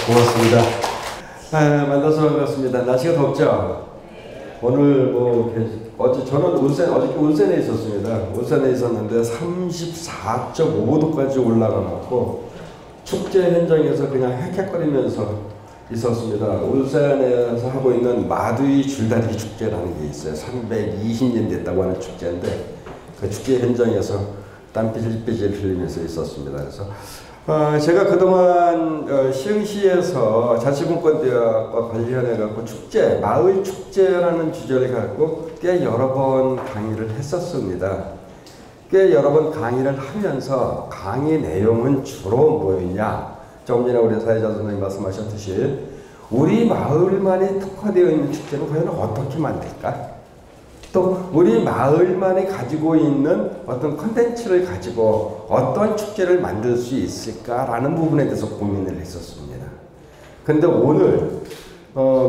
고맙습니다. 만나서 반갑습니다. 날씨가 덥죠? 오늘 어제 저는 어저께 울산에 있었습니다. 울산에 있었는데 34.5도까지 올라가고 축제 현장에서 그냥 헥헥거리면서 있었습니다. 울산에서 하고 있는 마두이 줄다리기 축제라는 게 있어요. 320년 됐다고 하는 축제인데 그 축제 현장에서 땀 삐질삐질 흘리면서 있었습니다. 그래서 제가 그동안 시흥시에서 자치분권대학과 관련해갖고 축제, 마을 축제라는 주제를 갖고 꽤 여러 번 강의를 했었습니다. 꽤 여러 번 강의를 하면서 강의 내용은 주로 뭐였냐? 조금 전에 우리 사회자 선생님 말씀하셨듯이 우리 마을만이 특화되어 있는 축제는 과연 어떻게 만들까? 또 우리 마을만이 가지고 있는 어떤 컨텐츠를 가지고 어떤 축제를 만들 수 있을까라는 부분에 대해서 고민을 했었습니다. 근데 오늘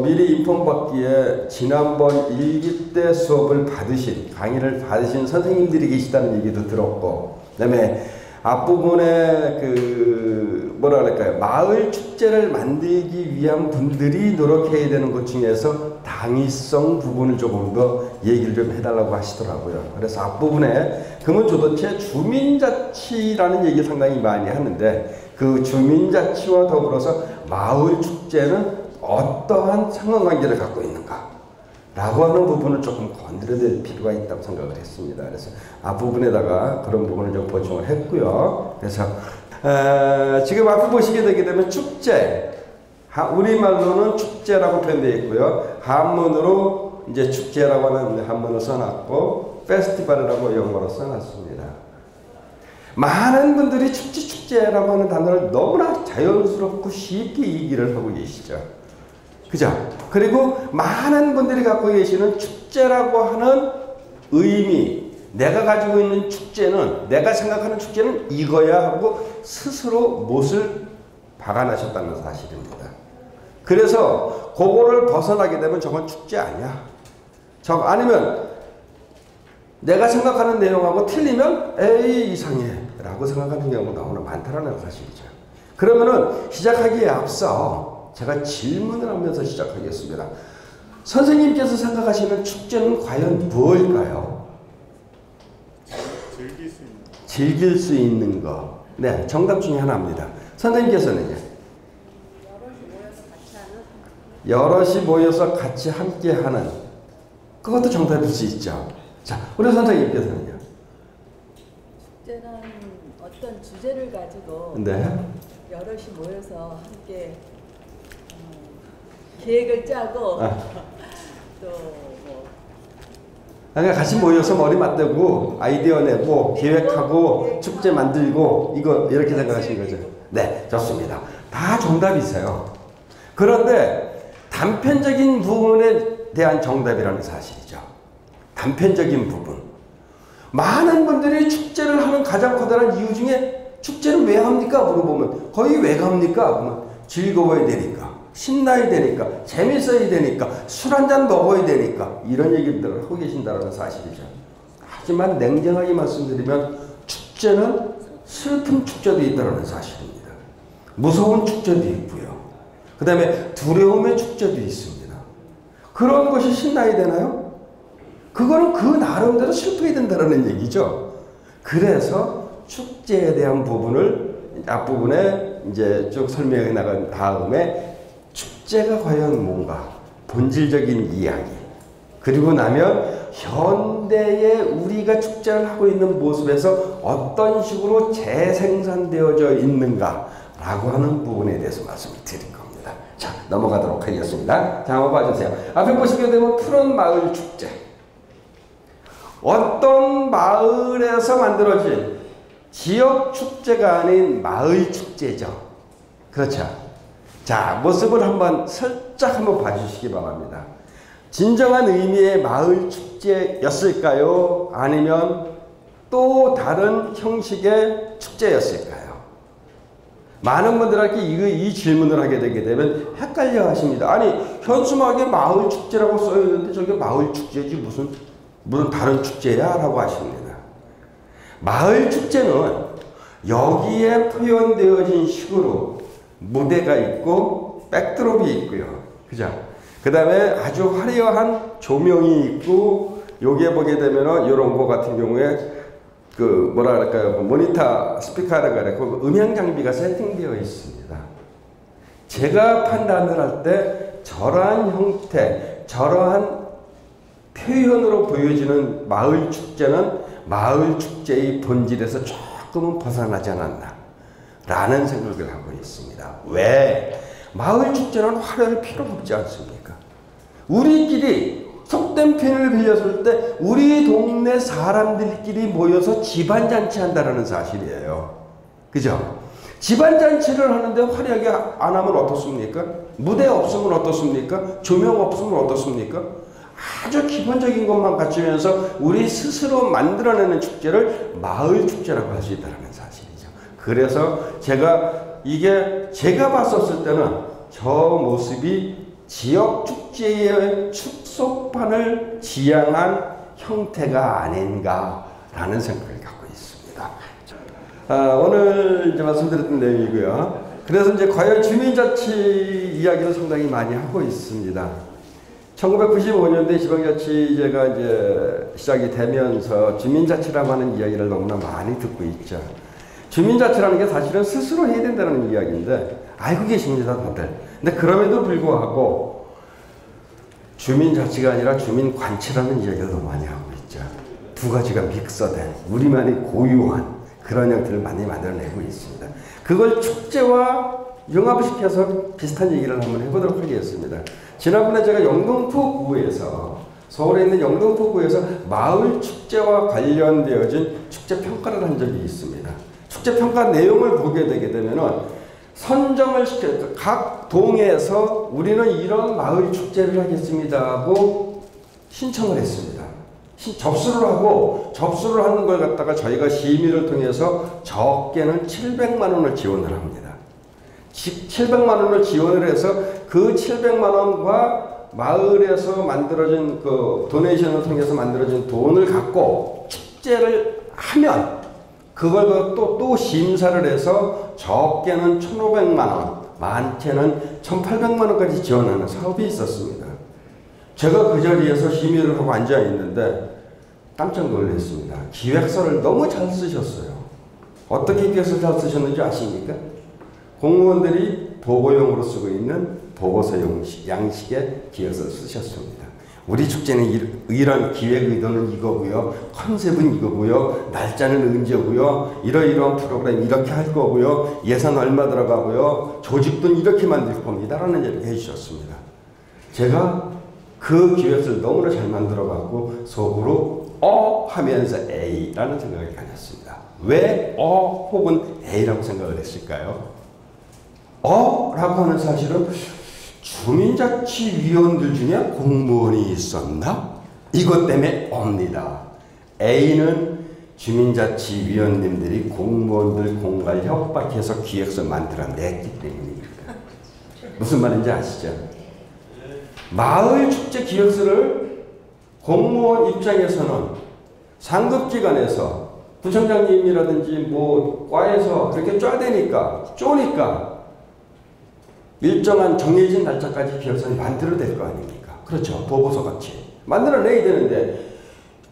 미리 인폼받기에 지난번 1기 때 수업을 받으신, 강의를 받으신 선생님들이 계시다는 얘기도 들었고, 그 다음에 앞부분에 뭐라 그럴까요? 마을 축제를 만들기 위한 분들이 노력해야 되는 것 중에서 당위성 부분을 조금 더 얘기를 좀 해달라고 하시더라고요. 그래서 앞부분에 그러면 도대체 주민자치라는 얘기 상당히 많이 하는데 그 주민자치와 더불어서 마을 축제는 어떠한 상관관계를 갖고 있는가? 라고 하는 부분을 조금 건드려야 필요가 있다고 생각을 했습니다. 그래서 앞부분에다가 그런 부분을 좀 보충을 했고요. 그래서 지금 앞에 보시게 되게 되면 축제, 우리말로는 축제라고 표현되어 있고요. 한문으로 이제 축제라고 하는 한문을 써놨고 페스티벌이라고 영어로 써놨습니다. 많은 분들이 축제라고 하는 단어를 너무나 자연스럽고 쉽게 얘기를 하고 계시죠. 그죠? 그리고 많은 분들이 갖고 계시는 축제라고 하는 의미, 내가 가지고 있는 축제는, 내가 생각하는 축제는 이거야 하고 스스로 못을 박아나셨다는 사실입니다. 그래서 그거를 벗어나게 되면 저건 축제 아니야. 아니면 내가 생각하는 내용하고 틀리면 에이 이상해 라고 생각하는 경우가 너무나 많다는 사실이죠. 그러면은 시작하기에 앞서 제가 질문을 하면서 시작하겠습니다. 선생님께서 생각하시는 축제는 과연 무엇일까요? 즐길 수 있는 거. 네, 정답 중에 하나입니다. 선생님께서는요? 여럿이 모여서 같이 함께 하는. 그것도 정답일 수 있죠. 자, 우리 선생님께서는요? 축제는 어떤 주제를 가지고 여럿이 모여서 함께 계획을 짜고 또 그러니까 같이 모여서 머리 맞대고 아이디어 내고 계획하고 축제 만들고 이거 이렇게 생각하시는 거죠. 네, 좋습니다. 다 정답이세요. 그런데 단편적인 부분에 대한 정답이라는 사실이죠. 단편적인 부분. 많은 분들이 축제를 하는 가장 커다란 이유 중에 축제는 왜 합니까? 물어보면 거의 왜 갑니까? 그러면 즐거워야 되니까. 신나야 되니까, 재밌어야 되니까, 술 한잔 먹어야 되니까 이런 얘기들을 하고 계신다는 사실이죠. 하지만 냉정하게 말씀드리면 축제는 슬픈 축제도 있다는 사실입니다. 무서운 축제도 있고요. 그 다음에 두려움의 축제도 있습니다. 그런 것이 신나야 되나요? 그거는 그 나름대로 슬퍼야 된다는 얘기죠. 그래서 축제에 대한 부분을 앞부분에 이제 쭉 설명해 나간 다음에 축제가 과연 뭔가 본질적인 이야기 그리고 나면 현대에 우리가 축제를 하고 있는 모습에서 어떤 식으로 재생산되어져 있는가 라고 하는 부분에 대해서 말씀을 드릴 겁니다. 자, 넘어가도록 하겠습니다. 자, 한번 봐주세요. 앞에 보시게 되면 푸른 마을 축제. 어떤 마을에서 만들어진 지역 축제가 아닌 마을 축제죠. 그렇죠. 자, 모습을 살짝 한번 봐주시기 바랍니다. 진정한 의미의 마을 축제였을까요? 아니면 또 다른 형식의 축제였을까요? 많은 분들에게 이 질문을 하게 되게 되면 헷갈려 하십니다. 아니, 현수막에 마을 축제라고 써 있는데 저게 마을 축제지 무슨 다른 축제야? 라고 하십니다. 마을 축제는 여기에 표현되어진 식으로 무대가 있고 백드롭이 있고요. 그죠? 그 다음에 아주 화려한 조명이 있고, 여기에 보게 되면은 이런 거 같은 경우에 그 뭐라 그럴까요? 모니터 스피커라고 그래. 음향 장비가 세팅되어 있습니다. 제가 판단을 할 때 저러한 형태, 저러한 표현으로 보여지는 마을 축제는 마을 축제의 본질에서 조금은 벗어나지 않았나 라는 생각을 하고 있습니다. 왜? 마을 축제는 화려할 필요가 없지 않습니까? 우리끼리 속된 표현을 빌렸을 때 우리 동네 사람들끼리 모여서 집안잔치 한다는 사실이에요. 그죠? 집안잔치를 하는데 화려하게 안 하면 어떻습니까? 무대 없으면 어떻습니까? 조명 없으면 어떻습니까? 아주 기본적인 것만 갖추면서 우리 스스로 만들어내는 축제를 마을 축제라고 할 수 있다는 사실이죠. 그래서 제가 봤었을 때는 저 모습이 지역 축제의 축소판을 지향한 형태가 아닌가라는 생각을 갖고 있습니다. 오늘 이제 말씀드렸던 내용이고요. 그래서 이제 과연 주민자치 이야기를 상당히 많이 하고 있습니다. 1995년도에 지방자치제가 이제 시작이 되면서 주민자치라고 하는 이야기를 너무나 많이 듣고 있죠. 주민자치라는 게 사실은 스스로 해야 된다는 이야기인데 알고 계십니다, 다들. 근데 그럼에도 불구하고 주민자치가 아니라 주민관치라는 이야기를 너무 많이 하고 있죠. 두 가지가 믹서된 우리만의 고유한 그런 형태를 많이 만들어내고 있습니다. 그걸 축제와 융합시켜서 비슷한 얘기를 한번 해보도록 하겠습니다. 지난번에 제가 영등포구에서 서울에 있는 영등포구에서 마을 축제와 관련되어진 축제 평가를 한 적이 있습니다. 축제 평가 내용을 보게 되게 되면은 선정을 시켜 각 동에서 우리는 이런 마을 축제를 하겠습니다 하고 신청을 했습니다. 접수를 하는 걸 갖다가 저희가 심의를 통해서 적게는 700만 원을 지원을 합니다. 700만 원을 지원을 해서 그 700만 원과 마을에서 만들어진 그 도네이션을 통해서 만들어진 돈을 갖고 축제를 하면 그걸 또 심사를 해서 적게는 1,500만 원, 많게는 1,800만 원까지 지원하는 사업이 있었습니다. 제가 그 자리에서 심의를 하고 앉아 있는데 깜짝 놀랐습니다. 기획서를 너무 잘 쓰셨어요. 어떻게 기획서 잘 쓰셨는지 아십니까? 공무원들이 보고용으로 쓰고 있는 보고서 양식의 기획서를 쓰셨습니다. 우리 축제는 이런 기획 의도는 이거고요. 컨셉은 이거고요. 날짜는 언제고요. 이러이러한 프로그램 이렇게 할 거고요. 예산 얼마 들어가고요. 조직도 이렇게 만들 겁니다. 라는 얘기를 해주셨습니다. 제가 그 기획서를 너무나 잘 만들어갖고 속으로 하면서 A라는 생각을 가졌습니다. 왜 혹은 A라고 생각을 했을까요? 라고 하는 사실은 주민자치위원들 중에 공무원이 있었나? 이것 때문에 O입니다. A는 주민자치위원님들이 공무원들 공갈 협박해서 기획서 만들어냈기 때문입니다. 무슨 말인지 아시죠? 마을 축제 기획서를 공무원 입장에서는 상급기관에서 부청장님이라든지 뭐 과에서 그렇게 쪼니까 일정한 정해진 날짜까지 기획서를 만들어야 될 거 아닙니까? 그렇죠. 보고서 같이 만들어내야 되는데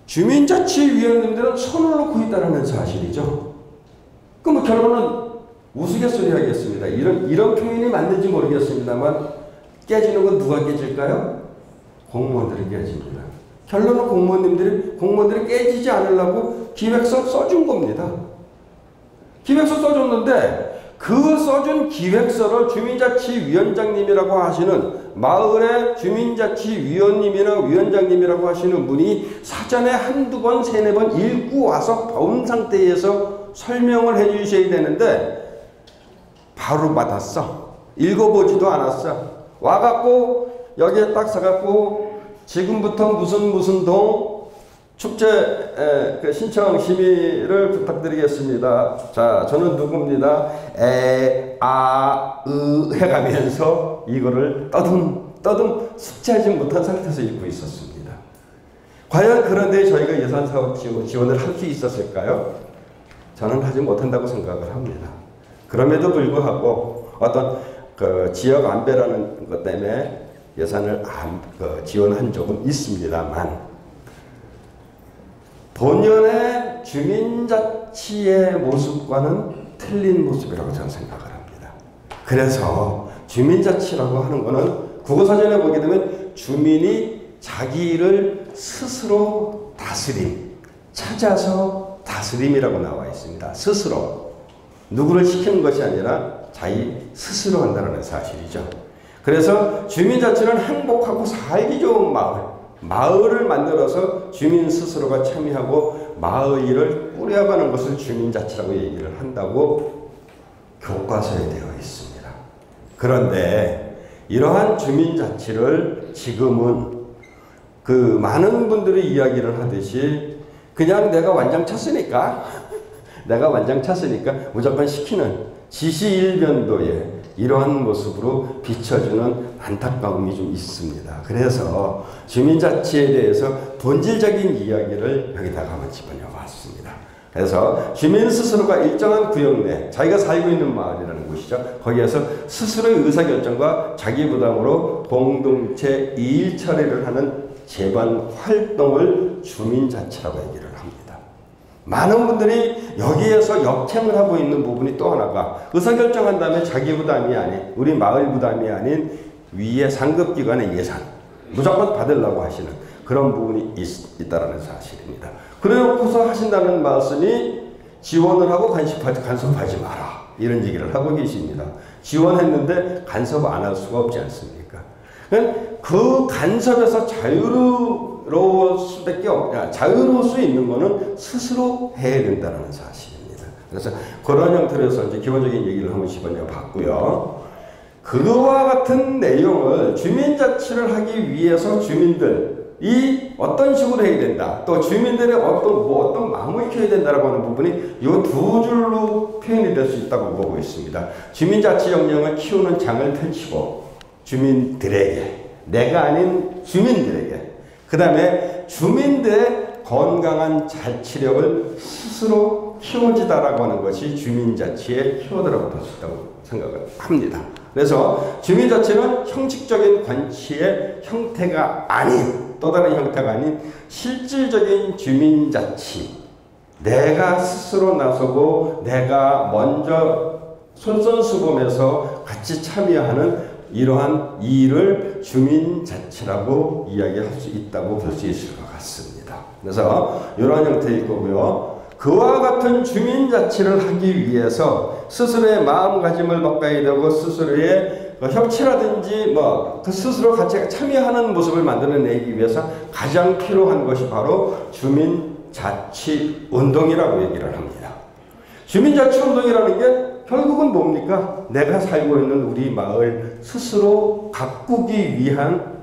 주민자치위원님들은 손을 놓고 있다는 사실이죠. 그럼 결론은 우스갯소리 하겠습니다. 이런 표현이 맞는지 모르겠습니다만 깨지는 건 누가 깨질까요? 공무원들이 깨집니다. 결론은 공무원들이 깨지지 않으려고 기획서 써준 겁니다. 기획서 써줬는데 그 써준 기획서를 주민자치위원장님이라고 하시는 마을의 주민자치위원님이나 위원장님이라고 하시는 분이 사전에 한두 번, 세네 번 읽고 와서 본 상태에서 설명을 해 주셔야 되는데 바로 받았어. 읽어보지도 않았어. 와갖고 여기에 딱 서갖고 지금부터 무슨 동 축제 신청 심의를 부탁드리겠습니다. 자, 저는 누구입니다. 해가면서 이거를 떠듬 숙지하지 못한 상태에서 읽고 있었습니다. 과연 그런데 저희가 예산사업 지원을 할 수 있었을까요? 저는 하지 못한다고 생각을 합니다. 그럼에도 불구하고 어떤 그 지역 안배라는 것 때문에 예산을 지원한 적은 있습니다만 본연의 주민자치의 모습과는 틀린 모습이라고 저는 생각을 합니다. 그래서 주민자치라고 하는 것은 국어사전에 보게 되면 주민이 자기를 스스로 다스림, 찾아서 다스림이라고 나와 있습니다. 스스로. 누구를 시키는 것이 아니라 자기 스스로 한다는 사실이죠. 그래서 주민자치는 행복하고 살기 좋은 마을을 만들어서 주민 스스로가 참여하고 마을 일을 꾸려가는 것을 주민자치라고 얘기를 한다고 교과서에 되어 있습니다. 그런데 이러한 주민자치를 지금은 그 많은 분들이 이야기를 하듯이 그냥 내가 완장 찼으니까 무조건 시키는 지시일변도의 이러한 모습으로 비춰주는 안타까움이 좀 있습니다. 그래서 주민자치에 대해서 본질적인 이야기를 여기다가 한번 집어넣어봤습니다. 그래서 주민 스스로가 일정한 구역 내 자기가 살고 있는 마을이라는 곳이죠. 거기에서 스스로의 의사결정과 자기 부담으로 공동체 이일 처리를 하는 재반 활동을 주민자치라고 얘기를 합니다. 많은 분들이 여기에서 역행을 하고 있는 부분이 또 하나가 의사결정한 다음에 자기 부담이 아닌 우리 마을 부담이 아닌 위에 상급기관의 예산 무조건 받으려고 하시는 그런 부분이 있다는 사실입니다. 그래놓고서 하신다는 말씀이 지원을 하고 간섭하지 마라 이런 얘기를 하고 계십니다. 지원했는데 간섭 안 할 수가 없지 않습니까? 그 간섭에서 자유로울 수 있는 거는 스스로 해야 된다는 사실입니다. 그래서 그런 형태로서 이제 기본적인 얘기를 한번 집어넣어봤고요. 그와 같은 내용을 주민자치를 하기 위해서 주민들이 어떤 식으로 해야 된다. 또 주민들의 어떤 마음을 키워야 된다라고 하는 부분이 이 두 줄로 표현이 될 수 있다고 보고 있습니다. 주민자치 역량을 키우는 장을 펼치고 주민들에게, 내가 아닌 주민들에게, 그 다음에 주민들의 건강한 자치력을 스스로 키워지다라고 하는 것이 주민자치의 키워드라고 볼 수 있다고 생각을 합니다. 그래서 주민자치는 형식적인 관치의 형태가 아닌, 또 다른 형태가 아닌 실질적인 주민자치, 내가 스스로 나서고 내가 먼저 솔선수범해서 같이 참여하는 이러한 일을 주민자치라고 이야기할 수 있다고 볼 수 있을 것 같습니다. 그래서 이러한 형태일 거고요. 그와 같은 주민자치를 하기 위해서 스스로의 마음가짐을 바꿔야 되고 스스로의 협치라든지 그 스스로 같이 참여하는 모습을 만들어내기 위해서 가장 필요한 것이 바로 주민자치 운동이라고 얘기를 합니다. 주민자치 운동이라는 게 결국은 뭡니까? 내가 살고 있는 우리 마을 스스로 가꾸기 위한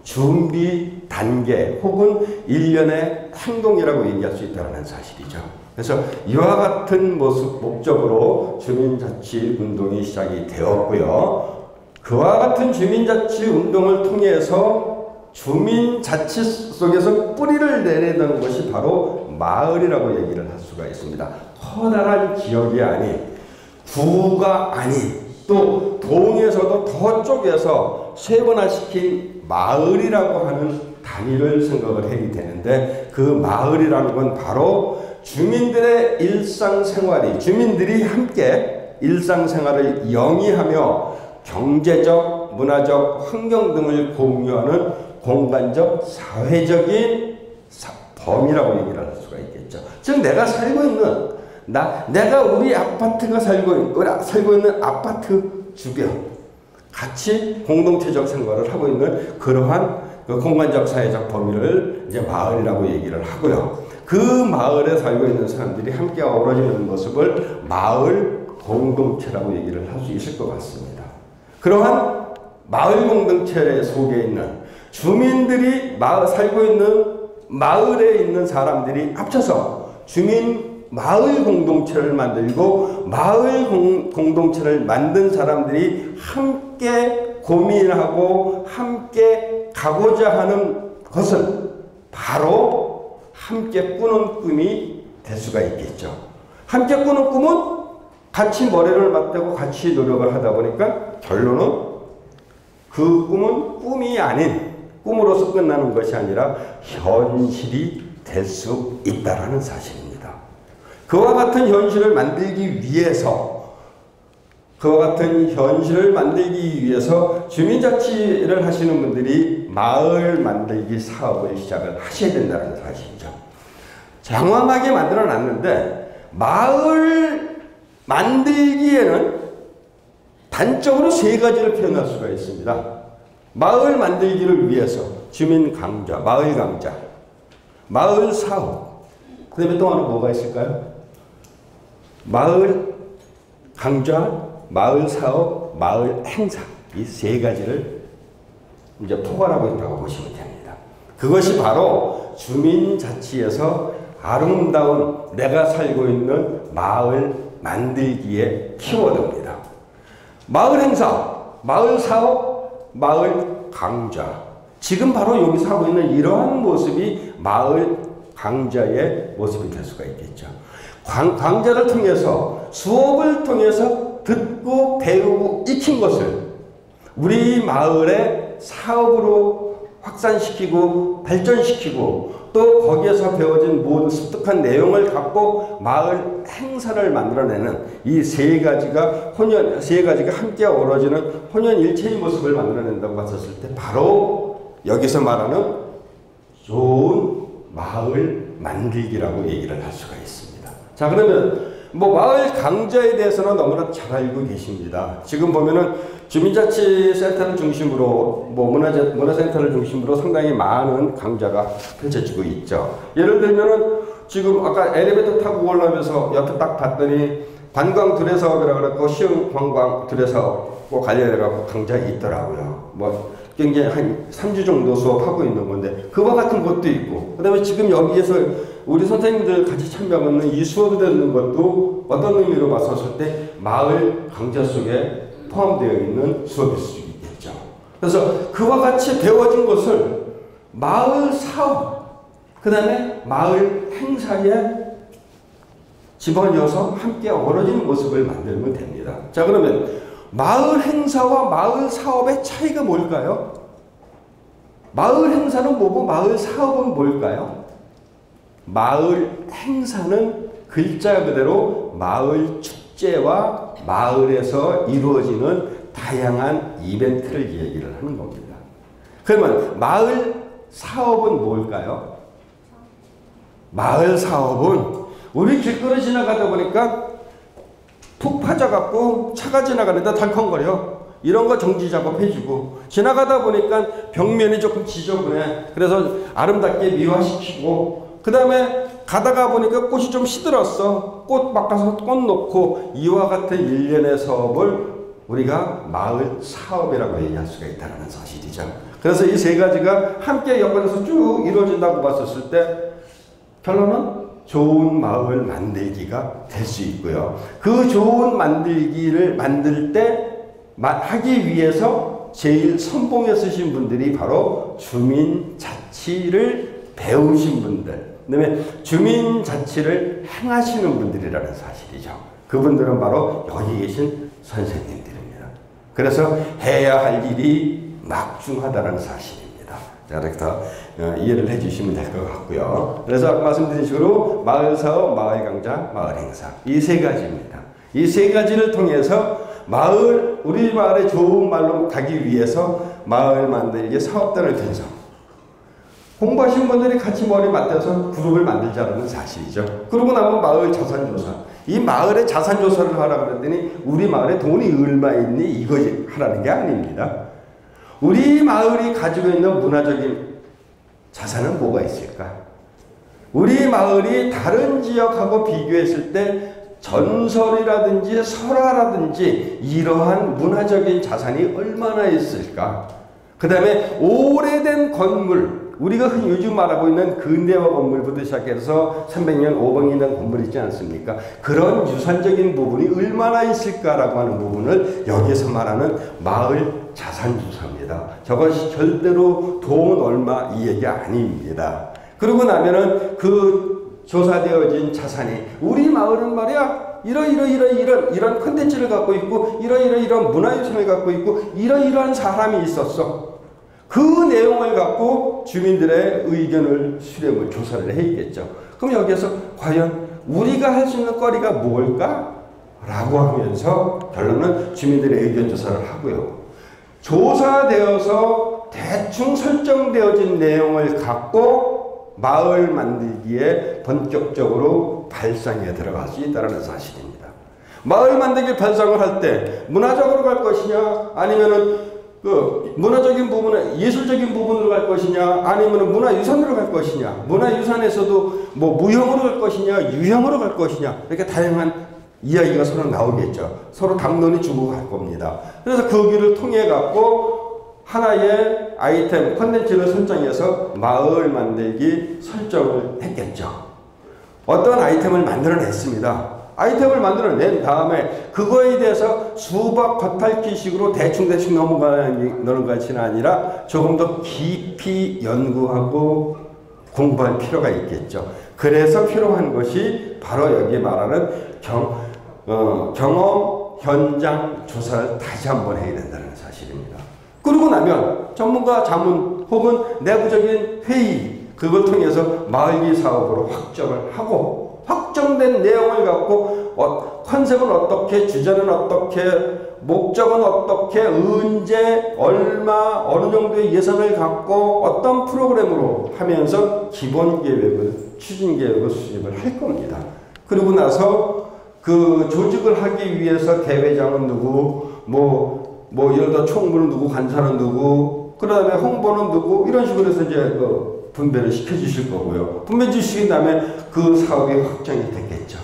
준비 단계 혹은 일련의 행동이라고 얘기할 수 있다는 사실이죠. 그래서 이와 같은 목적으로 주민자치 운동이 시작이 되었고요. 그와 같은 주민자치 운동을 통해서 주민자치 속에서 뿌리를 내리는 것이 바로 마을이라고 얘기를 할 수가 있습니다. 커다란 지역이 아닌, 구가 아닌, 또 동에서도 더 쪽에서 세분화시킨 마을이라고 하는 단위를 생각을 해야 되는데, 그 마을이라는 건 바로 주민들의 일상생활이, 주민들이 함께 일상생활을 영위하며 경제적, 문화적, 환경 등을 공유하는 공간적, 사회적인 범위라고 얘기를 할 수가 있겠죠. 즉 내가 살고 있는, 내가 우리 아파트가 살고 있는 아파트 주변, 같이 공동체적 생활을 하고 있는 그러한 그 공간적 사회적 범위를 이제 마을이라고 얘기를 하고요. 그 마을에 살고 있는 사람들이 함께 어우러지는 모습을 마을 공동체라고 얘기를 할 수 있을 것 같습니다. 그러한 마을 공동체 속에 있는 주민들이 살고 있는 마을에 있는 사람들이 합쳐서 마을 공동체를 만들고, 마을 공동체를 만든 사람들이 함께 고민하고 함께 가고자 하는 것은 바로 함께 꾸는 꿈이 될 수가 있겠죠. 함께 꾸는 꿈은 같이 머리를 맞대고 같이 노력을 하다 보니까 결론은 그 꿈은 꿈이 아닌 꿈으로서 끝나는 것이 아니라 현실이 될 수 있다라는 사실입니다. 그와 같은 현실을 만들기 위해서 주민자치를 하시는 분들이 마을 만들기 사업을 시작을 하셔야 된다는 사실이죠. 장황하게 만들어 놨는데 마을 만들기에는 단적으로 세 가지를 표현할 수가 있습니다. 마을 만들기를 위해서 주민 강좌, 마을 강좌, 마을 사업, 그 다음에 또 하나 뭐가 있을까요? 마을 강좌, 마을 사업, 마을 행사, 이 세 가지를 이제 포괄하고 있다고 보시면 됩니다. 그것이 바로 주민자치에서 아름다운 내가 살고 있는 마을 만들기의 키워드입니다. 마을 행사, 마을 사업, 마을 강좌. 지금 바로 여기서 하고 있는 이러한 모습이 마을 강좌의 모습이 될 수가 있겠죠. 강좌를 통해서, 수업을 통해서 듣고 배우고 익힌 것을 우리 마을의 사업으로 확산시키고 발전시키고 또 거기에서 배워진 모든 습득한 내용을 갖고 마을 행사를 만들어내는 이 세 가지가 함께 어우러지는 혼연일체의 모습을 만들어낸다고 봤었을 때 바로 여기서 말하는 좋은 마을 만들기라고 얘기를 할 수가 있습니다. 자, 그러면 마을 강좌에 대해서는 너무나 잘 알고 계십니다. 지금 보면은 주민자치센터를 중심으로 문화센터를 중심으로 상당히 많은 강좌가 펼쳐지고 있죠. 예를 들면은 지금 아까 엘리베이터 타고 올라오면서 옆에 딱 봤더니 관광 두레 사업이라고 그랬고 시흥 관광 두레 사업과 관련해갖고 강좌가 있더라고요. 굉장히 한 3주 정도 수업하고 있는 건데 그와 같은 것도 있고, 그 다음에 지금 여기에서 우리 선생님들 같이 참여하고 있는 이 수업이 되는 것도 어떤 의미로 봤었을 때 마을 강좌 속에 포함되어 있는 수업일 수 있겠죠. 그래서 그와 같이 배워진 것을 마을 사업, 그 다음에 마을 행사에 집어넣어서 함께 어우러지는 모습을 만들면 됩니다. 자, 그러면 마을 행사와 마을 사업의 차이가 뭘까요? 마을 행사는 뭐고 마을 사업은 뭘까요? 마을 행사는 글자 그대로 마을 축제와 마을에서 이루어지는 다양한 이벤트를 얘기를 하는 겁니다. 그러면 마을 사업은 뭘까요? 마을 사업은 우리 길거리 지나가다 보니까 푹 파져갖고 차가 지나가는데 덜컹거려. 이런 거 정지 작업해주고, 지나가다 보니까 벽면이 조금 지저분해. 그래서 아름답게 미화시키고, 그 다음에 가다가 보니까 꽃이 좀 시들었어. 꽃 바꿔서 꽃 놓고, 이와 같은 일련의 사업을 우리가 마을 사업이라고 얘기할 수가 있다는 사실이죠. 그래서 이 세 가지가 함께 엮어져서 쭉 이루어진다고 봤었을 때 결론은 좋은 마을 만들기가 될 수 있고요. 그 좋은 만들기를 만들 때 하기 위해서 제일 선봉에 쓰신 분들이 바로 주민자치를 배우신 분들, 그다음에 주민자치를 행하시는 분들이라는 사실이죠. 그분들은 바로 여기 계신 선생님들입니다. 그래서 해야 할 일이 막중하다는 사실입니다. 자, 이렇게 다 이해를 해주시면 될 것 같고요. 그래서 아까 말씀드린 식으로 마을 사업, 마을 강좌, 마을 행사, 이 세 가지입니다. 이 세 가지를 통해서 우리 마을에 좋은 말로 가기 위해서 마을 만들기 사업단을 편성, 공부하신 분들이 같이 머리 맞대서 그룹을 만들자는 사실이죠. 그러고 나면 마을 자산조사, 이 마을의 자산조사를 하라고 그랬더니 우리 마을에 돈이 얼마 있니 이거 하라는 게 아닙니다. 우리 마을이 가지고 있는 문화적인 자산은 뭐가 있을까? 우리 마을이 다른 지역하고 비교했을 때 전설이라든지 설화라든지 이러한 문화적인 자산이 얼마나 있을까? 그 다음에 오래된 건물, 우리가 요즘 말하고 있는 근대화 건물부터 시작해서 300년, 500년 된 건물 있지 않습니까? 그런 유산적인 부분이 얼마나 있을까라고 하는 부분을 여기서 말하는 마을 자산조사입니다. 저것이 절대로 돈 얼마 이 얘기 아닙니다. 그러고 나면은 그 조사되어진 자산이 우리 마을은 말이야 이런 컨텐츠를 갖고 있고 이런 문화유산을 갖고 있고 이러한 사람이 있었어. 그 내용을 갖고 주민들의 의견을 수렴을 조사를 해야겠죠. 그럼 여기에서 과연 우리가 할 수 있는 거리가 뭘까? 라고 하면서 결론은 주민들의 의견 조사를 하고요. 조사되어서 대충 설정되어진 내용을 갖고 마을 만들기에 본격적으로 발상에 들어갈 수 있다는 사실입니다. 마을 만들기 발상을 할 때 문화적으로 갈 것이냐, 아니면은 그 문화적인 부분에 예술적인 부분으로 갈 것이냐, 아니면은 문화유산으로 갈 것이냐, 문화유산에서도 뭐 무형으로 갈 것이냐, 유형으로 갈 것이냐, 이렇게 다양한 이야기가 서로 나오겠죠. 서로 담론이 주고 갈 겁니다. 그래서 그 길을 통해 갖고 하나의 아이템, 컨텐츠를 선정해서 마을 만들기 설정을 했겠죠. 어떤 아이템을 만들어냈습니다. 아이템을 만들어낸 다음에 그거에 대해서 수박 겉핥기식으로 대충 넘어가는 것이 아니라 조금 더 깊이 연구하고 공부할 필요가 있겠죠. 그래서 필요한 것이 바로 여기 말하는 경험 현장 조사를 다시 한번 해야 된다는 사실입니다. 그러고 나면 전문가 자문 혹은 내부적인 회의, 그걸 통해서 마을기 사업으로 확정을 하고, 확정된 내용을 갖고 컨셉은 어떻게, 주제는 어떻게, 목적은 어떻게, 언제, 얼마, 어느 정도의 예산을 갖고 어떤 프로그램으로 하면서 기본 계획을, 추진 계획을 수립을 할 겁니다. 그리고 나서 그 조직을 하기 위해서 대회장은 누구, 예를 들어 총무는 누구, 간사는 누구, 그 다음에 홍보는 누구, 이런 식으로 해서 이제 분배를 시켜주실 거고요. 분배 주시긴 다음에 그 사업이 확정이 됐겠죠.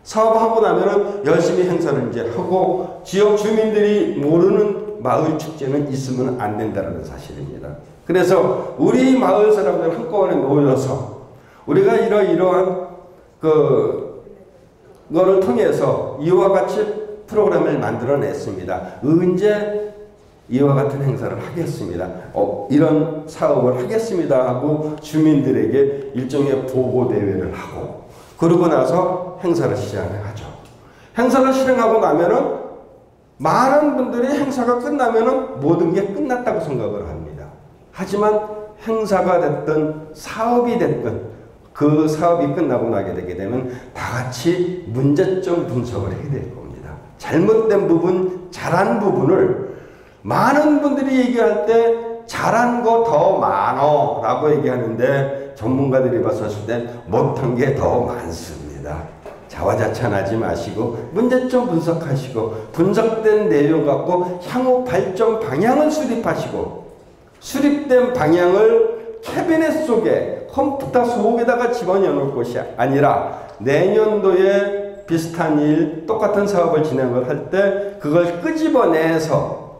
사업하고 나면은 열심히 행사를 이제 하고, 지역 주민들이 모르는 마을 축제는 있으면 안 된다는 사실입니다. 그래서 우리 마을 사람들 한꺼번에 모여서 우리가 이러한 그거를 통해서 이와 같이 프로그램을 만들어냈습니다. 언제 이와 같은 행사를 하겠습니다. 이런 사업을 하겠습니다 하고 주민들에게 일종의 보고대회를 하고, 그러고 나서 행사를 시행하죠. 행사를 실행하고 나면은 많은 분들이 행사가 끝나면은 모든 게 끝났다고 생각을 합니다. 하지만 행사가 됐든 사업이 됐든 그 사업이 끝나고 나게 되게 되면 다 같이 문제점 분석을 해야 될 겁니다. 잘못된 부분, 잘한 부분을 많은 분들이 얘기할 때 잘한 거 더 많어 라고 얘기하는데, 전문가들이 봤을 때 못한 게 더 많습니다. 자화자찬하지 마시고 문제점 분석하시고, 분석된 내용 갖고 향후 발전 방향을 수립하시고, 수립된 방향을 캐비넷 속에, 컴퓨터 속에다가 집어넣어 놓을 것이 아니라 내년도에 비슷한 일, 똑같은 사업을 진행을 할 때 그걸 끄집어내서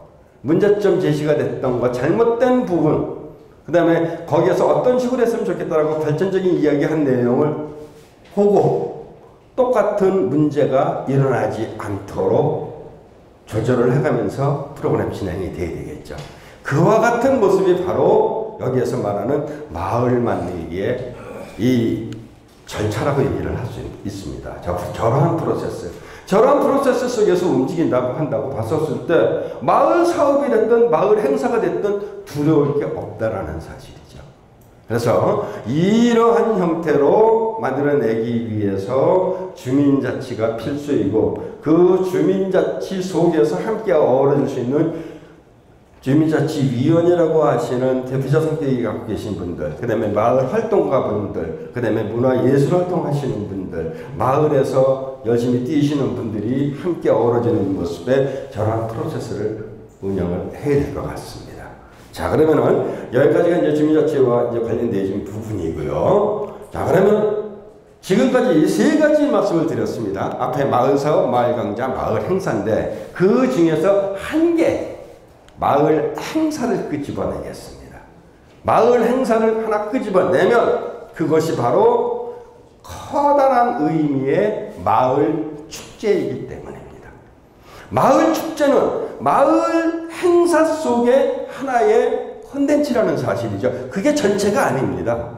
문제점 제시가 됐던 것, 잘못된 부분, 그 다음에 거기에서 어떤 식으로 했으면 좋겠다라고 발전적인 이야기한 내용을 보고 똑같은 문제가 일어나지 않도록 조절을 해가면서 프로그램 진행이 돼야 되겠죠. 그와 같은 모습이 바로 여기에서 말하는 마을 만들기의 이 절차라고 얘기를 할 수 있습니다. 저러한 프로세스 속에서 움직인다고 한다고 봤었을 때 마을 사업이 됐든 마을 행사가 됐든 두려울 게 없다라는 사실이죠. 그래서 이러한 형태로 만들어내기 위해서 주민자치가 필수이고, 그 주민자치 속에서 함께 어우러질 수 있는 주민자치위원회라고 하시는 대표자 성격이 갖고 계신 분들, 그 다음에 마을 활동가 분들, 그 다음에 문화예술활동 하시는 분들, 마을에서 열심히 뛰시는 분들이 함께 어우러지는 모습에 저런 프로세스를 운영을 해야 될 것 같습니다. 자, 그러면은 여기까지가 이제 주민자치와 이제 관련된 부분이고요. 자, 그러면 지금까지 이 세 가지 말씀을 드렸습니다. 앞에 마을 사업, 마을 강좌, 마을 행사인데 그 중에서 한 개, 마을 행사를 끄집어내겠습니다. 마을 행사를 하나 끄집어내면 그것이 바로 커다란 의미의 마을 축제이기 때문입니다. 마을 축제는 마을 행사 속의 하나의 콘텐츠라는 사실이죠. 그게 전체가 아닙니다.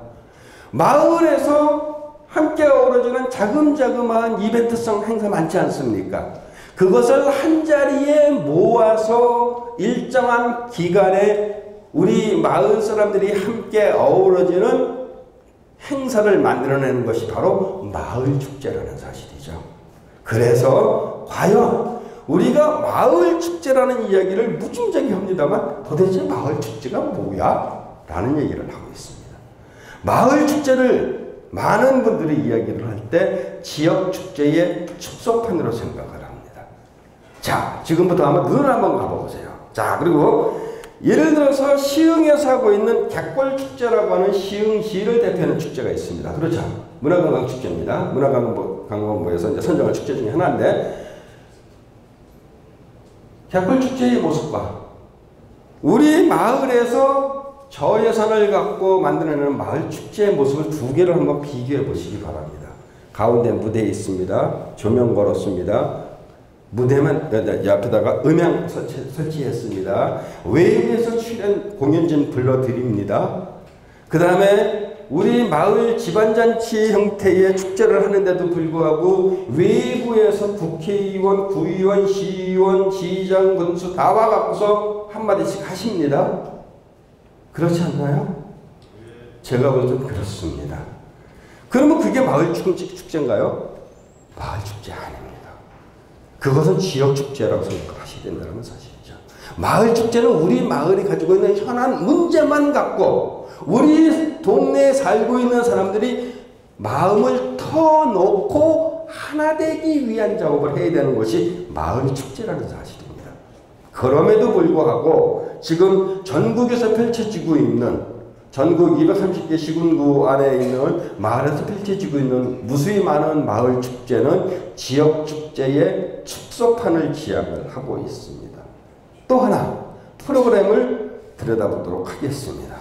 마을에서 함께 어우러지는 자금자금한 이벤트성 행사 많지 않습니까? 그것을 한자리에 모아서 일정한 기간에 우리 마을 사람들이 함께 어우러지는 행사를 만들어내는 것이 바로 마을 축제라는 사실이죠. 그래서 과연 우리가 마을 축제라는 이야기를 무중자기 합니다만 도대체 마을 축제가 뭐야? 라는 얘기를 하고 있습니다. 마을 축제를 많은 분들이 이야기를 할 때 지역 축제의 축소판으로 생각을 합니다. 자, 지금부터 한번 눈을 한번 가보세요. 자, 그리고 예를 들어서 시흥에서 하고 있는 객골축제라고 하는 시흥시를 대표하는 축제가 있습니다. 그렇죠. 문화관광축제입니다. 문화관광부에서 이제 선정한 축제 중에 하나인데, 객골축제의 모습과 우리 마을에서 저예산을 갖고 만들어내는 마을 축제의 모습을 두 개를 한번 비교해 보시기 바랍니다. 가운데 무대 있습니다. 조명 걸었습니다. 무대만 옆에다가 음향 설치했습니다. 외부에서 출연 공연진 불러드립니다. 그 다음에 우리 마을 집안잔치 형태의 축제를 하는데도 불구하고 외부에서 국회의원, 구의원, 시의원, 시장, 군수 다 와갖고서 한마디씩 하십니다. 그렇지 않나요? 제가 볼 땐 그렇습니다. 그러면 그게 마을 축제인가요? 마을 축제 아닙니다. 그것은 지역 축제라고 생각하셔야 된다는 사실이죠. 마을 축제는 우리 마을이 가지고 있는 현안 문제만 갖고 우리 동네에 살고 있는 사람들이 마음을 터놓고 하나 되기 위한 작업을 해야 되는 것이 마을 축제라는 사실입니다. 그럼에도 불구하고 지금 전국에서 펼쳐지고 있는 전국 230개 시군구 안에 있는 마을에서 펼쳐지고 있는 무수히 많은 마을 축제는 지역 축제의 축소판을 지향을 하고 있습니다. 또 하나 프로그램을 들여다보도록 하겠습니다.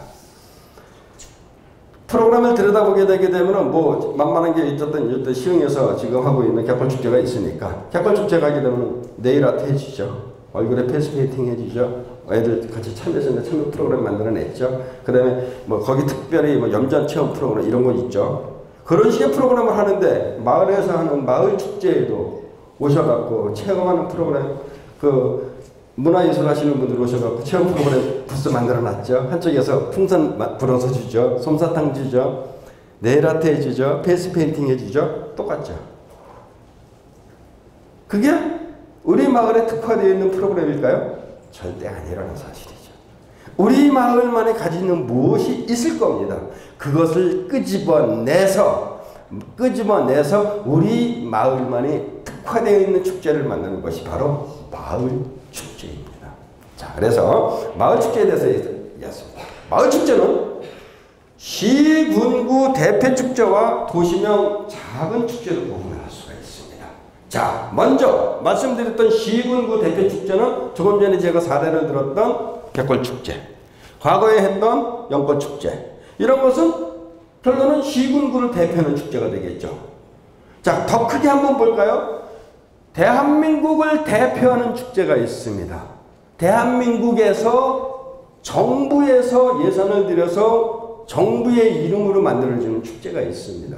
프로그램을 들여다보게 되게 되면 뭐 만만한 게 어쨌든 시흥에서 지금 하고 있는 객골축제가 있으니까 객골축제 가게 되면 네일 아트 해주죠. 얼굴에 페이스페인팅 해주죠. 애들 같이 참여해서 참여 프로그램 만들어냈죠. 그 다음에 뭐 거기 특별히 뭐 염전 체험 프로그램 이런 거 있죠. 그런 식의 프로그램을 하는데 마을에서 하는 마을 축제에도 오셔갖고 체험하는 프로그램, 그 문화예술 하시는 분들 오셔갖고 체험 프로그램 부스 만들어놨죠. 한쪽에서 풍선 불어서 주죠. 솜사탕 주죠. 네일아트 해주죠. 페이스페인팅 해주죠. 똑같죠. 그게 우리 마을에 특화되어 있는 프로그램일까요? 절대 아니라는 사실이죠. 우리 마을만에 가지는 무엇이 있을 겁니다. 그것을 끄집어내서 우리 마을만이 특화되어 있는 축제를 만드는 것이 바로 마을 축제입니다. 자, 그래서 마을 축제에 대해서 얘기했습니다. 마을 축제는 시군구 대표 축제와 도시명 작은 축제를 구분할 수가 있습니다. 자, 먼저 말씀드렸던 시군구 대표 축제는 조금 전에 제가 사례를 들었던 객골축제, 과거에 했던 연꽃축제, 이런 것은 결론은 시군구를 대표하는 축제가 되겠죠. 자, 더 크게 한번 볼까요? 대한민국을 대표하는 축제가 있습니다. 대한민국에서 정부에서 예산을 들여서 정부의 이름으로 만들어지는 축제가 있습니다.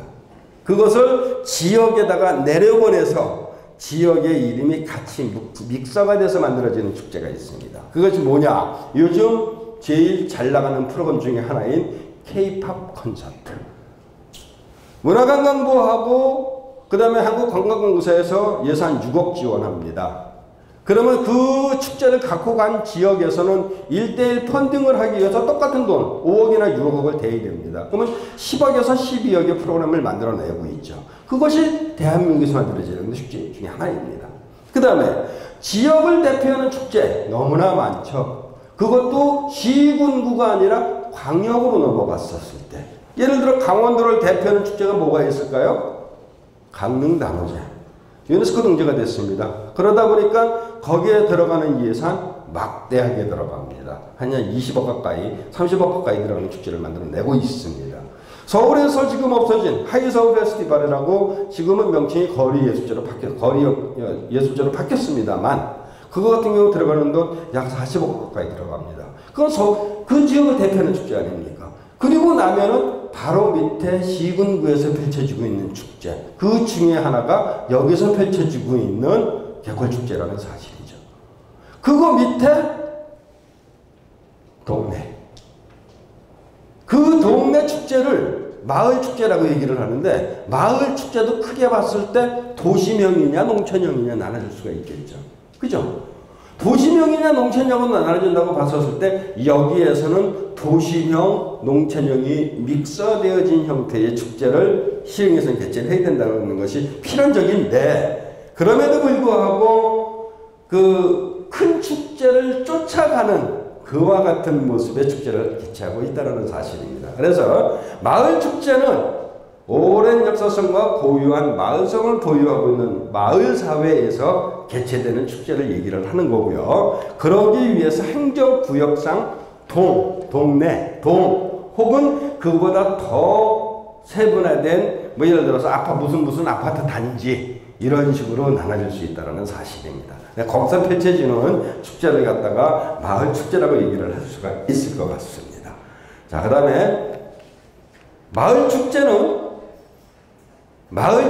그것을 지역에다가 내려보내서 지역의 이름이 같이 믹서가 돼서 만들어지는 축제가 있습니다. 그것이 뭐냐? 요즘 제일 잘 나가는 프로그램 중에 하나인 K-팝 콘서트. 문화관광부하고 그 다음에 한국관광공사에서 예산 6억 지원합니다. 그러면 그 축제를 갖고 간 지역에서는 1:1 펀딩을 하기 위해서 똑같은 돈 5억이나 6억을 대야 됩니다. 그러면 10억에서 12억의 프로그램을 만들어내고 있죠. 그것이 대한민국에서 만들어지는 축제 중에 하나입니다. 그 다음에 지역을 대표하는 축제 너무나 많죠. 그것도 시군구가 아니라 광역으로 넘어갔었을 때, 예를 들어 강원도를 대표하는 축제가 뭐가 있을까요? 강릉단오제. 유네스코 등재가 됐습니다. 그러다 보니까 거기에 들어가는 예산 막대하게 들어갑니다. 한 20억 가까이, 30억 가까이 들어가는 축제를 만들어내고 있습니다. 서울에서 지금 없어진 하이서울 페스티벌이라고 지금은 명칭이 거리 예술제로 바뀌었습니다만, 그거 같은 경우 들어가는 돈 약 40억 가까이 들어갑니다. 그건 그 지역을 대표하는 축제 아닙니까? 그리고 나면은 바로 밑에 시군구에서 펼쳐지고 있는 축제, 그 중에 하나가 여기서 펼쳐지고 있는 개골축제라는 사실이죠. 그거 밑에 동네, 그 동네 축제를 마을 축제라고 얘기를 하는데, 마을 축제도 크게 봤을 때 도시명이냐 농촌형이냐 나눠질 수가 있겠죠. 그죠? 도시명이냐 농촌형으로 나눠진다고 봤었을 때 여기에서는 도시형, 농촌형이 믹서되어진 형태의 축제를 시흥에서는 개최를 해야 된다는 것이 필연적인데, 그럼에도 불구하고 그 큰 축제를 쫓아가는 그와 같은 모습의 축제를 개최하고 있다는 사실입니다. 그래서 마을 축제는 오랜 역사성과 고유한 마을성을 보유하고 있는 마을 사회에서 개최되는 축제를 얘기를 하는 거고요. 그러기 위해서 행정구역상 동네, 혹은 그보다 더 세분화된 뭐 예를 들어서 무슨 아파트 단지 이런 식으로 나눠질 수 있다는 사실입니다. 거기서 펼쳐지는 축제를 갖다가 마을 축제라고 얘기를 할 수가 있을 것 같습니다. 자, 그 다음에 마을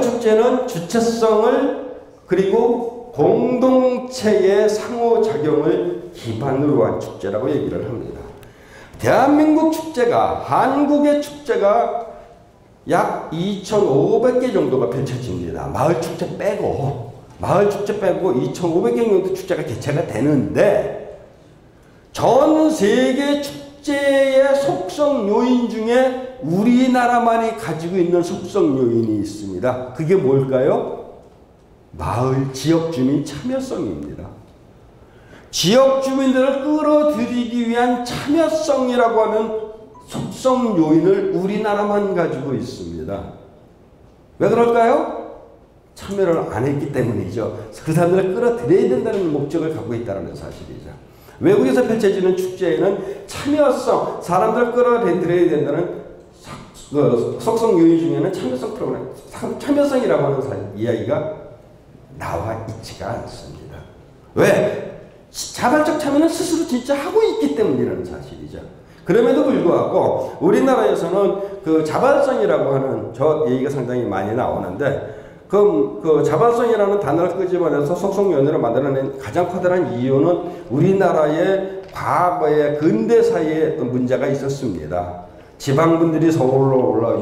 축제는 주체성을 그리고 공동체의 상호작용을 기반으로 한 축제라고 얘기를 합니다. 대한민국 축제가, 한국의 축제가 약 2,500개 정도가 펼쳐집니다. 마을 축제 빼고 2,500개 정도 축제가 개최가 되는데, 전 세계 축제의 속성 요인 중에 우리나라만이 가지고 있는 속성 요인이 있습니다. 그게 뭘까요? 마을 지역 주민 참여성입니다. 지역 주민들을 끌어들이기 위한 참여성이라고 하는 속성 요인을 우리나라만 가지고 있습니다. 왜 그럴까요? 참여를 안 했기 때문이죠. 그 사람들을 끌어들여야 된다는 목적을 갖고 있다는 사실이죠. 외국에서 펼쳐지는 축제에는 참여성, 사람들을 끌어들여야 된다는 속성 요인 중에는 참여성 프로그램, 참여성이라고 하는 이야기가 나와 있지가 않습니다. 왜? 자발적 참여는 스스로 진짜 하고 있기 때문이라는 사실이죠. 그럼에도 불구하고 우리나라에서는 그 자발성이라고 하는 저 얘기가 상당히 많이 나오는데, 그 자발성이라는 단어를 끄집어내서 속성요인으로 만들어낸 가장 커다란 이유는 우리나라의 과거의 근대사회에 어떤 문제가 있었습니다. 지방분들이 서울로 올라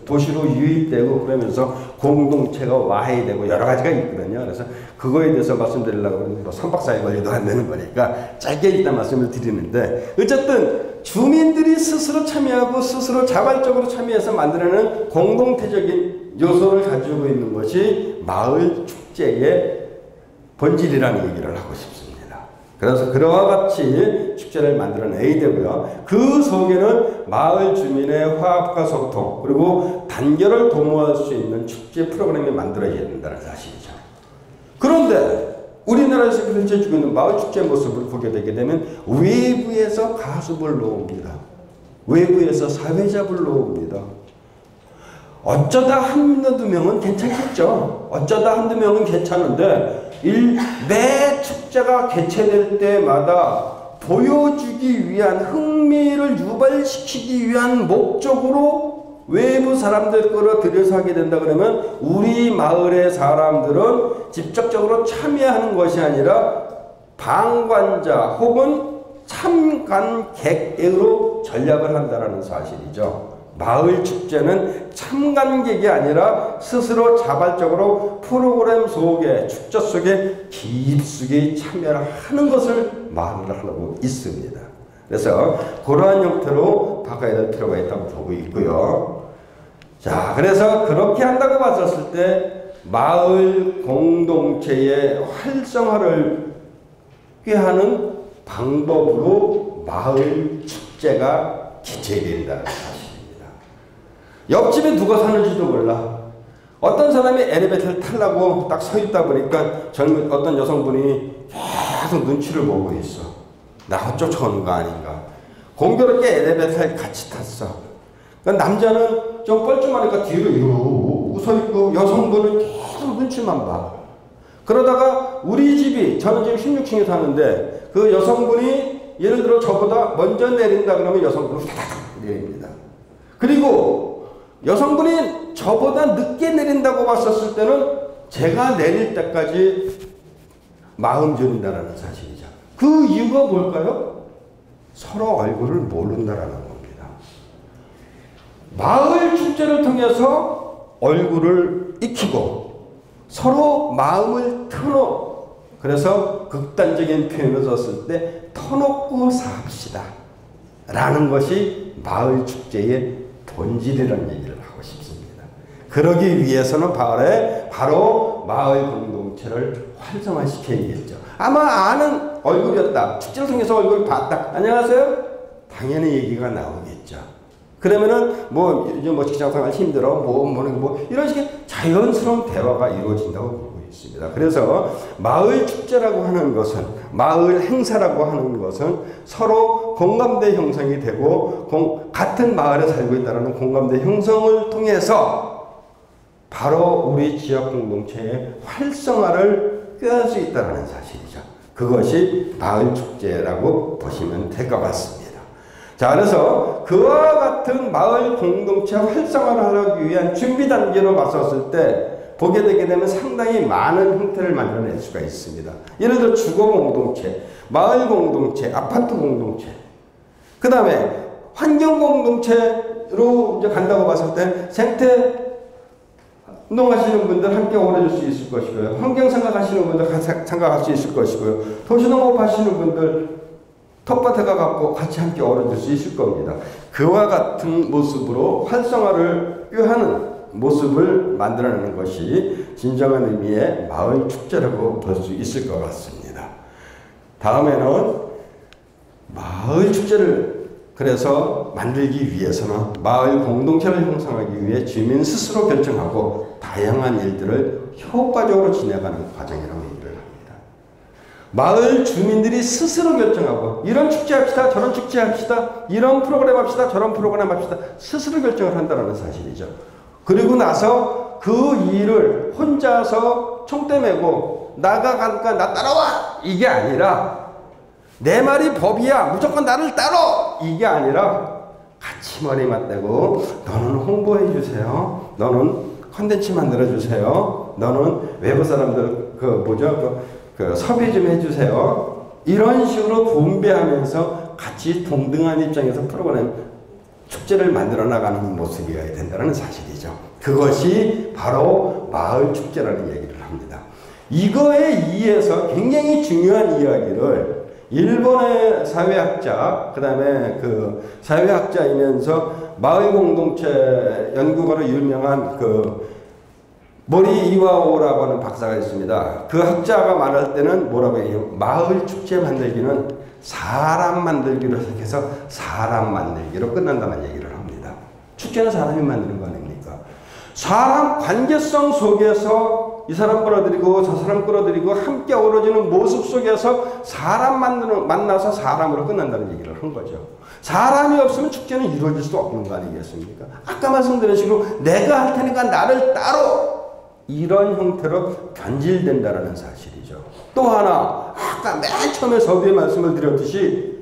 도시로 유입되고 그러면서 공동체가 와해되고 여러 가지가 있거든요. 그래서 그거에 대해서 말씀드리려고 하는데 3박 4일 걸려도 안 되는 거니까 짧게 일단 말씀을 드리는데, 어쨌든 주민들이 스스로 참여하고 스스로 자발적으로 참여해서 만들어내는 공동체적인 요소를 가지고 있는 것이 마을 축제의 본질이라는 얘기를 하고 싶습니다. 그래서 그와 같이 축제를 만들어내야 되고요. 그 속에는 마을 주민의 화합과 소통 그리고 단결을 도모할 수 있는 축제 프로그램이 만들어져야 된다는 사실이죠. 그런데 우리나라에서 펼쳐지고 있는 마을 축제 모습을 보게 되게 되면 외부에서 가수를 넣습니다. 외부에서 사회자를 넣습니다. 어쩌다 한두 명은 괜찮겠죠. 어쩌다 한두 명은 괜찮은데 매 축제가 개최될 때마다 보여주기 위한, 흥미를 유발시키기 위한 목적으로 외부 사람들 끌어들여서 하게 된다 그러면 우리 마을의 사람들은 직접적으로 참여하는 것이 아니라 방관자 혹은 참관객으로 전략을 한다는 사실이죠. 마을 축제는 참관객이 아니라 스스로 자발적으로 프로그램 속에, 축제 속에 깊숙이 참여를 하는 것을 말을 하고 있습니다. 그래서 그러한 형태로 바꿔야 될 필요가 있다고 보고 있고요. 자, 그래서 그렇게 한다고 봤었을 때 마을 공동체의 활성화를 꾀하는 방법으로 마을 축제가 개최된다는 사실. 옆집에 누가 사는지도 몰라. 어떤 사람이 엘리베이터를 타려고 딱 서 있다 보니까 어떤 여성분이 계속 눈치를 보고 있어. 나 쫓아오는 거 아닌가. 공교롭게 엘리베이터에 같이 탔어. 그러니까 남자는 좀 뻘쭘하니까 뒤로 이러고 서 있고 여성분은 계속 눈치만 봐. 그러다가 우리 집이, 저는 지금 16층에 사는데 그 여성분이 예를 들어 저보다 먼저 내린다 그러면 여성분은 다닥 내립니다. 그리고 여성분이 저보다 늦게 내린다고 봤었을 때는 제가 내릴 때까지 마음 졸인다라는 사실이죠. 그 이유가 뭘까요? 서로 얼굴을 모른다라는 겁니다. 마을 축제를 통해서 얼굴을 익히고 서로 마음을 터놓고, 그래서 극단적인 표현을 썼을 때 터놓고 삽시다 라는 것이 마을 축제의 본질이라는 얘기를 하고 싶습니다. 그러기 위해서는 바로 마을 공동체를 활성화시켜야겠죠. 아마 아는 얼굴이었다, 축제를 통해서 얼굴을 봤다, 안녕하세요? 당연히 얘기가 나오겠죠. 그러면은 요즘 직장생활 힘들어 이런 식의 자연스러운 대화가 이루어진다고 보고 있습니다. 그래서 마을 축제라고 하는 것은, 마을 행사라고 하는 것은 서로 공감대 형성이 되고 같은 마을에 살고 있다는 공감대 형성을 통해서 바로 우리 지역 공동체의 활성화를 꾀할 수 있다는 사실이죠. 그것이 마을 축제라고 보시면 될 것 같습니다. 자, 그래서 그와 같은 마을 공동체 활성화를 하기 위한 준비 단계로 봤었을 때 보게 되게 되면 상당히 많은 형태를 만들어낼 수가 있습니다. 예를 들어 주거 공동체, 마을 공동체, 아파트 공동체, 그 다음에 환경 공동체로 이제 간다고 봤을 때 생태 운동하시는 분들 함께 어우러질 수 있을 것이고요. 환경 생각하시는 분들 생각할 수 있을 것이고요. 도시농업 하시는 분들 텃밭에 가갖고 같이 함께 어우러질 수 있을 겁니다. 그와 같은 모습으로 활성화를 꾀하는 모습을 만들어내는 것이 진정한 의미의 마을 축제라고 볼 수 있을 것 같습니다. 다음에는 마을 축제를 그래서 만들기 위해서는 마을 공동체를 형성하기 위해 주민 스스로 결정하고 다양한 일들을 효과적으로 진행하는 과정이라고 얘기를 합니다. 마을 주민들이 스스로 결정하고 이런 축제 합시다, 저런 축제 합시다, 이런 프로그램 합시다, 저런 프로그램 합시다, 스스로 결정을 한다는 사실이죠. 그리고 나서 그 일을 혼자서 총대 메고 나가니까 나 따라와! 이게 아니라 내 말이 법이야, 무조건 나를 따라! 이게 아니라 같이 머리 맞대고 너는 홍보해 주세요, 너는 컨텐츠 만들어 주세요, 너는 외부 사람들 섭외 좀 해주세요, 이런 식으로 분배하면서 같이 동등한 입장에서 프로그램 축제를 만들어 나가는 모습이어야 된다는 사실이죠. 그것이 바로 마을 축제라는 얘기를 합니다. 이거에 의해서 굉장히 중요한 이야기를 일본의 사회학자, 그 다음에 사회학자이면서 마을 공동체 연구가로 유명한 모리 이와오라고 하는 박사가 있습니다. 그 학자가 말할 때는 뭐라고 해요? 마을 축제 만들기는 사람 만들기로 시작해서 사람 만들기로 끝난다는 얘기를 합니다. 축제는 사람이 만드는 거 아닙니까? 사람 관계성 속에서 이 사람 끌어들이고 저 사람 끌어들이고 함께 어우러지는 모습 속에서 사람 만나서 사람으로 끝난다는 얘기를 한 거죠. 사람이 없으면 축제는 이루어질 수 없는 거 아니겠습니까? 아까 말씀드린 식으로 내가 할 테니까 나를 따로, 이런 형태로 변질된다는 사실이죠. 또 하나, 아까 맨 처음에 서두에 말씀을 드렸듯이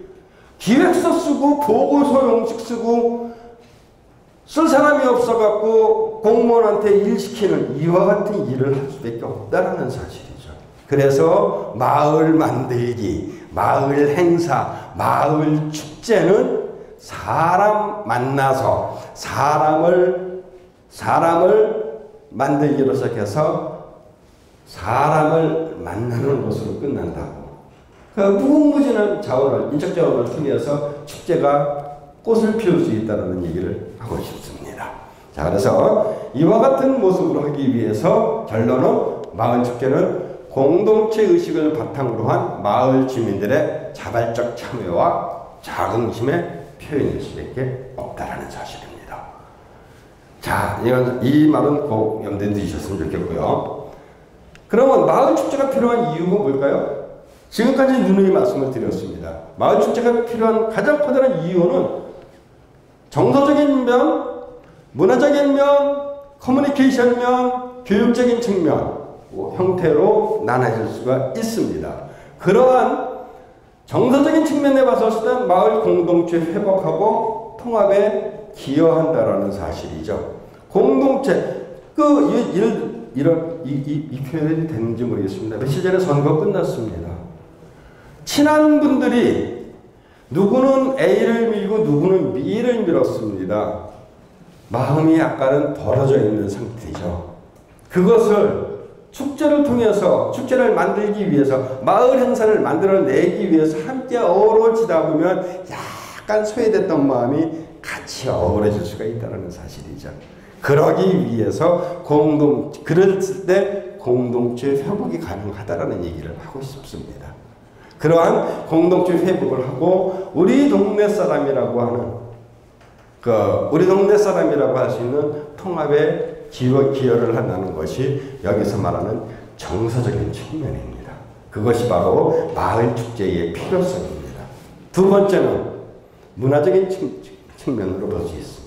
기획서 쓰고 보고서 용식 쓰고 쓸 사람이 없어갖고 공무원한테 일 시키는 이와 같은 일을 할 수밖에 없다는 사실이죠. 그래서 마을 만들기, 마을 행사, 마을 축제는 사람 만나서 사람을 만들기로 시작해서 사람을 만나는 것으로 끝난다고. 그 무궁무진한 자원을, 인적 자원을 통해서 축제가 꽃을 피울 수 있다는 얘기를 하고 싶습니다. 자, 그래서 이와 같은 모습으로 하기 위해서 결론은 마을 축제는 공동체 의식을 바탕으로 한 마을 주민들의 자발적 참여와 자긍심의 표현일 수밖에 없다라는 사실입니다. 자, 이 말은 꼭 염두에 두셨으면 좋겠고요. 그러면 마을 축제가 필요한 이유가 뭘까요? 지금까지 누누이 말씀을 드렸습니다. 마을 축제가 필요한 가장 커다란 이유는 정서적인 면, 문화적인 면, 커뮤니케이션 면, 교육적인 측면 형태로 나눠질 수가 있습니다. 그러한 정서적인 측면에 봤을 때 마을 공동체 회복하고 통합에 기여한다라는 사실이죠. 공동체. 이 표현이 되는지 모르겠습니다. 며칠 전에 선거 끝났습니다. 친한 분들이 누구는 A를 밀고 누구는 B를 밀었습니다. 마음이 약간은 벌어져 있는 상태죠. 그것을 축제를 통해서, 축제를 만들기 위해서, 마을 행사를 만들어내기 위해서 함께 어우러지다 보면 약간 소외됐던 마음이 같이 어우러질 수가 있다는 사실이죠. 그러기 위해서 그럴 때 공동체 회복이 가능하다라는 얘기를 하고 싶습니다. 그러한 공동체 회복을 하고 우리 동네 사람이라고 하는 우리 동네 사람이라고 할 수 있는 통합에 기여를 한다는 것이 여기서 말하는 정서적인 측면입니다. 그것이 바로 마을 축제의 필요성입니다. 두 번째는 문화적인 측면으로 볼 수 있습니다.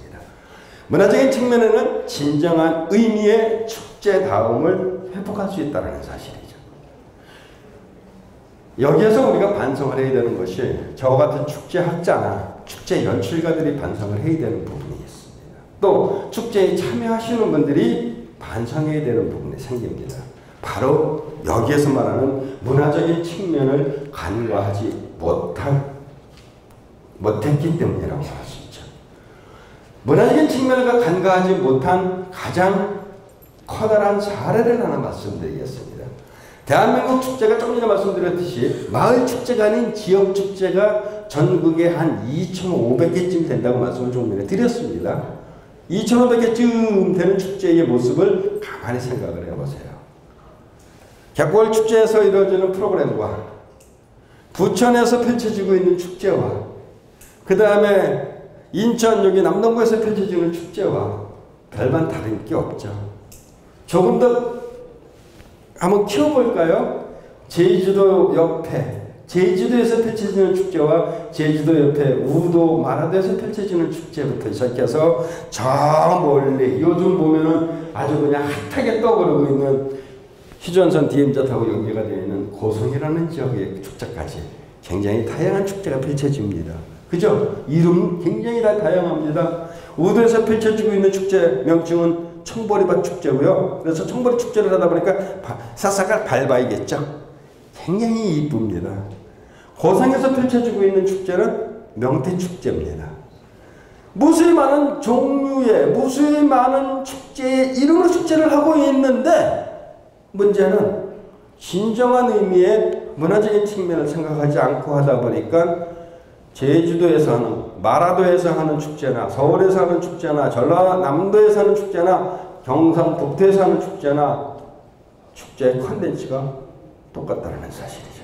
문화적인 측면에는 진정한 의미의 축제다움을 회복할 수 있다는 사실이죠. 여기에서 우리가 반성을 해야 되는 것이 저와 같은 축제학자나 축제 연출가들이 반성을 해야 되는 부분이 있습니다. 또 축제에 참여하시는 분들이 반성해야 되는 부분이 생깁니다. 바로 여기에서 말하는 문화적인 측면을 간과하지 못했기 때문이라고 할 수 있죠. 문화적인 측면을 간과하지 못한 가장 커다란 사례를 하나 말씀드리겠습니다. 대한민국 축제가 좀 전에 말씀드렸듯이 마을 축제가 아닌 지역 축제가 전국에 한 2,500개쯤 된다고 말씀을 좀 전에 드렸습니다. 2,500개쯤 되는 축제의 모습을 가만히 생각을 해보세요. 객골 축제에서 이루어지는 프로그램과 부천에서 펼쳐지고 있는 축제와 그 다음에 인천 여기 남동구에서 펼쳐지는 축제와 별반 다른 게 없죠. 조금 더 한번 키워볼까요? 제주도 옆에 제주도에서 펼쳐지는 축제와 제주도 옆에 우도 마라도에서 펼쳐지는 축제부터 시작해서 저 멀리 요즘 보면은 아주 그냥 핫하게 떠오르고 있는 휴전선 DMZ 타고 연계가 되어 있는 고성이라는 지역의 축제까지 굉장히 다양한 축제가 펼쳐집니다. 그죠? 이름 굉장히 다 다양합니다. 우도에서 펼쳐지고 있는 축제 명칭은 청보리밭 축제고요. 그래서 청보리 축제를 하다 보니까 싹싹 밟아야겠죠. 굉장히 이쁩니다. 고성에서 펼쳐지고 있는 축제는 명태축제입니다. 무수히 많은 종류의 무수히 많은 축제의 이름으로 축제를 하고 있는데 문제는 진정한 의미의 문화적인 측면을 생각하지 않고 하다 보니까 제주도에서 하는 마라도에서 하는 축제나 서울에서 하는 축제나 전라남도에서 하는 축제나 경상북도에서 하는 축제나 축제의 컨텐츠가 똑같다는 사실이죠.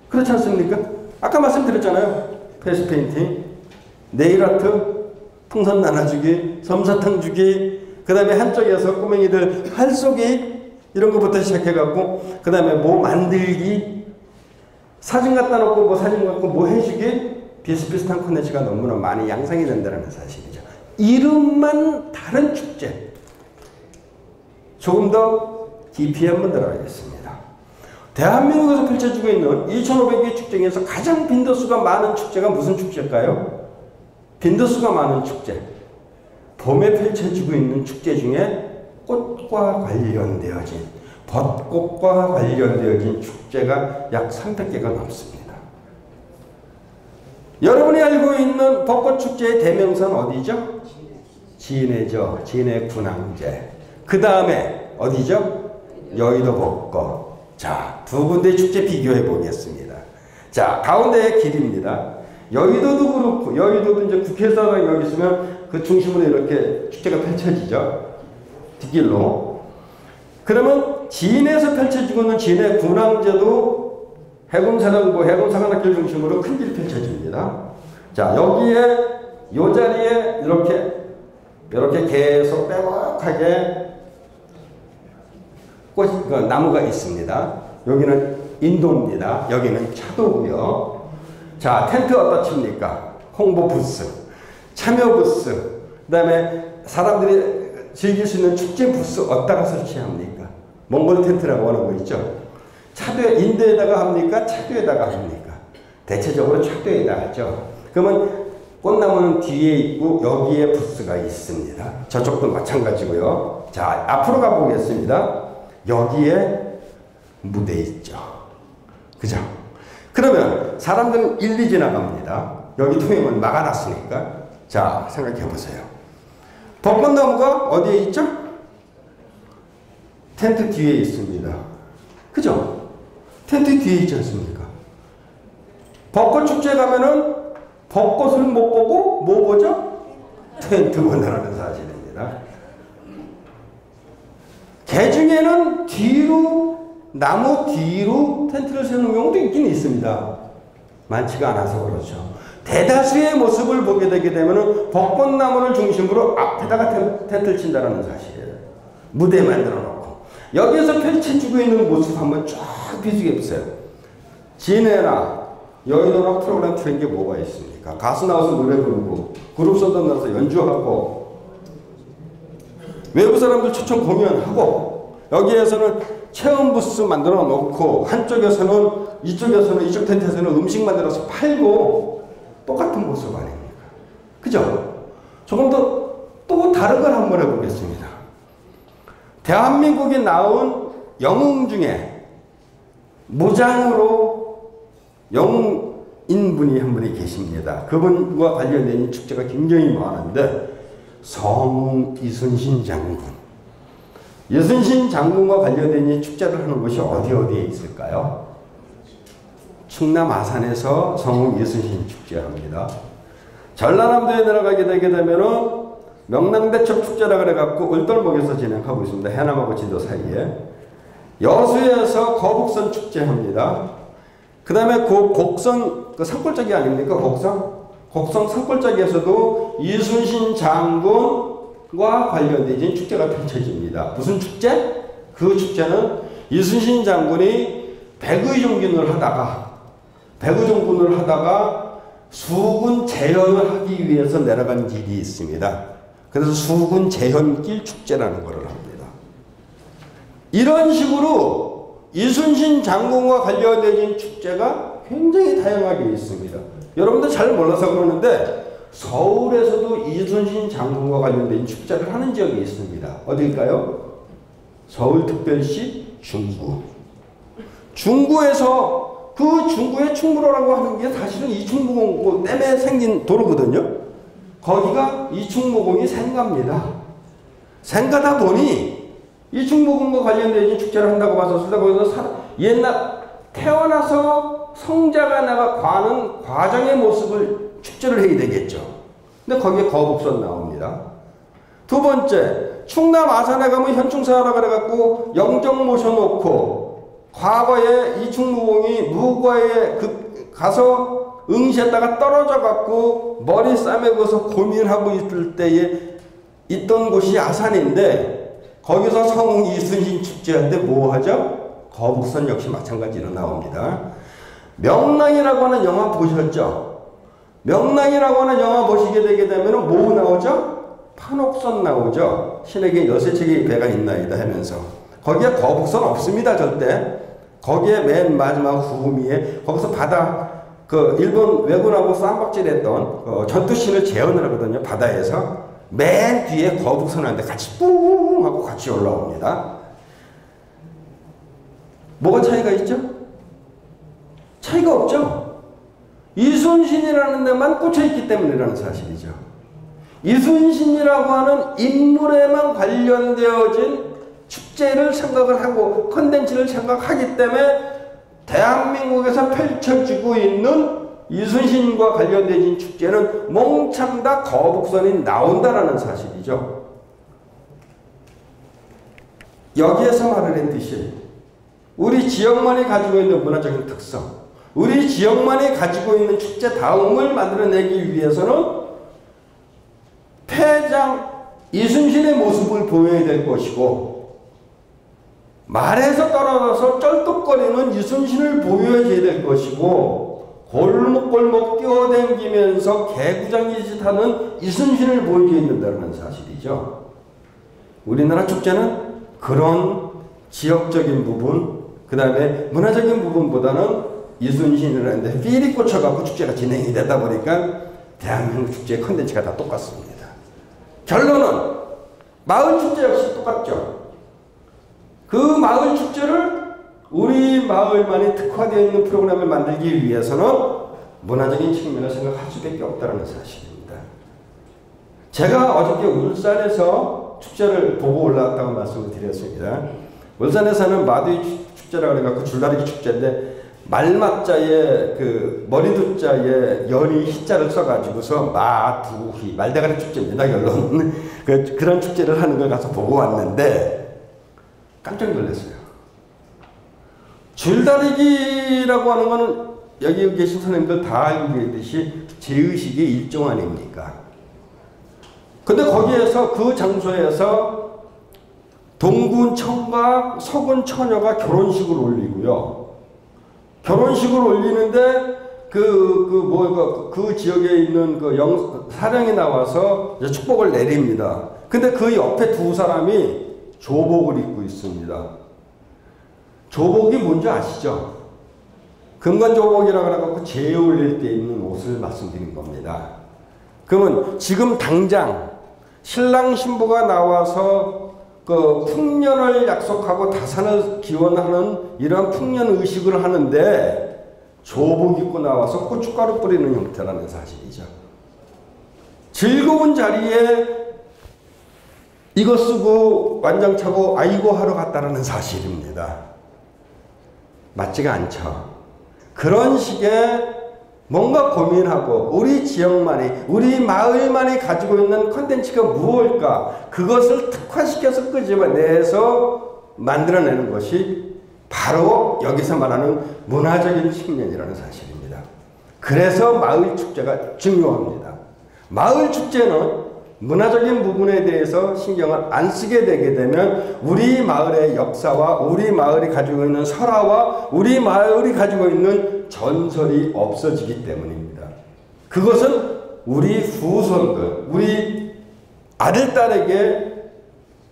그렇지 않습니까? 아까 말씀드렸잖아요. 페이스페인팅, 네일아트, 풍선 나눠주기, 솜사탕 주기, 그 다음에 한쪽에서 꼬맹이들 활쏘기 이런 것부터 시작해갖고 그 다음에 뭐 만들기 사진 갖다 놓고 뭐 사진 갖고 뭐 해주기 비슷비슷한 콘텐츠가 너무나 많이 양상이 된다는 사실이죠. 이름만 다른 축제. 조금 더 깊이 한번 들어가겠습니다. 대한민국에서 펼쳐지고 있는 2,500개 축제 중에서 가장 빈도수가 많은 축제가 무슨 축제일까요? 빈도수가 많은 축제. 봄에 펼쳐지고 있는 축제 중에 꽃과 관련되어진 벚꽃과 관련되어진 축제가 약 300개가 넘습니다. 여러분이 알고 있는 벚꽃축제의 대명사는 어디죠? 진해죠. 진해 군항제. 그 다음에 어디죠? 여의도 벚꽃. 자, 두 군데의 축제 비교해 보겠습니다. 자, 가운데의 길입니다. 여의도도 그렇고, 여의도도 이제 국회의사당 여기 있으면 그 중심으로 이렇게 축제가 펼쳐지죠. 뒷길로. 그러면 진해에서 펼쳐지고 있는 진해 군항제도 해군사령부 해군사관학교 중심으로 큰 길이 펼쳐집니다. 자, 여기에 요 자리에 이렇게 계속 빼곡하게 나무가 있습니다. 여기는 인도입니다. 여기는 차도고요. 자, 텐트 어디다 칩니까? 홍보 부스, 참여 부스, 그 다음에 사람들이 즐길 수 있는 축제 부스 어디다가 설치합니까? 몽골 텐트라고 하는 거 있죠. 차도에 인도에다가 합니까? 차도에다가 합니까? 대체적으로 차도에다 하죠. 그러면 꽃나무는 뒤에 있고 여기에 부스가 있습니다. 저쪽도 마찬가지고요. 자, 앞으로 가보겠습니다. 여기에 무대 있죠. 그죠? 그러면 사람들은 일리 지나갑니다. 여기 통행을 막아놨으니까. 자, 생각해 보세요. 벚꽃나무가 어디에 있죠? 텐트 뒤에 있습니다. 그죠? 텐트 뒤에 있지 않습니까? 벚꽃 축제 가면은 벚꽃을 못 보고 뭐 보죠? 텐트 본다는 사실입니다. 개중에는 뒤로 나무 뒤로 텐트를 세우는 경우도 있긴 있습니다. 많지가 않아서 그렇죠. 대다수의 모습을 보게 되게 되면 벚꽃나무를 중심으로 앞에다가 텐트를 친다는 사실이에요. 무대 만들어 놓고 여기에서 펼쳐지고 있는 모습 한번 쫙 비추게 보세요. 진해나 여의도나 프로그램 트는 게 뭐가 있습니까? 가수 나와서 노래 부르고 그룹 선도 나와서 연주하고 외부 사람들 초청 공연하고 여기에서는 체험 부스 만들어 놓고 한쪽에서는 이쪽 텐트에서는 음식 만들어서 팔고 똑같은 모습 아닙니까? 그죠? 조금 더 또 다른 걸 한번 해보겠습니다. 대한민국에 나온 영웅 중에 무장으로 영웅인분이 한 분이 계십니다. 그분과 관련된 축제가 굉장히 많은데 성웅 이순신 장군. 이순신 장군과 관련된 축제를 하는 곳이 어디에 있을까요? 충남 아산에서 성웅 이순신 축제합니다. 전라남도에 내려가게 되게 되면은 명랑대첩 축제라 그래갖고 을돌목에서 진행하고 있습니다. 해남하고 진도 사이에. 여수에서 거북선 축제합니다. 그 다음에 그 곡성, 그 산골짜기 아닙니까? 곡성 산골짜기에서도 이순신 장군과 관련된 축제가 펼쳐집니다. 무슨 축제? 그 축제는 이순신 장군이 백의종군을 하다가 수군 재현을 하기 위해서 내려간 길이 있습니다. 그래서 수군 재현길 축제라는 것을 합니다. 이런 식으로 이순신 장군과 관련된 축제가 굉장히 다양하게 있습니다. 여러분들 잘 몰라서 그러는데 서울에서도 이순신 장군과 관련된 축제를 하는 지역이 있습니다. 어딜까요? 서울특별시 중구. 중구에서 그 중구의 충무로라고 하는 게 사실은 이충무공 댐에 생긴 도로거든요. 거기가 이충무공이 생가입니다. 생가다 보니 이충무공과 관련된 축제를 한다고 봐서 거기서 옛날 태어나서 성자가 나가는 과정의 모습을 축제를 해야 되겠죠. 근데 거기에 거북선 나옵니다. 두 번째, 충남 아산에 가면 현충사라 그래갖고 영정 모셔놓고 과거에 이충무공이 무과에 가서 응시했다가 떨어져갖고 머리 싸매고서 고민하고 있을 때에 있던 곳이 아산인데 거기서 성웅 이순신 축제한테 뭐 하죠? 거북선 역시 마찬가지로 나옵니다. 명랑이라고 하는 영화 보셨죠? 명랑이라고 하는 영화 보시게 되게 되면 뭐 나오죠? 판옥선 나오죠. 신에게 여세책의 배가 있나이다 하면서 거기에 거북선 없습니다. 절대. 거기에 맨 마지막 후미에 거기서 바다 그 일본 왜군하고 쌈박질했던 전투신을 재현을 하거든요. 바다에서 맨 뒤에 거북선한테 같이 뿡 하고 같이 올라옵니다. 뭐가 차이가 있죠? 차이가 없죠. 이순신이라는 데만 꽂혀있기 때문이라는 사실이죠. 이순신이라고 하는 인물에만 관련되어진 축제를 생각을 하고 컨텐츠를 생각하기 때문에 대한민국에서 펼쳐지고 있는 이순신과 관련된 축제는 몽창 다 거북선이 나온다라는 사실이죠. 여기에서 말을 했듯이 우리 지역만이 가지고 있는 문화적인 특성, 우리 지역만이 가지고 있는 축제다움을 만들어내기 위해서는 패장 이순신의 모습을 보여야 될 것이고 말에서 떨어져서 쩔뚝거리는 이순신을 보여줘야 될 것이고 골목골목 뛰어다니면서 개구장이짓 하는 이순신을 보여줘야 된다는 사실이죠. 우리나라 축제는 그런 지역적인 부분, 그 다음에 문화적인 부분보다는 이순신이라는 데 필이 꽂혀갖고 축제가 진행이 되다 보니까 대한민국 축제의 컨텐츠가 다 똑같습니다. 결론은 마을 축제 역시 똑같죠. 그 마을 축제를 우리 마을만이 특화되어 있는 프로그램을 만들기 위해서는 문화적인 측면을 생각할 수밖에 없다는 사실입니다. 제가 어저께 울산에서 축제를 보고 올라왔다고 말씀을 드렸습니다. 울산에서는 마두이 축제라고 해갖고 줄다리기 축제인데 말맞자에 그 머리두자에 연이 희자를 써가지고서 마두희 말대가리 축제입니다. 결론 그런 축제를 하는 걸 가서 보고 왔는데 깜짝 놀랐어요. 줄다리기라고 하는 거는 여기 계신 선생님들 다 알고 계듯이 제의식의 일종 아닙니까? 근데 거기에서 그 장소에서 동군 청과 서군 처녀가 결혼식을 올리고요. 결혼식을 올리는데 그 지역에 있는 그 사령이 나와서 이제 축복을 내립니다. 근데 그 옆에 두 사람이 조복을 입고 있습니다. 조복이 뭔지 아시죠? 금관조복이라고 해서 제에 올릴 때 입는 옷을 말씀드린 겁니다. 그러면 지금 당장 신랑 신부가 나와서 그 풍년을 약속하고 다산을 기원하는 이러한 풍년 의식을 하는데 조복 입고 나와서 고춧가루 뿌리는 형태라는 사실이죠. 즐거운 자리에 이거 쓰고 완장 차고 아이고 하러 갔다라는 사실입니다. 맞지가 않죠. 그런 식의 뭔가 고민하고 우리 지역만이 우리 마을만이 가지고 있는 콘텐츠가 무엇일까 그것을 특화시켜서 끄집어내서 만들어내는 것이 바로 여기서 말하는 문화적인 측면이라는 사실입니다. 그래서 마을 축제가 중요합니다. 마을 축제는 문화적인 부분에 대해서 신경을 안 쓰게 되게 되면 우리 마을의 역사와 우리 마을이 가지고 있는 설화와 우리 마을이 가지고 있는 전설이 없어지기 때문입니다. 그것은 우리 후손들, 우리 아들, 딸에게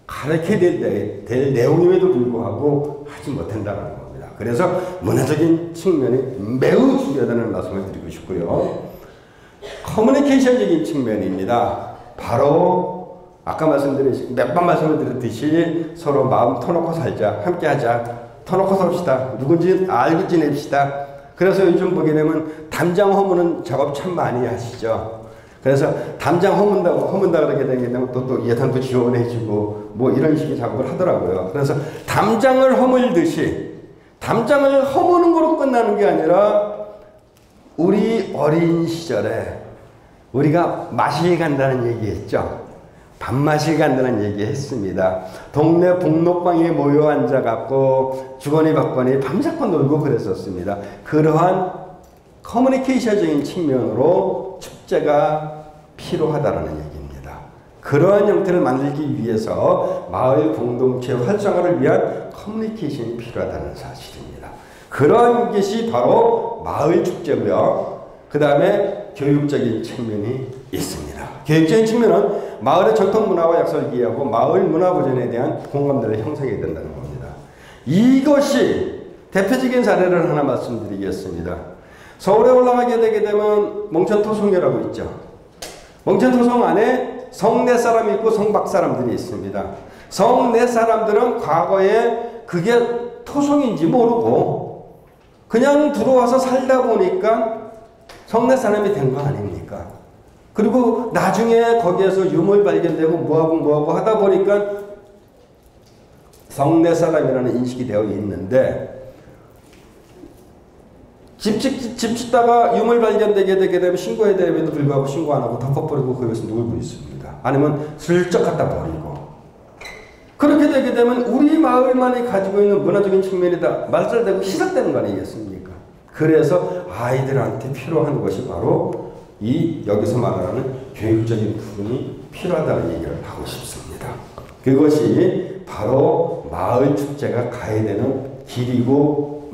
가르쳐야 될 내용임에도 불구하고 하지 못한다는 겁니다. 그래서 문화적인 측면이 매우 중요하다는 말씀을 드리고 싶고요. 커뮤니케이션적인 측면입니다. 바로 아까 몇 번 말씀을 드렸듯이 서로 마음 터놓고 살자, 함께하자, 터놓고 삽시다, 누군지 알고 지냅시다. 그래서 요즘 보게 되면 담장 허무는 작업 참 많이 하시죠. 그래서 담장 허문다 그러게 되면 또 예산도 지원해주고 뭐 이런 식의 작업을 하더라고요. 그래서 담장을 허물듯이 담장을 허무는 거로 끝나는 게 아니라 우리 어린 시절에 우리가 마실 간다는 얘기 했죠. 밥 마실 간다는 얘기 했습니다. 동네 복록방에 모여 앉아갖고 주거니 받거니 밤새고 놀고 그랬었습니다. 그러한 커뮤니케이션적인 측면으로 축제가 필요하다는 얘기입니다. 그러한 형태를 만들기 위해서 마을 공동체 활성화를 위한 커뮤니케이션이 필요하다는 사실입니다. 그러한 것이 바로 마을 축제고요. 그 다음에 교육적인 측면이 있습니다. 교육적인 측면은 마을의 전통 문화와 약속을 이해하고 마을 문화 보존에 대한 공감대를 형성해야 된다는 겁니다. 이것이 대표적인 사례를 하나 말씀드리겠습니다. 서울에 올라가게 되게 되면 몽천토성이라고 있죠. 몽천토성 안에 성내 사람이 있고 성밖 사람들이 있습니다. 성내 사람들은 과거에 그게 토성인지 모르고 그냥 들어와서 살다 보니까 성내 사람이 된 거 아닙니까? 그리고 나중에 거기에서 유물 발견되고 뭐하고 하다 보니까 성내 사람이라는 인식이 되어 있는데 집 짓다가 유물 발견되게 되게 되면 신고해야 됨에도 불구하고 신고 안 하고 덮어버리고 거기서 놀고 있습니다. 아니면 슬쩍 갖다 버리고. 그렇게 되게 되면 우리 마을만이 가지고 있는 문화적인 측면이다 말살되고 시작되는 거 아니겠습니까? 그래서 아이들한테 필요한 것이 바로 여기서 말하는 교육적인 부분이 필요하다는 얘기를 하고 싶습니다. 그것이 바로 마을 축제가 가야 되는 길이고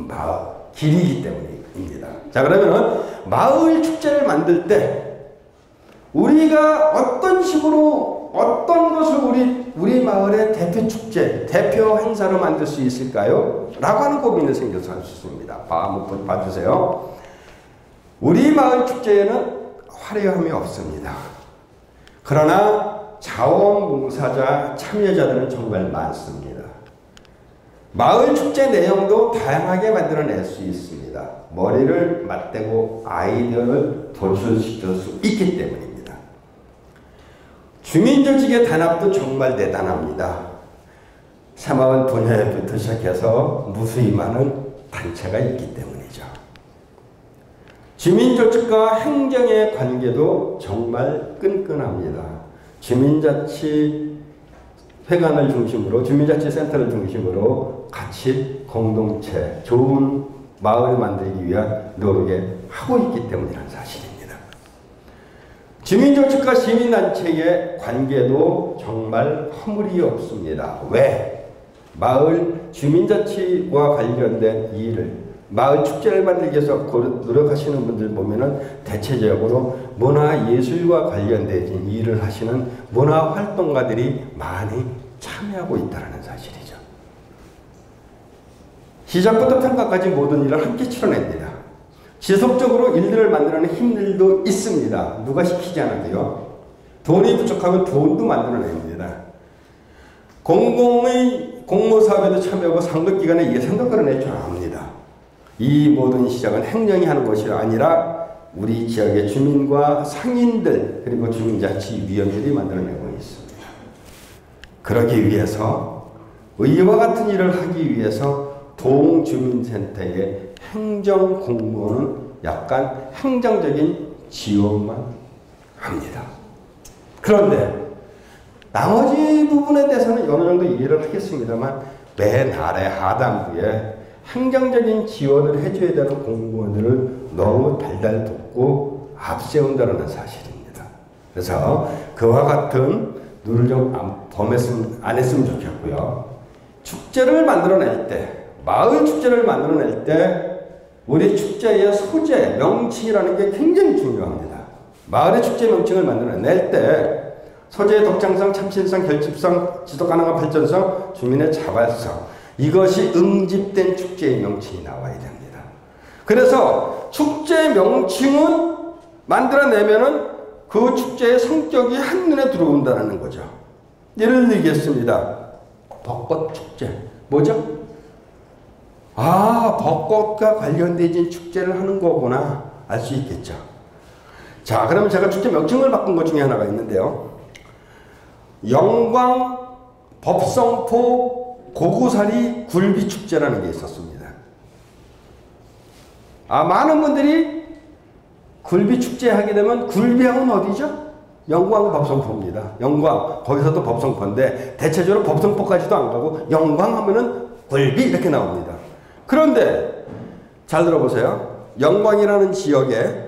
길이기 때문입니다. 자, 그러면 마을 축제를 만들 때 우리가 어떤 식으로 어떤 것을 우리 마을의 대표 축제, 대표 행사로 만들 수 있을까요? 라고 하는 고민이 생겨서 할 수 있습니다. 한번 봐주세요. 우리 마을 축제에는 화려함이 없습니다. 그러나 자원봉사자 참여자들은 정말 많습니다. 마을 축제 내용도 다양하게 만들어낼 수 있습니다. 머리를 맞대고 아이디어를 도출시킬 수 있기 때문입니다. 주민조직의 단합도 정말 대단합니다. 새마을 분야부터 시작해서 무수히 많은 단체가 있기 때문이죠. 주민조직과 행정의 관계도 정말 끈끈합니다. 주민자치 회관을 중심으로, 주민자치센터를 중심으로 같이 공동체, 좋은 마을을 만들기 위한 노력에 하고 있기 때문이라는 사실입니다. 주민조직과 시민단체의 관계도 정말 허물이 없습니다. 왜? 마을 주민자치와 관련된 일을, 마을 축제를 만들기 위해서 노력하시는 분들 보면은 대체적으로 문화예술과 관련된 일을 하시는 문화활동가들이 많이 참여하고 있다는 사실이죠. 시작부터 평가까지 모든 일을 함께 치러냅니다. 지속적으로 일들을 만들어내는 힘들도 있습니다. 누가 시키지 않아도요. 돈이 부족하면 돈도 만들어냅니다. 공공의 공모사업에도 참여하고 상급기관에 예산도 끌어내줘야 합니다. 이 모든 시작은 행정이 하는 것이 아니라 우리 지역의 주민과 상인들 그리고 주민자치위원들이 만들어내고 있습니다. 그러기 위해서 의와 같은 일을 하기 위해서 동주민센터의 행정공무원은 약간 행정적인 지원만 합니다. 그런데 나머지 부분에 대해서는 어느 정도 이해를 하겠습니다만 맨 아래 하단부에 행정적인 지원을 해줘야 되는 공무원들을 너무 달달 돕고 앞세운다는 사실입니다. 그래서 그와 같은 룰을 좀 안 했으면 좋겠고요. 축제를 만들어낼 때, 마을 축제를 만들어낼 때 우리 축제의 소재, 명칭이라는 게 굉장히 중요합니다. 마을의 축제 명칭을 만들어낼 때 소재의 독창성, 참신성, 결집성, 지속가능한 발전성, 주민의 자발성 이것이 응집된 축제의 명칭이 나와야 됩니다. 그래서 축제 명칭은 만들어내면은 그 축제의 성격이 한눈에 들어온다는 거죠. 예를 들겠습니다. 벚꽃 축제. 뭐죠? 아, 벚꽃과 관련된 축제를 하는 거구나. 알 수 있겠죠. 자, 그러면 제가 축제 명칭을 바꾼 것 중에 하나가 있는데요. 영광 법성포 고구사리 굴비축제라는 게 있었습니다. 많은 분들이 굴비축제 하게 되면 굴비하면 어디죠? 영광 법성포입니다. 영광, 거기서도 법성포인데 대체적으로 법성포까지도 안 가고 영광 하면은 굴비 이렇게 나옵니다. 그런데 잘 들어보세요. 영광이라는 지역에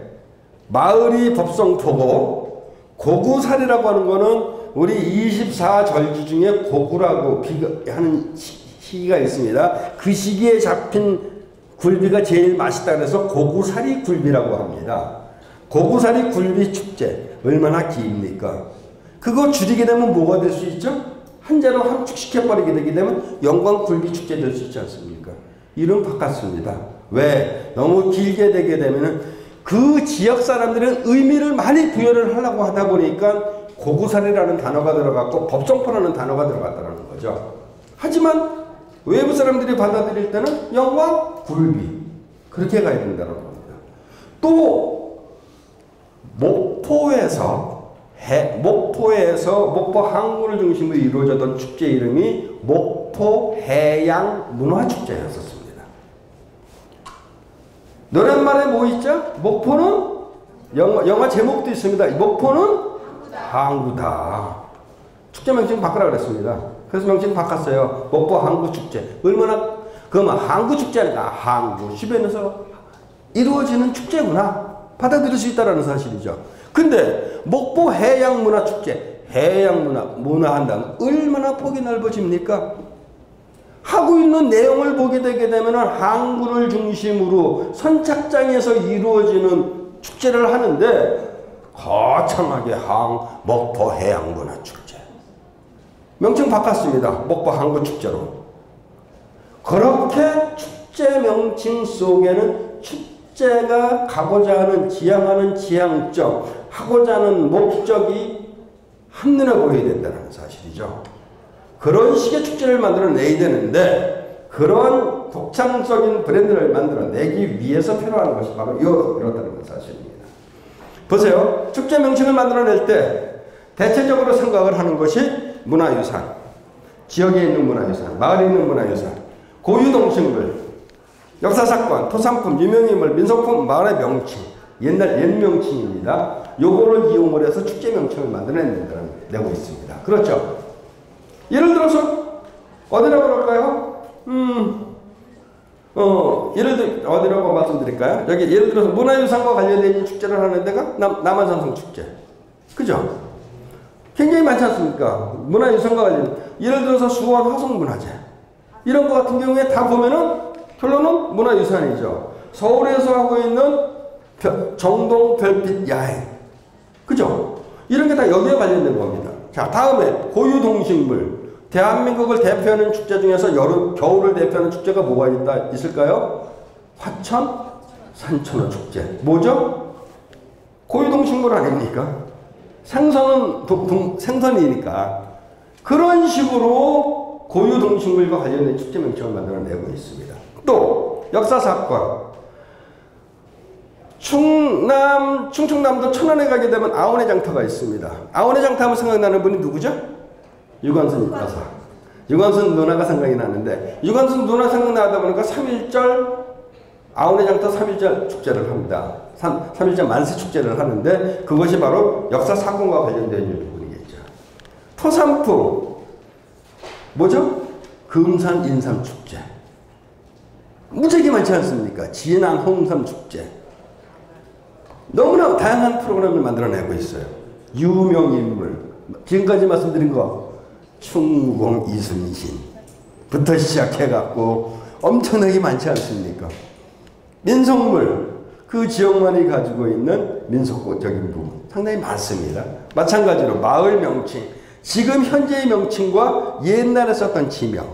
마을이 법성포고 고구사리라고 하는 거는 우리 24절기 중에 고구라고 하는 시기가 있습니다. 그 시기에 잡힌 굴비가 제일 맛있다 그래서 고구사리 굴비라고 합니다. 고구사리 굴비 축제 얼마나 깁니까? 그거 줄이게 되면 뭐가 될 수 있죠? 한자로 함축시켜버리게 되게 되면 영광 굴비 축제 될 수 있지 않습니까? 이름 바꿨습니다. 왜? 너무 길게 되게 되면은 그 지역 사람들은 의미를 많이 부여를 하려고 하다 보니까 고구사리라는 단어가 들어갔고 법성포라는 단어가 들어갔다는 거죠. 하지만 외부 사람들이 받아들일 때는 영광 굴비 그렇게 가야 된다는 겁니다. 또 목포에서 목포 항구를 중심으로 이루어졌던 축제 이름이 목포 해양 문화축제였었습니다. 노랫말에 뭐 있죠? 목포는 영화 제목도 있습니다. 목포는 항구다. 축제 명칭 바꾸라 그랬습니다. 그래서 명칭 바꿨어요. 목포 항구 축제. 얼마나 그러면 항구 축제니까 항구 주변에서 이루어지는 축제구나 받아들일 수 있다는 사실이죠. 근데 목포 해양 문화 축제, 해양 문화 한다면 얼마나 폭이 넓어집니까? 하고 있는 내용을 보게 되게 되면 항구를 중심으로 선착장에서 이루어지는 축제를 하는데 거창하게 목포 해양문화축제 명칭 바꿨습니다. 목포 항구축제로. 그렇게 축제 명칭 속에는 축제가 가고자 하는 지향하는 지향점 하고자 하는 목적이 한눈에 보여야 된다는 사실이죠. 그런 식의 축제를 만들어내야 되는데 그러한 독창적인 브랜드를 만들어내기 위해서 필요한 것이 바로 이렇다는 사실입니다. 보세요. 축제 명칭을 만들어낼 때 대체적으로 생각을 하는 것이 문화유산, 지역에 있는 문화유산, 마을에 있는 문화유산, 고유동식물, 역사사건, 토산품, 유명인물, 민속품, 마을의 명칭, 옛날 옛명칭입니다. 요거를 이용을 해서 축제 명칭을 만들어내고 있습니다. 그렇죠? 예를 들어서 어디라고 그럴까요? 예를 들어 어디라고 말씀드릴까요? 여기 예를 들어서 문화유산과 관련된 있는 축제를 하는 데가 남한산성 축제. 그죠? 굉장히 많지 않습니까? 문화유산과 관련. 예를 들어서 수원 화성문화재. 이런 거 같은 경우에 다 보면은 결론은 문화유산이죠. 서울에서 하고 있는 정동 별빛 야행. 그죠? 이런 게 다 여기에 관련된 겁니다. 자, 다음에 고유동식물. 대한민국을 대표하는 축제 중에서 겨울을 대표하는 축제가 뭐가 있을까요? 화천 산천어 축제. 뭐죠? 고유동식물 아닙니까? 생선은 생선이니까. 그런 식으로 고유동식물과 관련된 축제 명칭을 만들어내고 있습니다. 또 역사사건. 충청남도 천안에 가게 되면 아원의 장터가 있습니다. 아원의 장터 하면 생각나는 분이 누구죠? 유관순 여사. 유관순 누나가 생각이 나는데 유관순 누나 생각나다 보니까 3.1절 아원의 장터 3.1절 축제를 합니다. 3.1절 만세 축제를 하는데 그것이 바로 역사사건과 관련된 부분이겠죠. 토산품 뭐죠? 금산 인삼 축제. 무지하게 많지 않습니까? 진안 홍삼 축제. 너무나 다양한 프로그램을 만들어내고 있어요. 유명인물 지금까지 말씀드린 거 충무공 이순신부터 시작해갖고 엄청나게 많지 않습니까? 민속물 그 지역만이 가지고 있는 민속적인 부분 상당히 많습니다. 마찬가지로 마을 명칭 지금 현재의 명칭과 옛날에 썼던 지명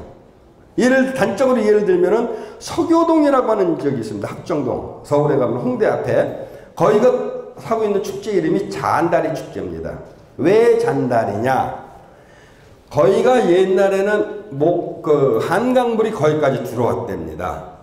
단적으로 예를 들면은 서교동이라고 하는 지역이 있습니다. 합정동 서울에 가면 홍대 앞에 거기가 하고 있는 축제 이름이 잔다리 축제입니다. 왜 잔다리냐? 거기가 옛날에는 한강물이 거기까지 들어왔답니다.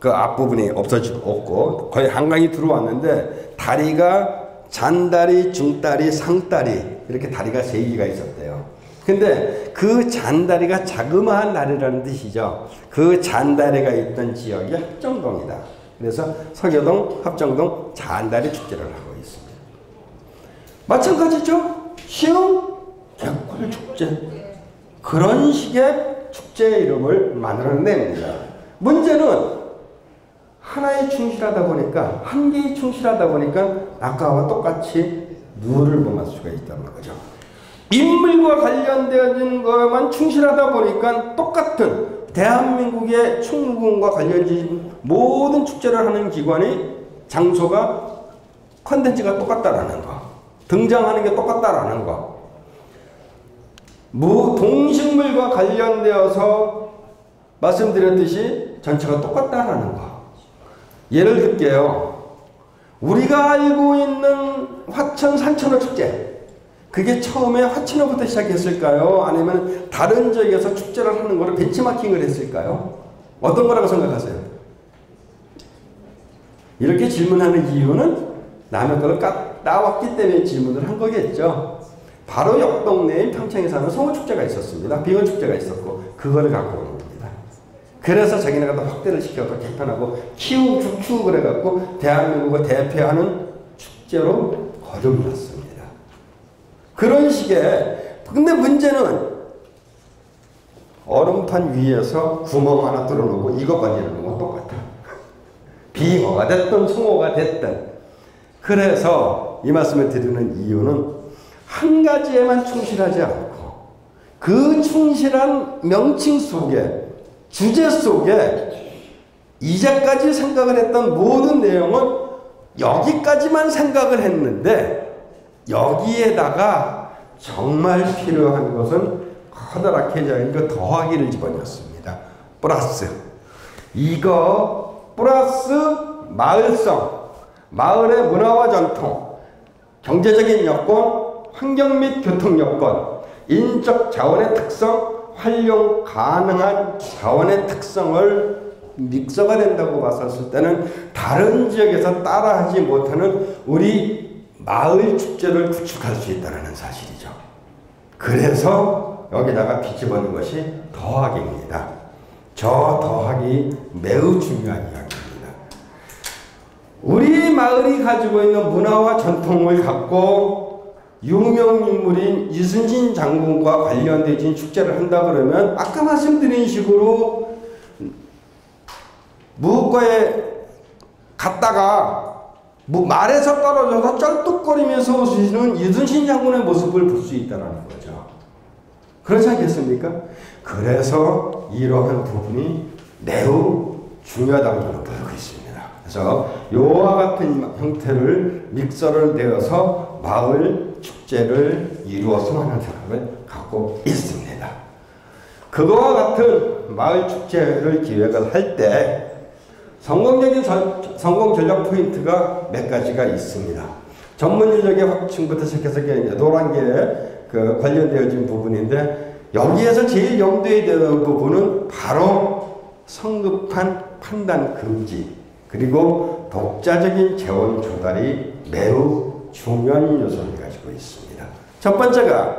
그 앞부분이 없고 거의 한강이 들어왔는데 다리가 잔다리, 중다리, 상다리 이렇게 다리가 3개가 있었대요. 근데 그 잔다리가 자그마한 다리라는 뜻이죠. 그 잔다리가 있던 지역이 합정동이다. 그래서 서교동, 합정동 잔다리 축제를 하고 있습니다. 마찬가지죠. 시흥 객골 축제. 그런 식의 축제의 이름을 만들어냅니다. 문제는 하나에 충실하다 보니까 한계에 충실하다 보니까 아까와 똑같이 누를 범할 수가 있다는 거죠. 인물과 관련된 것만 충실하다 보니까 똑같은 대한민국의 충무공과 관련된 모든 축제를 하는 기관이 장소가 컨텐츠가 똑같다라는 거. 등장하는 게 똑같다라는 거. 동식물과 관련되어서 말씀드렸듯이 전체가 똑같다라는 거. 예를 들게요. 우리가 알고 있는 화천 산천어 축제. 그게 처음에 화천어부터 시작했을까요? 아니면 다른 지역에서 축제를 하는 거를 벤치마킹을 했을까요? 어떤 거라고 생각하세요? 이렇게 질문하는 이유는 남의 거를 따왔기 때문에 질문을 한 거겠죠. 바로 옆 동네인 평창에 사는 송어축제가 있었습니다. 빙어축제가 있었고 그거를 갖고 온 겁니다. 그래서 자기네가 더 확대를 시켜서 개편하고 키우고 그래갖고 대한민국을 대표하는 축제로 거듭났습니다. 그런 식의 근데 문제는 얼음판 위에서 구멍 하나 뚫어놓고 이거 건지는 건 똑같아. 빙어가 됐든 송어가 됐든. 그래서 이 말씀을 드리는 이유는 한 가지에만 충실하지 않고 그 충실한 명칭 속에 주제 속에 이제까지 생각을 했던 모든 내용은 여기까지만 생각을 했는데 여기에다가 정말 필요한 것은 커다랗게 그 더하기를 집어넣습니다. 플러스 이거 플러스 마을성 마을의 문화와 전통 경제적인 여건, 환경 및 교통 여건, 인적 자원의 특성, 활용 가능한 자원의 특성을 믹서가 된다고 봤었을 때는 다른 지역에서 따라하지 못하는 우리 마을 축제를 구축할 수 있다는 사실이죠. 그래서 여기다가 뒤집어놓은 것이 더하기입니다. 저 더하기 매우 중요한 이야기입니다. 우리 마을이 가지고 있는 문화와 전통을 갖고 유명인물인 이순신 장군과 관련된 축제를 한다 그러면 아까 말씀드린 식으로 무엇과에 갔다가 말에서 떨어져서 쩔뚝거리면서 오시는 이순신 장군의 모습을 볼 수 있다는 거죠. 그렇지 않겠습니까? 그래서 이러한 부분이 매우 중요하다고 저는 보고 있습니다. 그래서 이와 같은 형태를 믹서를 내어서 마을 축제를 이루었으면 하는 생각을 갖고 있습니다. 그거와 같은 마을 축제를 기획을 할 때 성공적인 성공 전략 포인트가 몇 가지가 있습니다. 전문 인력의 확충부터 시작해서 노란 게 그 관련되어진 부분인데 여기에서 제일 염두에 되는 부분은 바로 성급한 판단 금지 그리고 독자적인 재원 조달이 매우 중요한 요소를 가지고 있습니다. 첫 번째가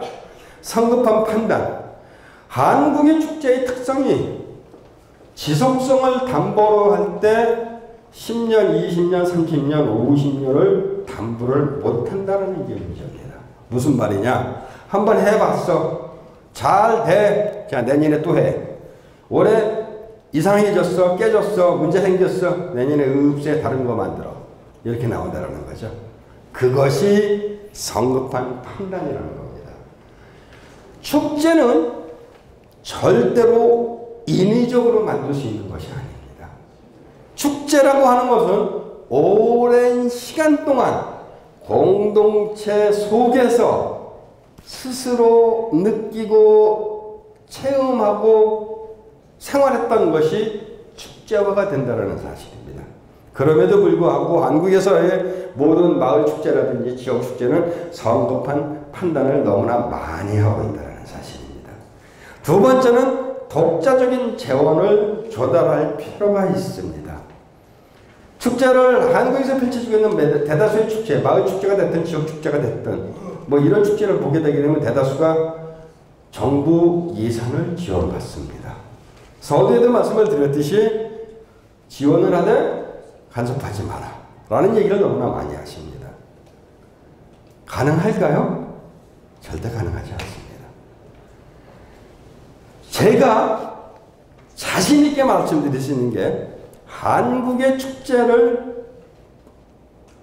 성급한 판단. 한국의 축제의 특성이 지속성을 담보로 할 때 10년, 20년, 30년, 50년을 담보를 못한다는 게 문제입니다. 무슨 말이냐? 한번 해봤어. 잘 돼. 자, 내년에 또 해. 올해 이상해졌어. 깨졌어. 문제 생겼어. 내년에 읍세 다른 거 만들어. 이렇게 나온다는 거죠. 그것이 성급한 판단이라는 겁니다. 축제는 절대로 인위적으로 만들 수 있는 것이 아닙니다. 축제라고 하는 것은 오랜 시간 동안 공동체 속에서 스스로 느끼고 체험하고 생활했던 것이 축제화가 된다는 사실입니다. 그럼에도 불구하고 한국에서의 모든 마을 축제라든지 지역 축제는 성급한 판단을 너무나 많이 하고 있다는 사실입니다. 두 번째는 독자적인 재원을 조달할 필요가 있습니다. 축제를 한국에서 펼쳐지고 있는 대다수의 축제, 마을 축제가 됐든 지역 축제가 됐든 뭐 이런 축제를 보게 되게 되면 대다수가 정부 예산을 지원받습니다. 서두에도 말씀을 드렸듯이 지원을 하되 간섭하지 마라 라는 얘기를 너무나 많이 하십니다. 가능할까요? 절대 가능하지 않습니다. 제가 자신 있게 말씀드릴 수 있는 게 한국의 축제를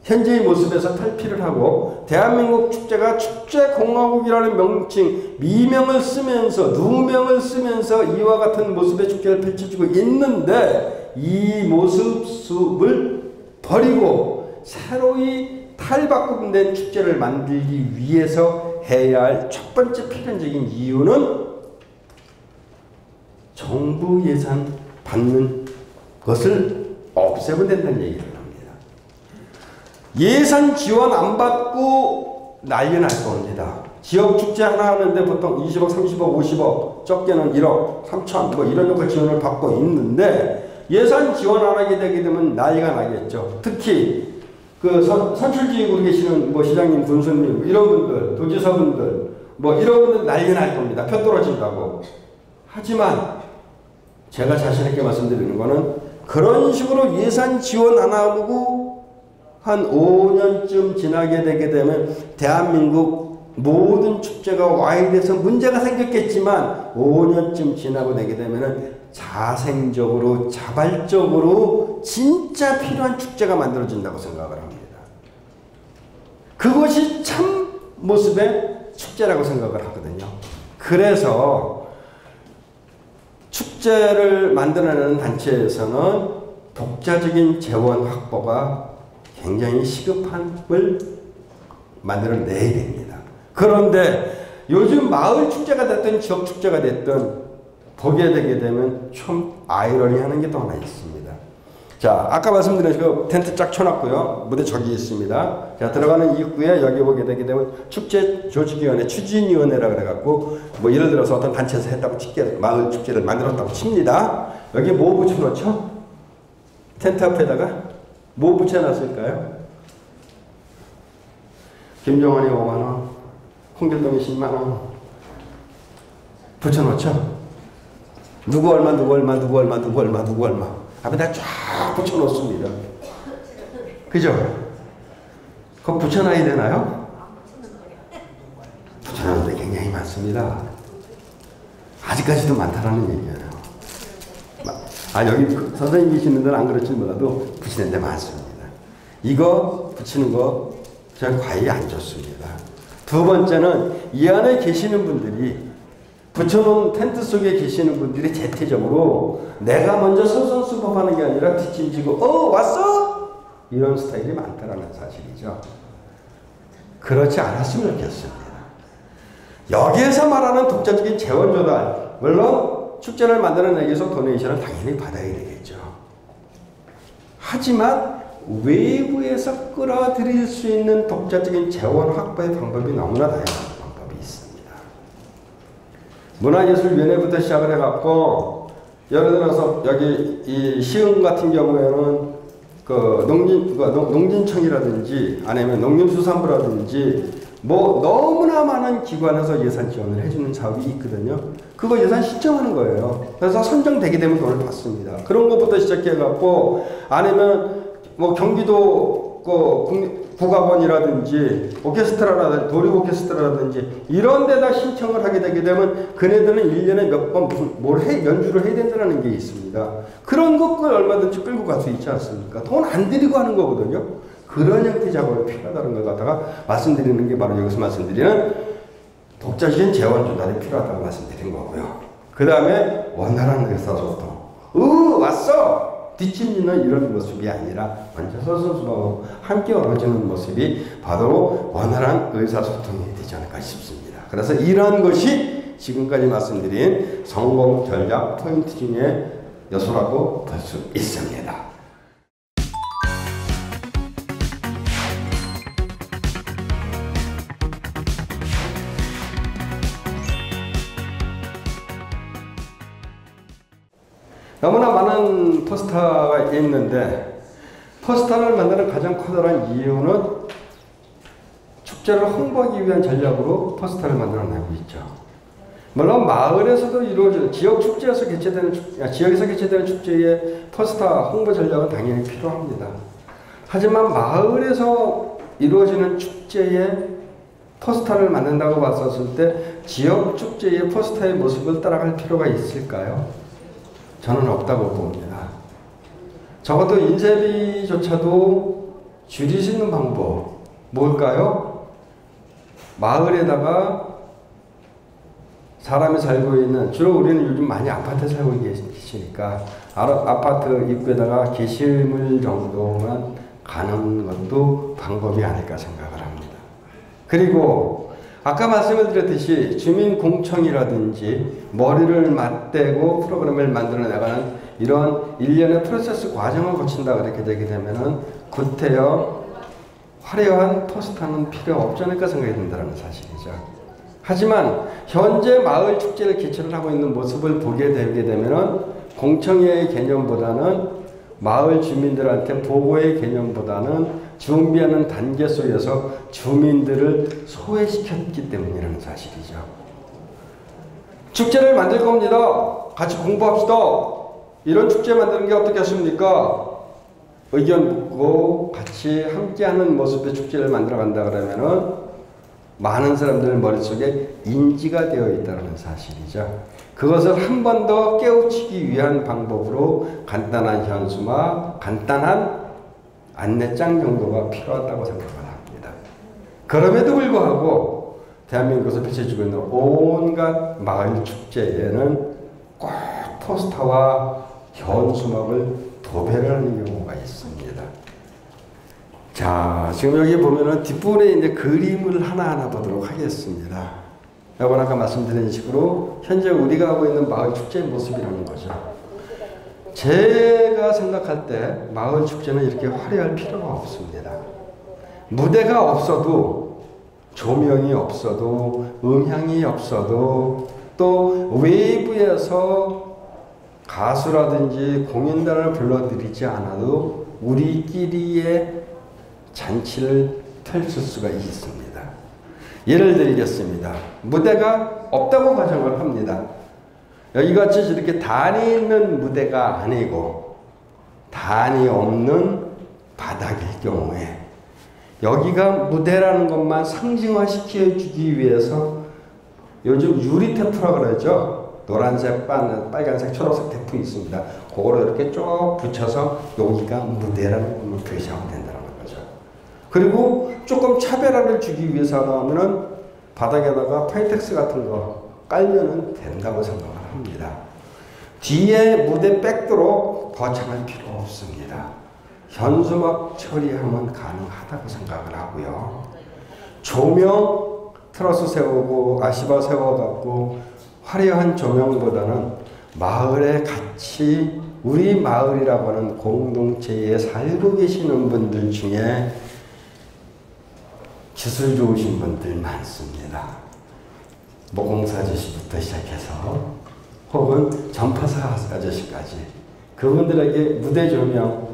현재의 모습에서 탈피를 하고 대한민국 축제가 축제공화국이라는 명칭, 미명을 쓰면서 누명을 쓰면서 이와 같은 모습의 축제를 펼쳐지고 있는데 이 모습을 버리고 새로이 탈바꿈된 축제를 만들기 위해서 해야 할 첫 번째 필연적인 이유는 정부 예산 받는 것을 없애면 된다는 얘기를 합니다. 예산 지원 안 받고 난리 날 겁니다. 지역 축제 하나 하는데 보통 20억, 30억, 50억, 적게는 1억, 3천 뭐 이런 거 지원을 받고 있는데 예산 지원 안 하게 되게 되면 난리가 나겠죠. 특히 그 선출지역으로 계시는 뭐 시장님, 군수님 이런 분들, 도지사분들 뭐 이런 분들 난리 날 겁니다. 표 떨어진다고. 하지만 제가 자신 있게 말씀드리는 거는 그런 식으로 예산 지원 안 하고 한 5년쯤 지나게 되게 되면 대한민국 모든 축제가 와이드해서 문제가 생겼겠지만 5년쯤 지나고 되게 되면 자생적으로 자발적으로 진짜 필요한 축제가 만들어진다고 생각을 합니다. 그것이 참 모습의 축제라고 생각을 하거든요. 그래서 축제를 만들어내는 단체에서는 독자적인 재원 확보가 굉장히 시급함을 만들어내야 됩니다. 그런데 요즘 마을 축제가 됐든 지역 축제가 됐든 보게 되게 되면 좀 아이러니하는 게 또 하나 있습니다. 자, 아까 말씀드린 그 텐트 쫙 쳐놨고요. 무대 저기 있습니다. 자, 들어가는 입구에 여기 보게 되게 되면 축제 조직위원회, 추진위원회라 그래갖고 뭐 예를 들어서 어떤 단체에서 했다고 마을 축제를 만들었다고 칩니다. 여기 뭐 붙여놓죠? 텐트 앞에다가 뭐 붙여놨을까요? 김정환이 5만원, 홍길동이 10만원 붙여놓죠? 누구 얼마, 누구 얼마, 누구 얼마, 누구 얼마, 누구 얼마 앞에다 쫙 붙여놓습니다. 그죠? 그거 붙여놔야 되나요? 붙여놓는데 굉장히 많습니다. 아직까지도 많다라는 얘기예요. 여기 선생님 계시는 데는 안 그렇지 몰라도 붙이는 데 많습니다. 이거 붙이는 거 제가 과히 안 좋습니다. 두 번째는 이 안에 계시는 분들이 붙여놓은 텐트 속에 계시는 분들이 대체적으로 내가 먼저 솔선수범하는 게 아니라 뒷짐지고 왔어? 이런 스타일이 많다라는 사실이죠. 그렇지 않았으면 좋겠습니다. 여기에서 말하는 독자적인 재원 조달, 물론 축제를 만드는 데에서 도네이션을 당연히 받아야 되겠죠. 하지만 외부에서 끌어들일 수 있는 독자적인 재원 확보의 방법이 너무나 다양한 방법이 있습니다. 문화예술위원회부터 시작을 해갖고 예를 들어서 여기 이 시흥 같은 경우에는 그 농진청이라든지 아니면 농림수산부라든지 뭐 너무나 많은 기관에서 예산 지원을 해주는 사업이 있거든요. 그거 예산 신청하는 거예요. 그래서 선정되게 되면 돈을 받습니다. 그런 것부터 시작해갖고 아니면 뭐 경기도 국악원이라든지 오케스트라라든지 도립 오케스트라라든지 이런 데다 신청을 하게 되게 되면 그네들은 1년에 몇 번 연주를 해야 된다는 게 있습니다. 그런 것을 얼마든지 끌고 갈 수 있지 않습니까? 돈 안 들이고 하는 거거든요. 그런 형태 작업이 필요하다는 걸 갖다가 말씀드리는 게 바로 여기서 말씀드리는 독자적인 재원 조달이 필요하다고 말씀드린 거고요. 그 다음에 원활한 의사소통. 왔어! 뒷짐지는 이런 모습이 아니라 먼저 솔선수범하고 함께 어우러지는 모습이 바로 원활한 의사소통이 되지 않을까 싶습니다. 그래서 이런 것이 지금까지 말씀드린 성공 전략 포인트 중에 요소라고 볼 수 있습니다. 너무나 많은 포스터가 있는데 포스터를 만드는 가장 커다란 이유는 축제를 홍보하기 위한 전략으로 포스터를 만들어내고 있죠. 물론 마을에서도 이루어지는 지역에서 개최되는 축제의 포스터 홍보 전략은 당연히 필요합니다. 하지만 마을에서 이루어지는 축제의 포스터를 만든다고 봤었을 때 지역 축제의 포스터의 모습을 따라갈 필요가 있을까요? 저는 없다고 봅니다. 적어도 인쇄비조차도 줄일 수 있는 방법 뭘까요? 마을에다가 사람이 살고 있는, 주로 우리는 요즘 많이 아파트에 살고 계시니까 아파트 입구에다가 게시물 정도만 가는 것도 방법이 아닐까 생각을 합니다. 그리고 아까 말씀을 드렸듯이 주민공청이라든지 머리를 맞대고 프로그램을 만들어 나가는 이런 일련의 프로세스 과정을 거친다 그렇게 되게 되면은 구태여 화려한 포스터는 필요 없지 않을까 생각이 든다는 사실이죠. 하지만 현재 마을 축제를 개최를 하고 있는 모습을 보게 되게 되면은 공청회의 개념보다는 마을 주민들한테 보고의 개념보다는 준비하는 단계 속에서 주민들을 소외시켰기 때문이라는 사실이죠. 축제를 만들 겁니다. 같이 공부합시다. 이런 축제 만드는 게 어떻게 하십니까? 의견 묻고 같이 함께하는 모습의 축제를 만들어 간다 그러면은 많은 사람들 머릿속에 인지가 되어 있다는 사실이죠. 그것을 한 번 더 깨우치기 위한 방법으로 간단한 현수막, 간단한 안내장 정도가 필요하다고 생각을 합니다. 그럼에도 불구하고 대한민국에서 펼쳐지고 있는 온갖 마을 축제에는 꼭 포스터와 현수막을 도배를 하는 경우가 있습니다. 자, 지금 여기 보면은 뒷부분에 이제 그림을 하나하나 보도록 하겠습니다. 여러분 아까 말씀드린 식으로 현재 우리가 하고 있는 마을 축제의 모습이라는 거죠. 제가 생각할 때 마을 축제는 이렇게 화려할 필요가 없습니다. 무대가 없어도, 조명이 없어도, 음향이 없어도, 또 외부에서 가수라든지 공연단을 불러들이지 않아도 우리끼리의 잔치를 펼칠 수가 있습니다. 예를 들겠습니다. 무대가 없다고 가정을 합니다. 여기같이 이렇게 단이 있는 무대가 아니고 단이 없는 바닥일 경우에 여기가 무대라는 것만 상징화시켜 주기 위해서 요즘 유리 테프라 그러죠. 노란색, 빨간색, 초록색 테프 있습니다. 그거를 이렇게 쭉 붙여서 여기가 무대라는 것만 표시하면 된다는 거죠. 그리고 조금 차별화를 주기 위해서는 바닥에다가 파이텍스 같은 거 깔면은 된다고 생각을 합니다. 뒤에 무대 백도로 거창할 필요 없습니다. 현수막 처리하면 가능하다고 생각을 하고요. 조명 트러스 세우고 아시바 세워갖고 화려한 조명보다는 마을에 같이 우리 마을이라고 하는 공동체에 살고 계시는 분들 중에 기술 좋으신 분들 많습니다. 모공사 아저씨부터 시작해서 혹은 전파사 아저씨까지 그분들에게 무대 조명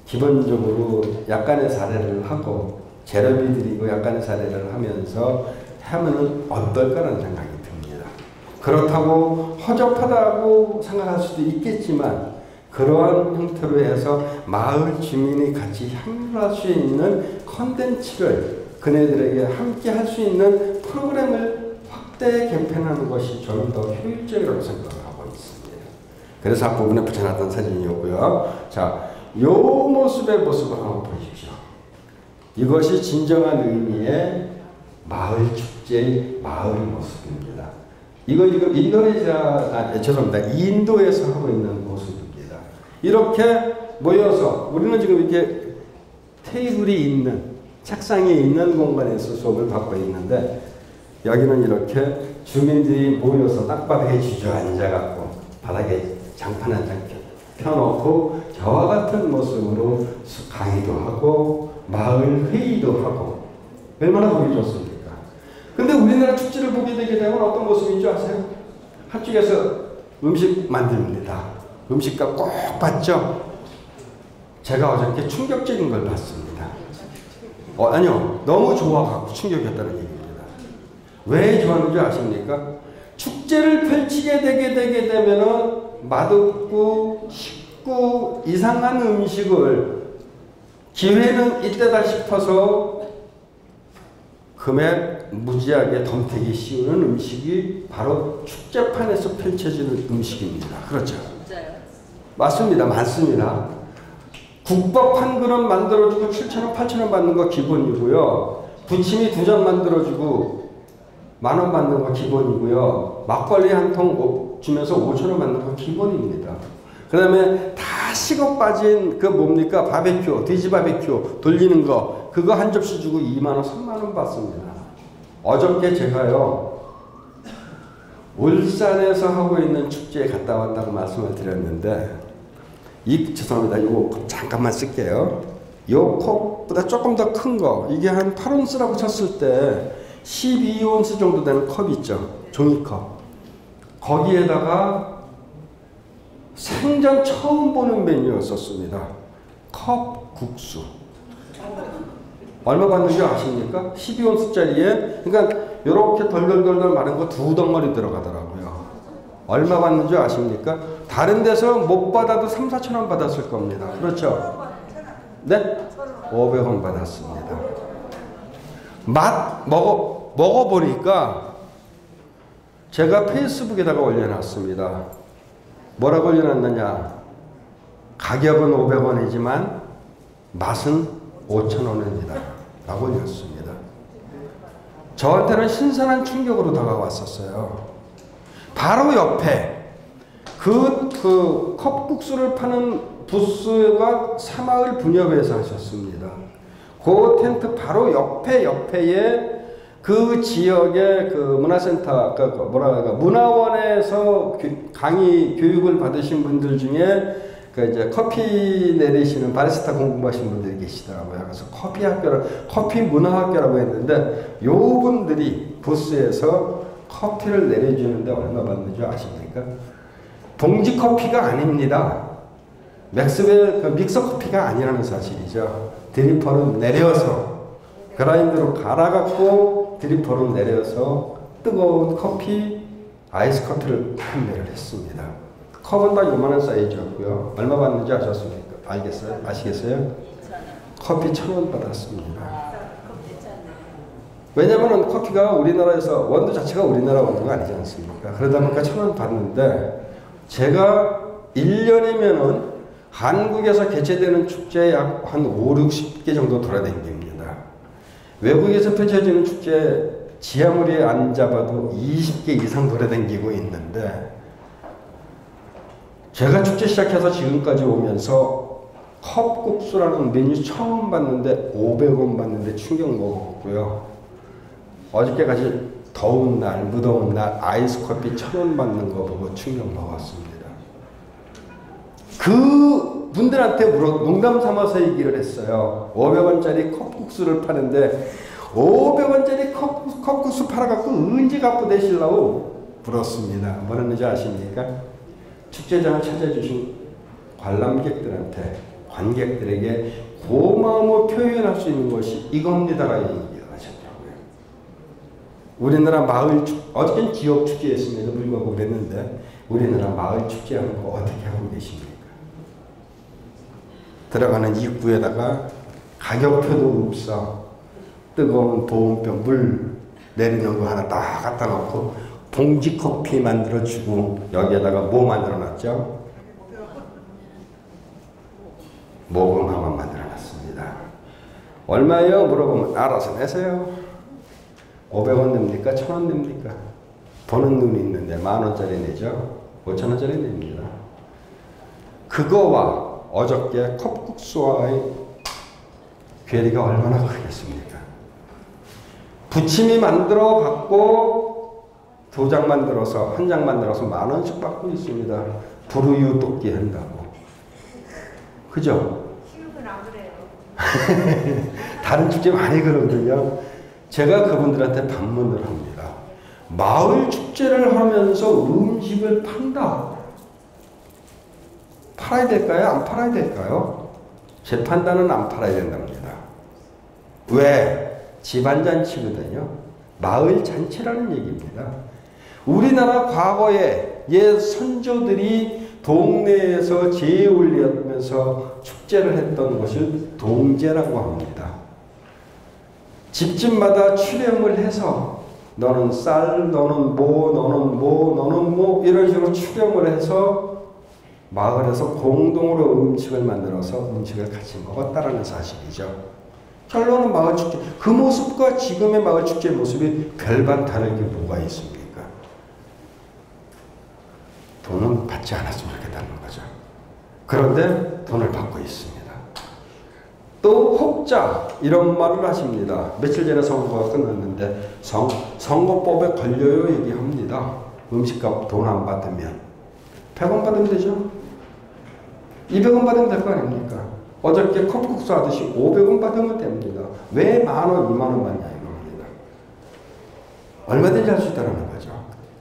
기본적으로 약간의 사례를 하고 재료비 드리고 약간의 사례를 하면서 하면은 어떨까라는 생각이 듭니다. 그렇다고 허접하다고 생각할 수도 있겠지만 그러한 형태로 해서 마을 주민이 같이 참여할 수 있는 콘텐츠를 그네들에게 함께 할 수 있는 프로그램을 확대 개편하는 것이 좀 더 효율적이라고 생각을 하고 있습니다. 그래서 앞부분에 붙여놨던 사진이었고요. 자, 요 모습의 모습을 한번 보십시오. 이것이 진정한 의미의 마을 축제의 마을 모습입니다. 이거 인도네시아, 죄송합니다. 인도에서 하고 있는 모습입니다. 이렇게 모여서 우리는 지금 이렇게 테이블이 있는 책상이 있는 공간에서 수업을 받고 있는데 여기는 이렇게 주민들이 모여서 땅바닥에 주저앉아갖고 바닥에 장판 한 장 펴놓고 저와 같은 모습으로 강의도 하고 마을 회의도 하고 얼마나 보기 좋습니까? 근데 우리나라 축제를 보게 되게 되면 어떤 모습인 줄 아세요? 한쪽에서 음식 만듭니다. 음식값 꼭 받죠? 제가 어저께 충격적인 걸 봤습니다. 아니요. 너무 좋아갖고 충격이었다는 얘기입니다. 왜 좋아하는지 아십니까? 축제를 펼치게 되게 되면은 맛없고 식고 이상한 음식을 기회는 이때다 싶어서 금액 무지하게 덤태기 씌우는 음식이 바로 축제판에서 펼쳐지는 음식입니다. 그렇죠? 진짜요? 맞습니다. 많습니다. 국밥 한 그릇 만들어주고 7,000원, 8,000원 받는 거 기본이고요. 부침이 2점 만들어주고 10,000원 받는 거 기본이고요. 막걸리 한 통 주면서 5,000원 받는 거 기본입니다. 그 다음에 다 식어 빠진 그 뭡니까? 바베큐, 돼지 바베큐 돌리는 거 그거 한 접시 주고 2만원, 3만원 받습니다. 어저께 제가요 울산에서 하고 있는 축제에 갔다 왔다고 말씀을 드렸는데 죄송합니다. 이거 잠깐만 쓸게요. 요 컵보다 조금 더 큰 거 이게 한 8온스라고 쳤을 때 12온스 정도 되는 컵 있죠. 종이컵. 거기에다가 생전 처음 보는 메뉴였었습니다. 컵 국수. 얼마 받는 줄 아십니까? 12온스짜리에 그러니까 이렇게 덜덜덜덜 마른 거 2덩어리 들어가더라고요. 얼마 받는 줄 아십니까? 다른 데서 못 받아도 3,000~4,000원 받았을 겁니다. 그렇죠? 네? 500원 받았습니다. 먹어보니까 제가 페이스북에다가 올려놨습니다. 뭐라고 올려놨느냐? 가격은 500원이지만 맛은 5,000원입니다. 라고 올렸습니다. 저한테는 신선한 충격으로 다가왔었어요. 바로 옆에 그 컵국수를 파는 부스가 사마을 분협에서 하셨습니다. 그 텐트 바로 옆에에 그 지역의 그 문화센터, 문화원에서 강의 교육을 받으신 분들 중에 그 이제 커피 내리시는 바리스타 공부하신 분들이 계시더라고요. 그래서 커피 문화학교라고 했는데, 요 분들이 부스에서 커피를 내려주는데 얼마 받는 줄 아십니까? 봉지 커피가 아닙니다. 맥스웰 그 믹서 커피가 아니라는 사실이죠. 드리퍼는 내려서 그라인드로 갈아갖고 드리퍼로 내려서 뜨거운 커피, 아이스 커피를 판매를 했습니다. 컵은 다 요만한 사이즈였고요. 얼마 받는지 아셨습니까? 아시겠어요? 커피 1,000원 받았습니다. 왜냐면은 커피가 우리나라에서 원두 자체가 우리나라 원두가 아니지 않습니까? 그러다 보니까 1,000원 받는데, 제가 1년이면은 한국에서 개최되는 축제에 약 한 5, 60개 정도 돌아다닙니다. 외국에서 펼쳐지는 축제 지하물에 안 잡아도 20개 이상 돌아다니고 있는데, 제가 축제 시작해서 지금까지 오면서 컵국수라는 메뉴 처음 봤는데 500원 받는데 충격 먹었고요. 어저께까지 더운 날, 무더운 날 아이스 커피 1,000원 받는 거 보고 충격 먹었습니다. 그 분들한테 농담 삼아서 얘기를 했어요. 500원짜리 컵국수를 파는데 500원짜리 컵국수 팔아갖고 언제 갚고 되시려고 물었습니다. 뭐라는지 아십니까? 축제장을 찾아주신 관객들에게 고마움을 표현할 수 있는 것이 이겁니다가 얘기하셨더라고요. 우리나라 마을 어저께는 지역 축제였습니다. 불구하고 그랬는데, 우리나라 마을 축제하는 거 어떻게 하고 계십니까? 들어가는 입구에다가 가격표도 없어. 뜨거운 보온병 물 내리는 거 하나 딱 갖다 놓고 봉지 커피 만들어 주고, 여기에다가 뭐 만들어 놨죠? 모금함만 만들어 놨습니다. 얼마예요? 물어보면 알아서 내세요. 500원 냅니까? 1,000원 냅니까? 보는 눈이 있는데 10,000원짜리 내죠? 5,000원짜리 냅니다. 그거와 어저께 컵국수와의 괴리가 얼마나 크겠습니까? 부침이 만들어 갖고 2장 만들어서, 1장 만들어서 10,000원씩 받고 있습니다. 불우유 돕기 한다고. 그죠? 키우면 안 그래요. 다른 축제 많이 그러거든요. 제가 그분들한테 반문을 합니다. 마을 축제를 하면서 음식을 판다. 팔아야 될까요? 안 팔아야 될까요? 제 판단은 안 팔아야 된답니다. 왜? 집안잔치거든요. 마을 잔치라는 얘기입니다. 우리나라 과거에 옛 선조들이 동네에서 제에 올리면서 축제를 했던 것을 동제라고 합니다. 집집마다 출emm을 해서 너는 쌀, 너는 뭐, 너는 뭐, 너는 뭐 이런 식으로 출emm을 해서 마을에서 공동으로 음식을 만들어서 음식을 같이 먹었다라는 사실이죠. 결론은 마을 축제, 그 모습과 지금의 마을 축제 모습이 별반 다를 게 뭐가 있습니까? 돈은 받지 않았으면 좋겠다는 거죠. 그런데 돈을 받고 있습니다. 또 혹자 이런 말을 하십니다. 며칠 전에 선거가 끝났는데 선거법에 걸려요 얘기합니다. 음식값 돈 안 받으면 100원 받으면 되죠. 200원 받으면 될 거 아닙니까? 어저께 컵국수 하듯이 500원 받으면 됩니다. 왜 10,000원, 20,000원 받냐 이겁니다. 얼마든지 할 수 있다는 거죠.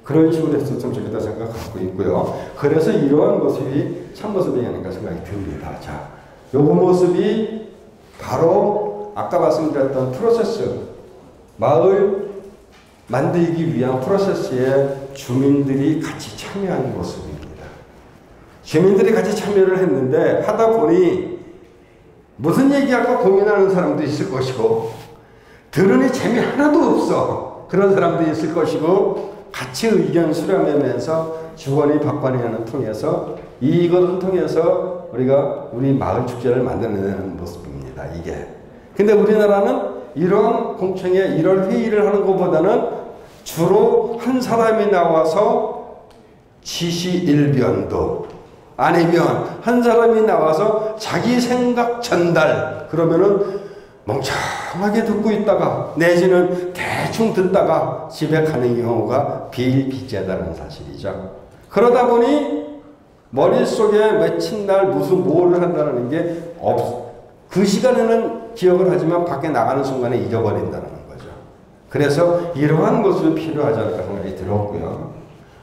그런 식으로 했었으면 좋겠다 생각하고 있고요. 그래서 이러한 모습이 참모습이 아닌가 생각이 듭니다. 자, 요 모습이 바로 아까 말씀드렸던 프로세스, 마을 만들기 위한 프로세스에 주민들이 같이 참여하는 모습입니다. 주민들이 같이 참여를 했는데 하다 보니 무슨 얘기할까 고민하는 사람도 있을 것이고, 들으니 재미 하나도 없어 그런 사람도 있을 것이고, 같이 의견 수렴하면서 주거니 박관위원회를 통해서 이것을 통해서 우리가 우리 마을 축제를 만들어내는 모습입니다. 이게. 근데 우리나라는 이런 공청회, 이런 회의를 하는 것보다는 주로 한 사람이 나와서 지시일변도 아니면 한 사람이 나와서 자기 생각 전달, 그러면은 멍청하게 듣고 있다가 내지는 대충 듣다가 집에 가는 경우가 비일비재하다는 사실이죠. 그러다 보니 머릿속에 며칠 날 무슨 뭐를 한다는 게 그 시간에는 기억을 하지만 밖에 나가는 순간에 잊어버린다는 거죠. 그래서 이러한 것이 필요하지 않을까 생각이 들었고요.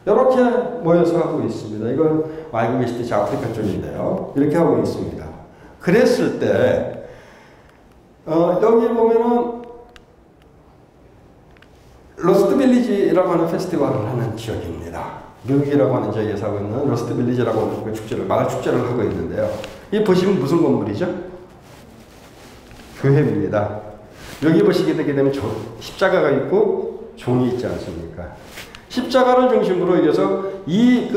이렇게 모여서 하고 있습니다. 이건 알고 계시듯이 아프리카 쪽인데요. 이렇게 하고 있습니다. 그랬을 때 여기 보면은 로스트 빌리지라고 하는 페스티벌을 하는 지역입니다. 미국이라고 하는 지역에서 하고 있는 로스트 빌리지라고 하는 그 축제를, 마을 축제를 하고 있는데요. 이 보시면 무슨 건물이죠? 교회입니다. 여기 보시게 되게 되면 십자가가 있고 종이 있지 않습니까? 십자가를 중심으로 해서 이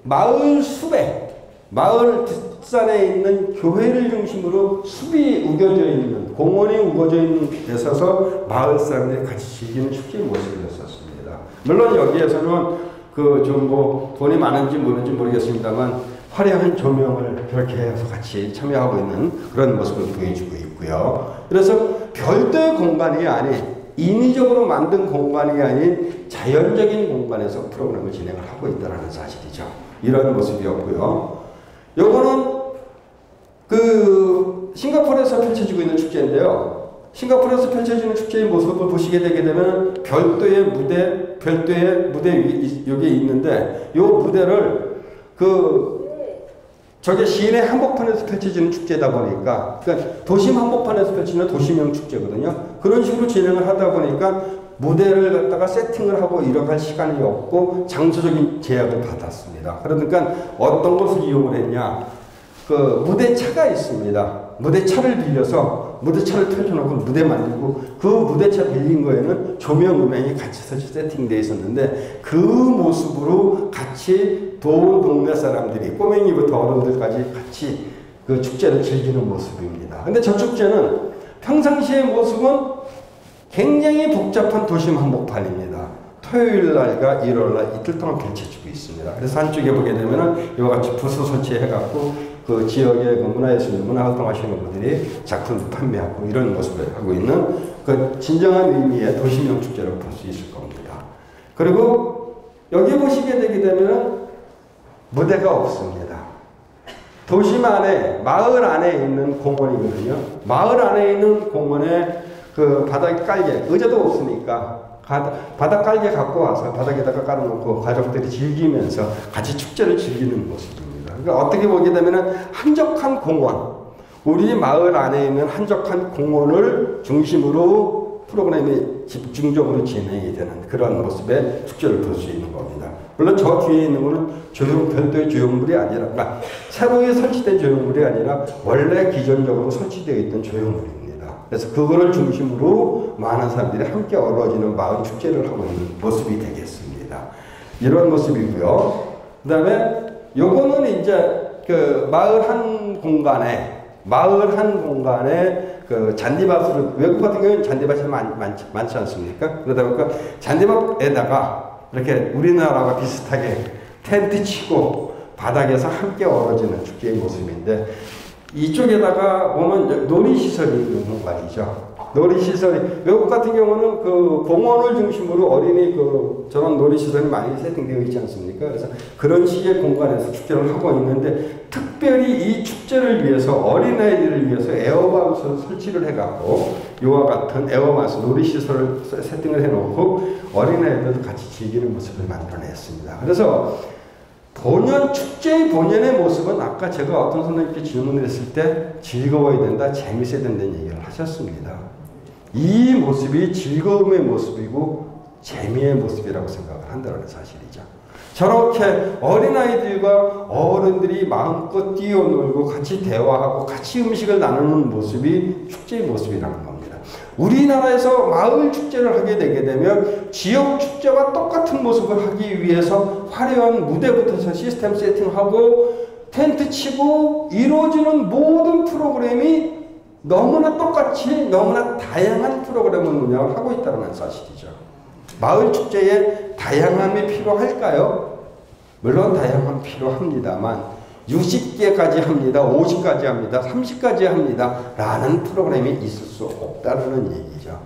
마을 숲에, 마을 뒷산에 있는 교회를 중심으로 숲이 우겨져 있는, 공원이 우겨져 있는 데 서서 마을 사람들이 같이 즐기는 축제의 모습이었었습니다. 물론 여기에서는 돈이 많은지 모르는지 모르겠습니다만 화려한 조명을 그렇게 해서 같이 참여하고 있는 그런 모습을 보여주고 있고요. 그래서 별도의 공간이 아닌, 인위적으로 만든 공간이 아닌 자연적인 공간에서 프로그램을 진행을 하고 있다는 사실이죠. 이런 모습이었고요. 요거는 싱가포르에서 펼쳐지고 있는 축제인데요. 싱가포르에서 펼쳐지는 축제의 모습을 보시게 되게 되면 별도의 무대 여기 있는데, 요 무대를 저게 시내 한복판에서 펼쳐지는 축제다 보니까, 그러니까 도심 한복판에서 펼치는 도심형 축제거든요. 그런 식으로 진행을 하다 보니까 무대를 갖다가 세팅을 하고 이뤄갈 시간이 없고 장소적인 제약을 받았습니다. 그러니까 어떤 것을 이용을 했냐? 무대차가 있습니다. 무대차를 빌려서 무대차를 펼쳐놓고 무대 만들고, 그 무대차 빌린 거에는 조명, 음향이 같이 세팅되어 있었는데, 그 모습으로 같이 동네 사람들이, 꼬맹이부터 어른들까지 같이 그 축제를 즐기는 모습입니다. 근데 저 축제는 평상시의 모습은 굉장히 복잡한 도심 한복판입니다. 토요일 날과 일요일 날 이틀 동안 펼쳐지고 있습니다. 그래서 한쪽에 보게 되면은 이와 같이 부스 설치해갖고 그 지역의 문화예술, 문화활동하시는 분들이 작품을 판매하고 이런 모습을 하고 있는 그 진정한 의미의 도심형 축제라고 볼 수 있을 겁니다. 그리고 여기 보시게 되게 되면 무대가 없습니다. 도심 안에, 마을 안에 있는 공원이거든요. 마을 안에 있는 공원에 바닥에 깔개, 의자도 없으니까 바닥 깔개 갖고 와서 바닥에다가 깔아놓고 가족들이 즐기면서 같이 축제를 즐기는 모습입니다. 그러니까 어떻게 보게 되면 한적한 공원, 우리 마을 안에 있는 한적한 공원을 중심으로 프로그램이 집중적으로 진행이 되는 그런 모습의 축제를 볼 수 있는 겁니다. 물론 저 뒤에 있는 거는 별도의 조형물이 아니라, 그러니까 새로 설치된 조형물이 아니라 원래 기존적으로 설치되어 있던 조형물입니다. 그래서 그거를 중심으로 많은 사람들이 함께 어우러지는 마을 축제를 하고 있는 모습이 되겠습니다. 이런 모습이고요. 그 다음에 요거는 이제 마을 한 공간에 잔디밭으로, 외국 같은 경우는 잔디밭이 많지 않습니까? 그러다 보니까 잔디밭에다가 이렇게 우리나라와 비슷하게 텐트 치고 바닥에서 함께 어우러지는 축제의 모습인데, 이쪽에다가 보면 놀이시설이 있는 공간이죠. 놀이시설이, 외국 같은 경우는 공원을 중심으로 어린이 저런 놀이시설이 많이 세팅되어 있지 않습니까? 그래서 그런 식의 공간에서 축제를 하고 있는데, 특별히 이 축제를 위해서, 어린아이들을 위해서 에어바운스를 설치를 해갖고, 이와 같은 에어바운스 놀이시설을 세팅을 해놓고 어린아이들도 같이 즐기는 모습을 만들어냈습니다. 그래서 축제의 본연의 모습은 아까 제가 어떤 선생님께 질문을 했을 때 즐거워야 된다, 재밌어야 된다는 얘기를 하셨습니다. 이 모습이 즐거움의 모습이고 재미의 모습이라고 생각을 한다는 사실이죠. 저렇게 어린아이들과 어른들이 마음껏 뛰어놀고 같이 대화하고 같이 음식을 나누는 모습이 축제의 모습이라는 겁니다. 우리나라에서 마을 축제를 하게 되게 되면 지역 축제와 똑같은 모습을 하기 위해서 화려한 무대부터 시스템 세팅하고 텐트 치고 이루어지는 모든 프로그램이 너무나 똑같이 너무나 다양한 프로그램을 운영을 하고 있다는 사실이죠. 마을 축제에 다양함이 필요할까요? 물론 다양함이 필요합니다만 60개까지 합니다. 50까지 합니다. 30까지 합니다. 라는 프로그램이 있을 수 없다는 얘기죠.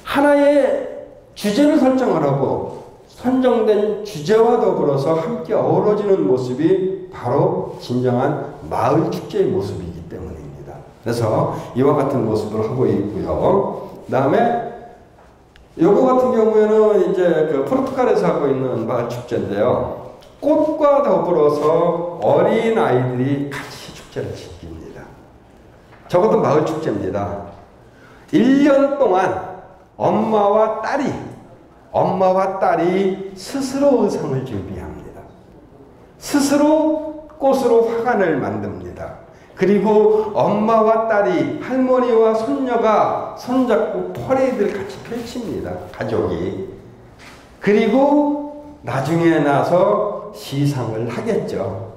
하나의 주제를 설정을 하고 선정된 주제와 더불어서 함께 어우러지는 모습이 바로 진정한 마을 축제의 모습이기 때문입니다. 그래서 이와 같은 모습을 하고 있고요. 그 다음에 요거 같은 경우에는 이제 그 포르투갈에서 하고 있는 마을 축제인데요. 꽃과 더불어서 어린 아이들이 같이 축제를 즐깁니다. 저것도 마을 축제입니다. 1년 동안 엄마와 딸이 스스로 의상을 준비합니다. 스스로 꽃으로 화관을 만듭니다. 그리고 엄마와 딸이 할머니와 손녀가 손잡고 퍼레이드를 같이 펼칩니다. 가족이. 그리고 나중에 나서 시상을 하겠죠.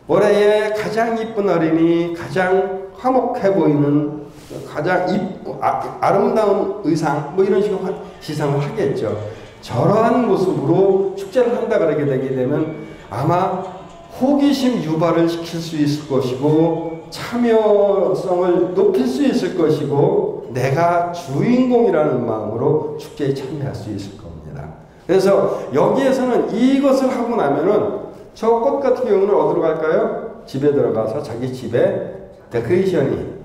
올해의 가장 이쁜 어린이, 가장 화목해 보이는, 가장 아름다운 의상, 뭐 이런 식으로 시상을 하겠죠. 저러한 모습으로 축제를 한다 그러게 되게 되면 아마 호기심 유발을 시킬 수 있을 것이고 참여성을 높일 수 있을 것이고 내가 주인공이라는 마음으로 축제에 참여할 수 있을 겁니다. 그래서 여기에서는 이것을 하고 나면은 저 꽃 같은 경우는 어디로 갈까요? 집에 들어가서 자기 집에 데코레이션이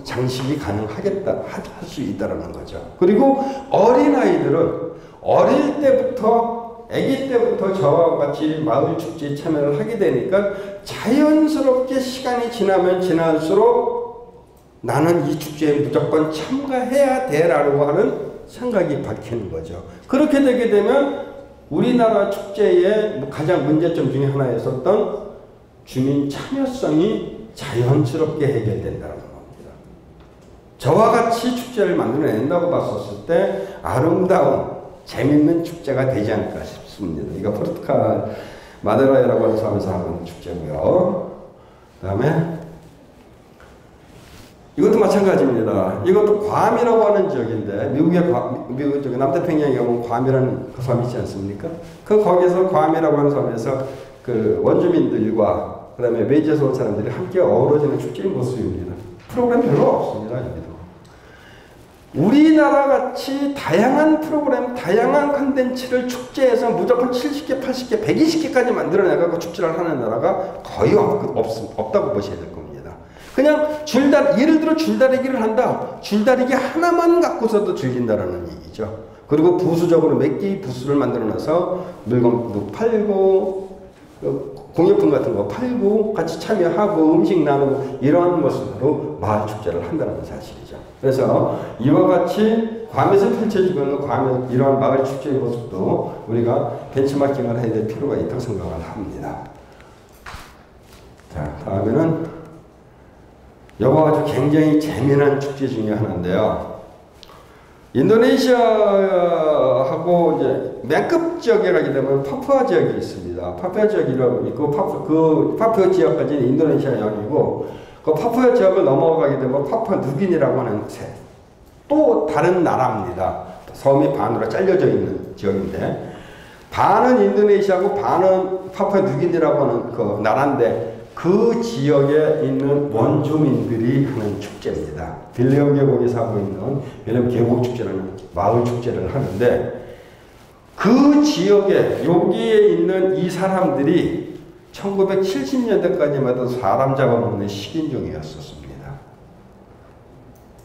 장식이 가능하겠다, 할 수 있다라는 거죠. 그리고 어린아이들은 어릴 때부터, 아기 때부터 저와 같이 마을 축제에 참여를 하게 되니까 자연스럽게 시간이 지나면 지날수록 나는 이 축제에 무조건 참가해야 돼라고 하는 생각이 박히는 거죠. 그렇게 되게 되면 우리나라 축제의 가장 문제점 중에 하나였었던 주민 참여성이 자연스럽게 해결된다는 겁니다. 저와 같이 축제를 만들어낸다고 봤었을 때 아름다운 재밌는 축제가 되지 않을까 싶습니다. 이거 포르투갈 마데라이라고 하는 섬에서 하는 축제고요. 그 다음에 이것도 마찬가지입니다. 이것도 괌이라고 하는 지역인데 미국 저기 남태평양에 가면 괌이라는 그 섬이 있지 않습니까? 거기서 괌이라고 하는 섬에서 그 원주민들과 그 다음에 외지에서 온 사람들이 함께 어우러지는 축제의 모습입니다. 프로그램 별로 없습니다. 여기도. 우리나라 같이 다양한 프로그램, 다양한 컨텐츠를 축제에서 무조건 70개, 80개, 120개까지 만들어내고 축제를 하는 나라가 거의 없다고 보셔야 될 겁니다. 그냥 예를 들어 줄다리기를 한다. 줄다리기 하나만 갖고서도 즐긴다라는 얘기죠. 그리고 부수적으로 몇 개의 부스를 만들어놔서 물건도 팔고, 공예품 같은 거 팔고, 같이 참여하고, 음식 나누고, 이러한 모습으로 마을 축제를 한다는 사실이죠. 그래서 이와 같이 괌에서 펼쳐지고 있는 괌의 이러한 마을 축제의 모습도 우리가 벤치마킹을 해야 될 필요가 있다고 생각을 합니다. 자, 다음에는 이거 아주 굉장히 재미난 축제 중에 하나인데요. 인도네시아하고 이제 맨 끝 지역에 가게 되면 파푸아 지역이 있습니다. 파푸아 지역이라고 있고, 파푸아 지역까지는 인도네시아 영이고, 그 파푸아 지역을 넘어가게 되면 파푸아 누기니라고 하는 또 다른 나라입니다. 섬이 반으로 잘려져 있는 지역인데, 반은 인도네시아고 반은 파푸아 누기니라고 하는 그 나라인데, 그 지역에 있는 원주민들이 하는 축제입니다. 빌레오 계곡에서 하고 있는 빌레오 계곡 축제라는 마을 축제를 하는데, 그 지역에 여기에 있는 이 사람들이 1970년대까지만 해도 사람 잡아먹는 식인종이었었습니다.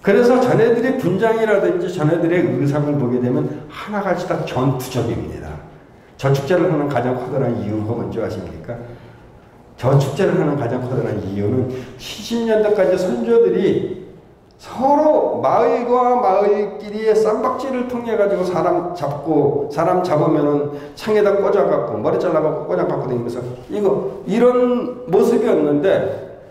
그래서 자네들의 분장이라든지 자네들의 의상을 보게 되면 하나같이 다 전투적입니다. 저 축제를 하는 가장 커다란 이유가 뭔지 아십니까? 저 축제를 하는 가장 커다란 이유는 70년대까지 선조들이 서로 마을과 마을끼리의 쌈박질을 통해 가지고 사람 잡으면은 창에다 꽂아갖고 머리 잘라갖고 꽂아갖고 다니면서 이런 모습이었는데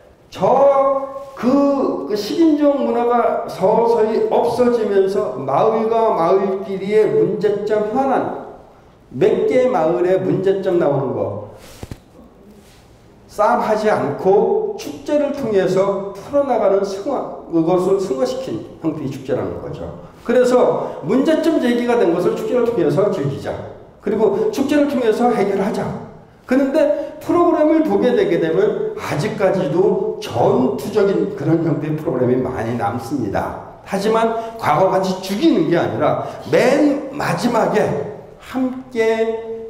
그 식인종 문화가 서서히 없어지면서 마을과 마을끼리의 문제점 현안, 몇 개의 마을에 문제점 나오는 거 싸움하지 않고 축제를 통해서 풀어나가는 그것을 승화시킨 형태의 축제라는 거죠. 그래서 문제점 제기가 된 것을 축제를 통해서 즐기자. 그리고 축제를 통해서 해결하자. 그런데 프로그램을 보게 되게 되면 아직까지도 전투적인 그런 형태의 프로그램이 많이 남습니다. 하지만 과거같이 죽이는 게 아니라 맨 마지막에 함께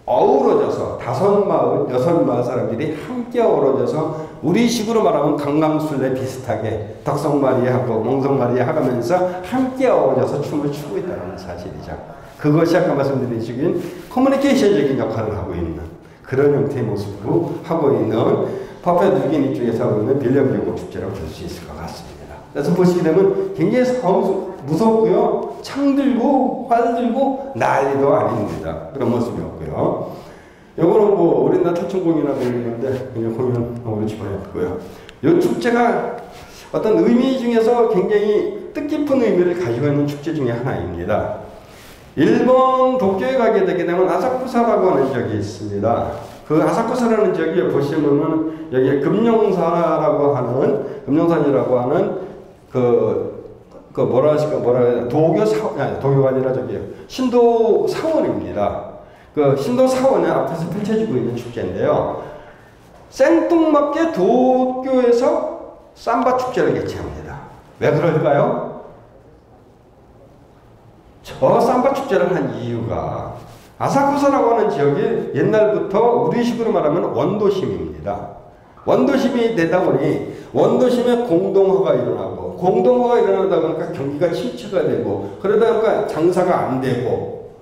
어우러져서 5마을, 6마을 사람들이 함께 어우러져서 우리식으로 말하면 강강술래 비슷하게 덕성마리하고 몽성마리 하면서 함께 어우러져서 춤을 추고 있다는 사실이죠. 그것이 아까 말씀드린 식인 커뮤니케이션적인 역할을 하고 있는 그런 형태의 모습으로 하고 있는 파푸아뉴기니 쪽에서 하고 있는 빌리엄 축제라고 볼 수 있을 것 같습니다. 그래서 보시게 되면 굉장히 무섭고요. 창 들고 활 들고 난리도 아닙니다. 그런 모습이었고요. 요거는 뭐 어린날 탈춤공이나 보이는데 그냥 공연으로 집어넣고요. 이 축제가 어떤 의미 중에서 굉장히 뜻깊은 의미를 가지고 있는 축제 중에 하나입니다. 일본 도쿄에 가게 되게 되면 아사쿠사라고 하는 지역이 있습니다. 그 아사쿠사라는 지역에 보시면은 여기 금룡산이라고 하는 도교가 아니라 신도 사원입니다. 그 신도 사원의 앞에서 펼쳐지고 있는 축제인데요. 생뚱맞게 도쿄에서 삼바 축제를 개최합니다. 왜 그럴까요? 저 삼바 축제를 한 이유가 아사쿠사라고 하는 지역이 옛날부터 우리식으로 말하면 원도심입니다. 원도심이 되다 보니 원도심에 공동화가 일어나고 공동화가 일어나다 보니까 경기가 침체가 되고 그러다 보니까 장사가 안 되고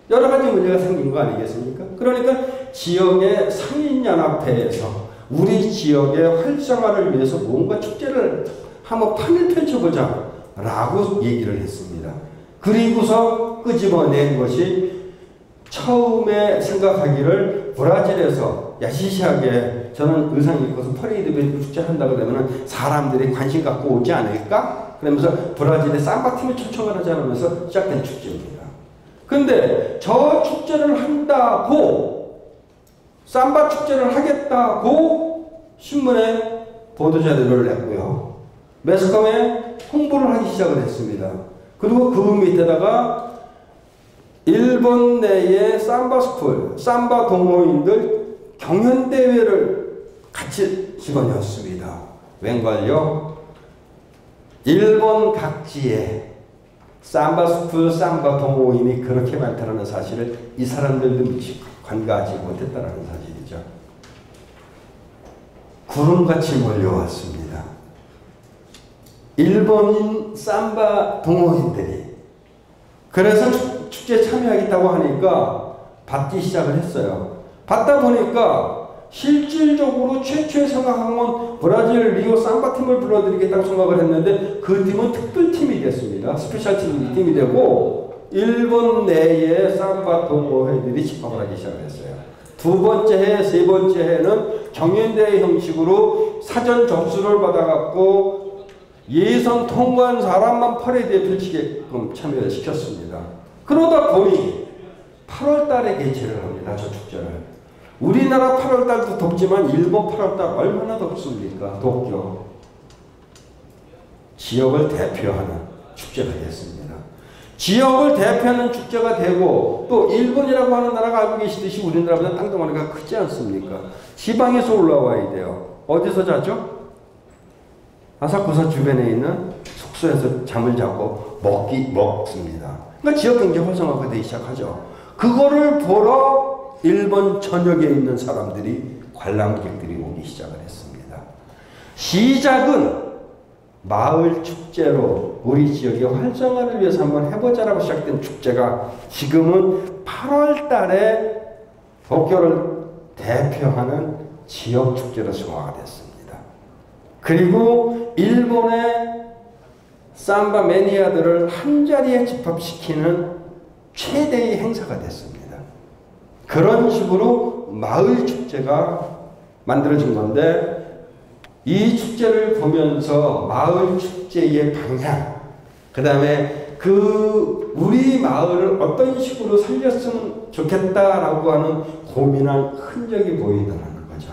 여러 가지 문제가 생긴 거 아니겠습니까? 그러니까 지역의 상인연합회에서 우리 지역의 활성화를 위해서 뭔가 축제를 한번 판을 펼쳐보자 라고 얘기를 했습니다. 그리고서 끄집어낸 것이 처음에 생각하기를 브라질에서 야시시하게 저는 의상 입고서 퍼레이드 축제 한다고 되면 사람들이 관심 갖고 오지 않을까? 그러면서 브라질의 삼바팀을 초청을 하지 않으면서 시작된 축제입니다. 근데 저 축제를 한다고 삼바 축제를 하겠다고 신문에 보도자료를 냈고요. 매스컴에 홍보를 하기 시작을 했습니다. 그리고 그 밑에다가 일본 내의 삼바 스쿨, 삼바 동호인들 경연대회를 같이 집어넣었습니다. 웬걸요? 일본 각지에 삼바 스쿨, 삼바 동호인이 그렇게 많다는 사실을 이 사람들도 미처 관가하지 못했다는 사실이죠. 구름같이 몰려왔습니다. 일본인 삼바 동호인들이. 그래서 축제에 참여하겠다고 하니까 받기 시작을 했어요. 받다 보니까 실질적으로 최초에 생각한 건 브라질 리오 삼바팀을 불러드리겠다고 생각을 했는데 그 팀은 특별팀이 됐습니다. 스페셜 팀이 되고 일본 내의 삼바 동호회들이 집합을 하기 시작을 했어요. 두 번째 해, 세 번째 해는 경연대회 형식으로 사전 접수를 받아갖고 예선 통과한 사람만 퍼레이드에 펼치게끔 참여를 시켰습니다. 그러다 보니 8월 달에 개최를 합니다. 저 축제를. 우리나라 8월 달도 덥지만 일본 8월 달 얼마나 덥습니까? 도쿄. 지역을 대표하는 축제가 됐습니다. 지역을 대표하는 축제가 되고 또 일본이라고 하는 나라가 알고 계시듯이 우리나라보다 땅덩어리가 크지 않습니까? 지방에서 올라와야 돼요. 어디서 자죠? 아사쿠사 주변에 있는 숙소에서 잠을 자고 먹습니다. 그러니까 지역 경제 활성화가 되기 시작하죠. 그거를 보러 일본 전역에 있는 사람들이 관람객들이 오기 시작을 했습니다. 시작은 마을 축제로 우리 지역의 활성화를 위해서 한번 해보자라고 시작된 축제가 지금은 8월 달에 도쿄를 대표하는 지역 축제로 승화가 됐습니다. 그리고 일본의 삼바 매니아들을 한자리에 집합시키는 최대의 행사가 됐습니다. 그런 식으로 마을 축제가 만들어진 건데 이 축제를 보면서 마을 축제의 방향, 그 다음에 우리 마을을 어떤 식으로 살렸으면 좋겠다라고 하는 고민한 흔적이 보이더라는 거죠.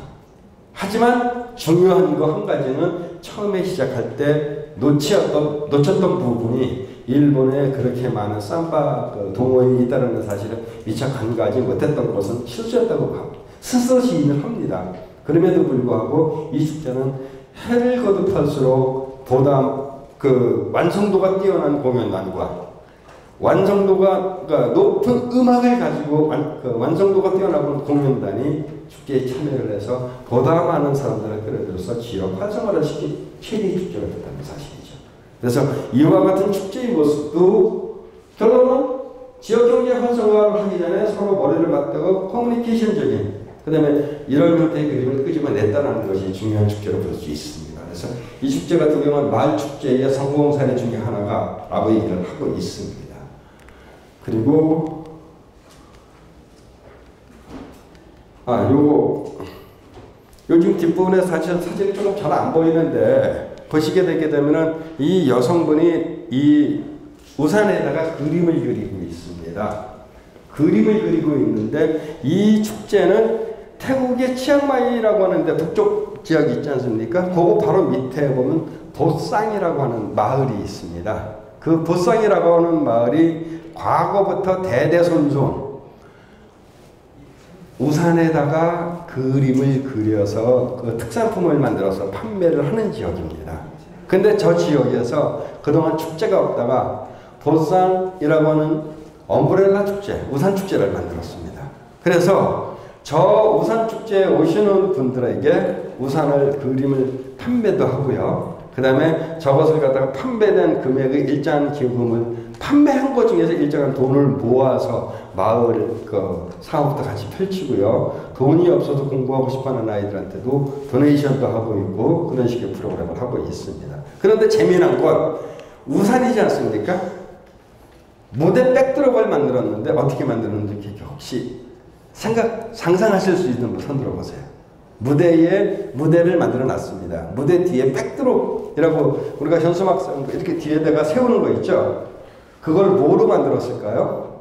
하지만 중요한 거 한 가지는 처음에 시작할 때 놓쳤던 부분이 일본에 그렇게 많은 삼바 동호인이 있다는 사실을 미처 간과하지 못했던 것은 실수였다고 스스로 시인을 합니다. 그럼에도 불구하고 이 축제는 해를 거듭할수록 보다 그 완성도가 뛰어난 공연단과 완성도가 그러니까 높은 음악을 가지고 완성도가 뛰어난 공연단이 축제에 참여를 해서 보다 많은 사람들을 끌어들여서 지역 활성화를 시킨 최대의 축제가 됐다는 사실이죠. 그래서 이와 같은 축제의 모습도 결론은 지역 경제 활성화를 하기 전에 서로 머리를 맞대고 커뮤니케이션적인 그 다음에 이런 형태의 그림을 끄집어냈다는 것이 중요한 축제로 볼 수 있습니다. 그래서 이 축제 같은 경우는 마을 축제의 성공 사례 중에 하나가라고 얘기를 하고 있습니다. 그리고 요즘 뒷부분에 사진이 조금 잘 안 보이는데 보시게 되게 되면은 이 여성분이 이 우산에다가 그림을 그리고 있습니다. 그림을 그리고 있는데 이 축제는 태국의 치앙마이라고 하는데 북쪽 지역이 있지 않습니까? 그거 바로 밑에 보면 보쌍이라고 하는 마을이 있습니다. 그 보쌍이라고 하는 마을이 과거부터 대대손손 우산에다가 그림을 그려서 그 특산품을 만들어서 판매를 하는 지역입니다. 근데 저 지역에서 그동안 축제가 없다가 보쌍이라고 하는 엄브렐라 축제, 우산 축제를 만들었습니다. 그래서 저 우산 축제에 오시는 분들에게 우산을 그림을 판매도 하고요. 그 다음에 저것을 갖다가 판매된 금액의 일정한 기금을 판매한 것 중에서 일정한 돈을 모아서 마을 그 사업도 같이 펼치고요. 돈이 없어서 공부하고 싶어하는 아이들한테도 도네이션도 하고 있고 그런 식의 프로그램을 하고 있습니다. 그런데 재미난 건 우산이지 않습니까? 무대 백드롭을 만들었는데 어떻게 만들었는지 혹시 상상하실 수 있는 분 손 들어보세요. 무대를 만들어 놨습니다. 무대 뒤에 백드롭이라고 우리가 현수막상 이렇게 뒤에다가 세우는 거 있죠? 그걸 뭐로 만들었을까요?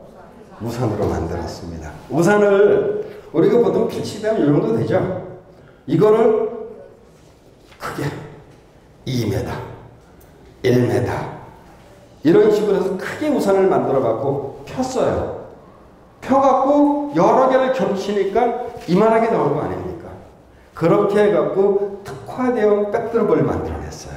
우산으로 만들었습니다. 우산을 우리가 보통 빛이 되면 이 정도 되죠? 이거를 크게 2m, 1m 이런 식으로 해서 크게 우산을 만들어 갖고 폈어요. 펴갖고 여러 개를 겹치니까 이만하게 나올 거 아닙니까? 그렇게 해갖고 특화대형 백드롭을 만들어냈어요.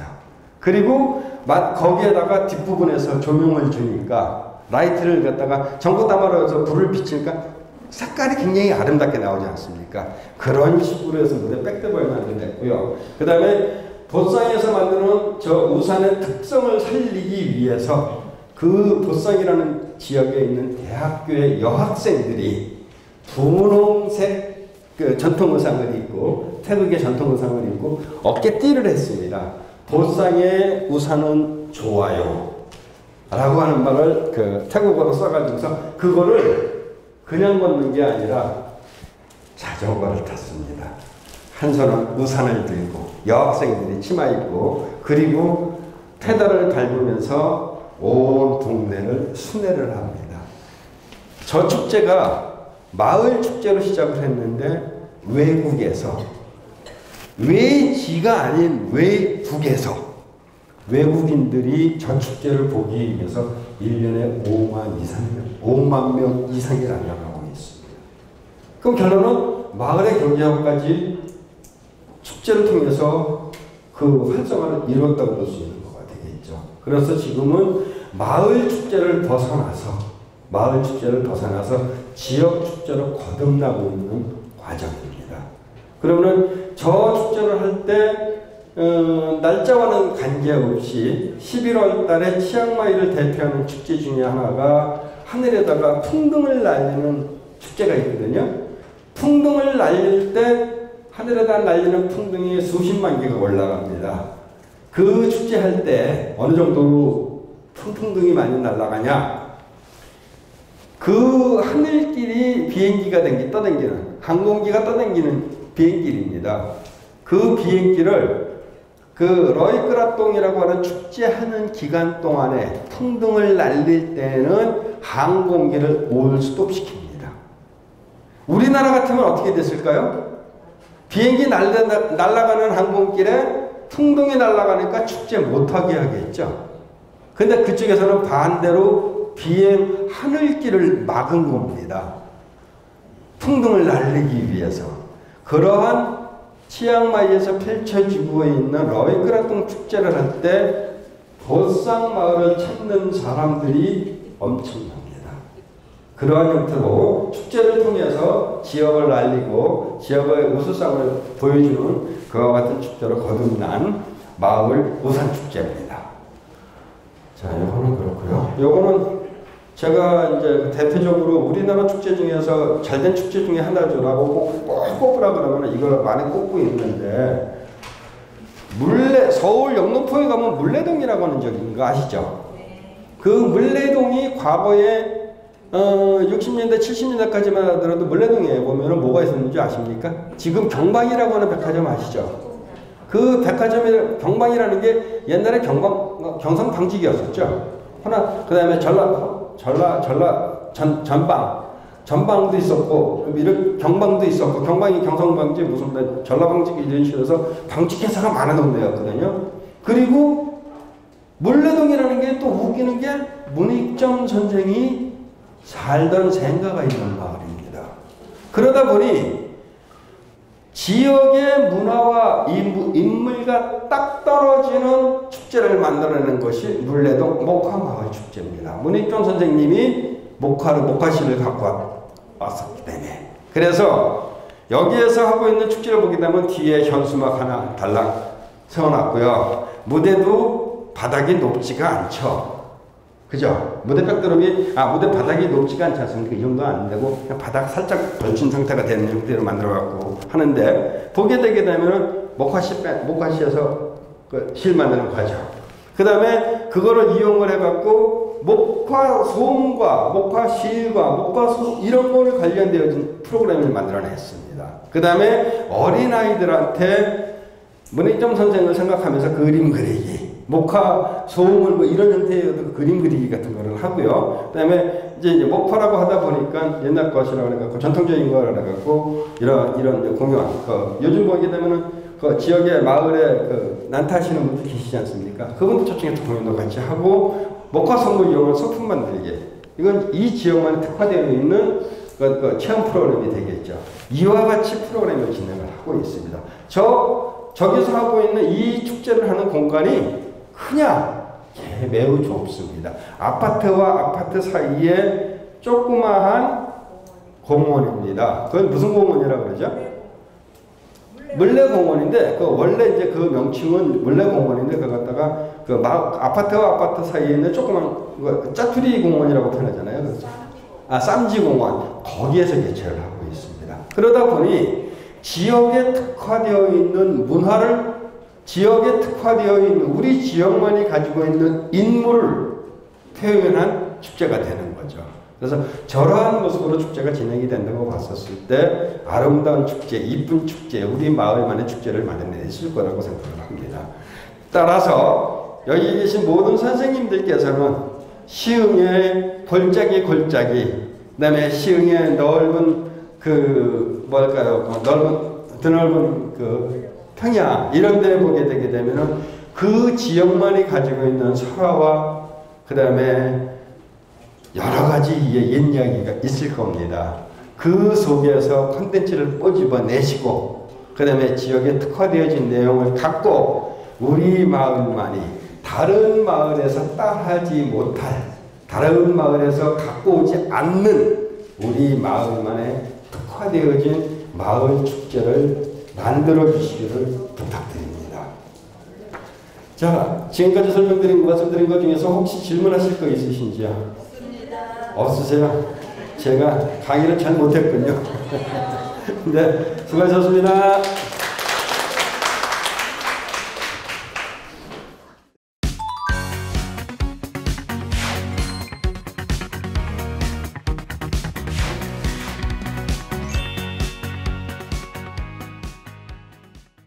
그리고 거기에다가 뒷부분에서 조명을 주니까 라이트를 갖다가 전구 담아서 불을 비치니까 색깔이 굉장히 아름답게 나오지 않습니까? 그런 식으로 해서 무대 백드롭을 만들어냈고요. 그 다음에 보쌍에서 만드는 저 우산의 특성을 살리기 위해서 그 보쌍이라는 지역에 있는 대학교의 여학생들이 분홍색 그 전통 의상을 입고 태국의 전통 의상을 입고 어깨띠를 했습니다. 보쌍의 우산은 좋아요 라고 하는 말을 그 태국어로 써가지고서 그거를 그냥 걷는 게 아니라 자전거를 탔습니다. 한 손은 우산을 들고 여학생들이 치마 입고 그리고 페달을 밟으면서 온 동네를 순회를 합니다. 저 축제가 마을 축제로 시작을 했는데 외국에서 외지가 아닌 외국에서 외국인들이 저 축제를 보기 위해서 1년에 5만 명 이상이 나가고 있습니다. 그럼 결론은 마을의 경제화까지 축제를 통해서 그 활성화를 이뤘다고 볼 수 있는 거가 되겠죠. 그래서 지금은 마을 축제를 벗어나서 지역 축제로 거듭나고 있는 과정입니다. 그러면 저 축제를 할 때 날짜와는 관계없이 11월 달에 치앙마이를 대표하는 축제 중에 하나가 하늘에다가 풍등을 날리는 축제가 있거든요. 풍등을 날릴 때 하늘에다 날리는 풍등이 수십만 개가 올라갑니다. 그 축제할 때 어느 정도로 풍등이 많이 날아가냐? 그 하늘길이 비행기가 떠다니는 항공기가 떠다니는 비행길입니다. 그 비행기를 그 러이크라똥이라고 하는 축제하는 기간 동안에 풍등을 날릴 때는 항공기를 올스톱시킵니다. 우리나라 같으면 어떻게 됐을까요? 비행기 날아가는 항공길에 풍등이 날아가니까 축제 못하게 하겠죠. 근데 그쪽에서는 반대로 비행 하늘길을 막은 겁니다. 풍등을 날리기 위해서 그러한 치앙마이에서 펼쳐지고 있는 러이크라통 축제를 할 때 보쌈 마을을 찾는 사람들이 엄청납니다. 그러한 형태로 축제를 통해서 지역을 알리고 지역의 우수성을 보여주는 그와 같은 축제로 거듭난 마을 우산축제입니다. 자, 요거는 그렇고요. 요거는 제가 이제 대표적으로 우리나라 축제 중에서 잘된 축제 중에 하나죠라고 꼭 꼽으라 그러면 이걸 많이 꼽고 있는데, 서울 영등포에 가면 물레동이라고 하는 적이 있는 거 아시죠? 그 물레동이 과거에 60년대, 70년대까지만 하더라도 물레동에 보면은 뭐가 있었는지 아십니까? 지금 경방이라고 하는 백화점 아시죠? 그 백화점의 경방이라는 게 옛날에 경성 방직이었었죠. 하나, 그 다음에 전방도 있었고, 경방도 있었고, 경방이 경성방직, 무슨 전라방직 이런 식으로 해서 방직회사가 많은 동네였거든요. 그리고 물레동이라는 게 또 웃기는 게 문익점 선생이 살던 생가가 있는 마을입니다. 그러다 보니 지역의 문화와 인물과 딱 떨어지는 축제를 만들어내는 것이 물레동 목화마을 축제입니다. 문익점 선생님이 목화씨를 갖고 왔었기 때문에. 그래서 여기에서 하고 있는 축제를 보게 되면 뒤에 현수막 하나 달랑 세워놨고요. 무대도 바닥이 높지가 않죠. 그죠? 무대 바닥이 높지가 않지 않습니까? 이 정도 안 되고, 그냥 바닥 살짝 걸친 상태가 되는 형태로 만들어갖고 하는데, 보게 되게 되면은 목화시에서 그 실 만드는 과정. 그 다음에 그거를 이용을 해갖고, 목화소음과 목화실과 목화소, 이런 거를 관련되어진 프로그램을 만들어냈습니다. 그 다음에 어린아이들한테 문익점 선생을 생각하면서 그림 그리기, 목화 소음을 뭐 이런 형태의 그림 그리기 같은 거를 하고요. 그다음에 이제 목화라고 하다 보니까 옛날 것이라고 해갖고 전통적인 거라 해갖고 이런 공연. 요즘 보게 되면은 그 지역의 마을에 그 난타하시는 분들 계시지 않습니까? 그분들 초청해서 공연도 같이 하고, 목화 선물 이용한 소품 만들기. 이건 이 지역만에 특화되어 있는 그 체험 프로그램이 되겠죠. 이와 같이 프로그램을 진행을 하고 있습니다. 저기서 하고 있는 이 축제를 하는 공간이 그냥 매우 좁습니다. 아파트와 아파트 사이에 조그마한 공원입니다. 그건 무슨 공원이라고 그러죠? 물레공원인데, 원래 이제 그 명칭은 물레공원인데, 그거 갖다가 아파트와 아파트 사이에 있는 조그만 짜투리 공원이라고 표현하잖아요. 그렇죠? 쌈지공원. 거기에서 개최를 하고 있습니다. 그러다 보니 지역에 특화되어 있는 문화를, 지역에 특화되어 있는 우리 지역만이 가지고 있는 인물을 표현한 축제가 되는 거죠. 그래서 저러한 모습으로 축제가 진행이 된다고 봤었을 때 아름다운 축제, 이쁜 축제, 우리 마을만의 축제를 마련했을 거라고 생각을 합니다. 따라서 여기 계신 모든 선생님들께서는 시흥의 골짜기, 그다음에 시흥의 넓은 드넓은 평야, 이런 데 보게 되게 되면은 그 지역만이 가지고 있는 설화와 그 다음에 여러 가지의 옛 이야기가 있을 겁니다. 그 속에서 콘텐츠를 꼬집어내시고, 그 다음에 지역에 특화되어진 내용을 갖고 우리 마을만이 다른 마을에서 따라하지 못할, 다른 마을에서 갖고 오지 않는 우리 마을만의 특화되어진 마을 축제를 만들어 주시기를 부탁드립니다. 자, 지금까지 말씀드린 것 중에서 혹시 질문하실 거 있으신지요? 없으세요? 제가 강의를 잘 못했군요. 네, 수고하셨습니다.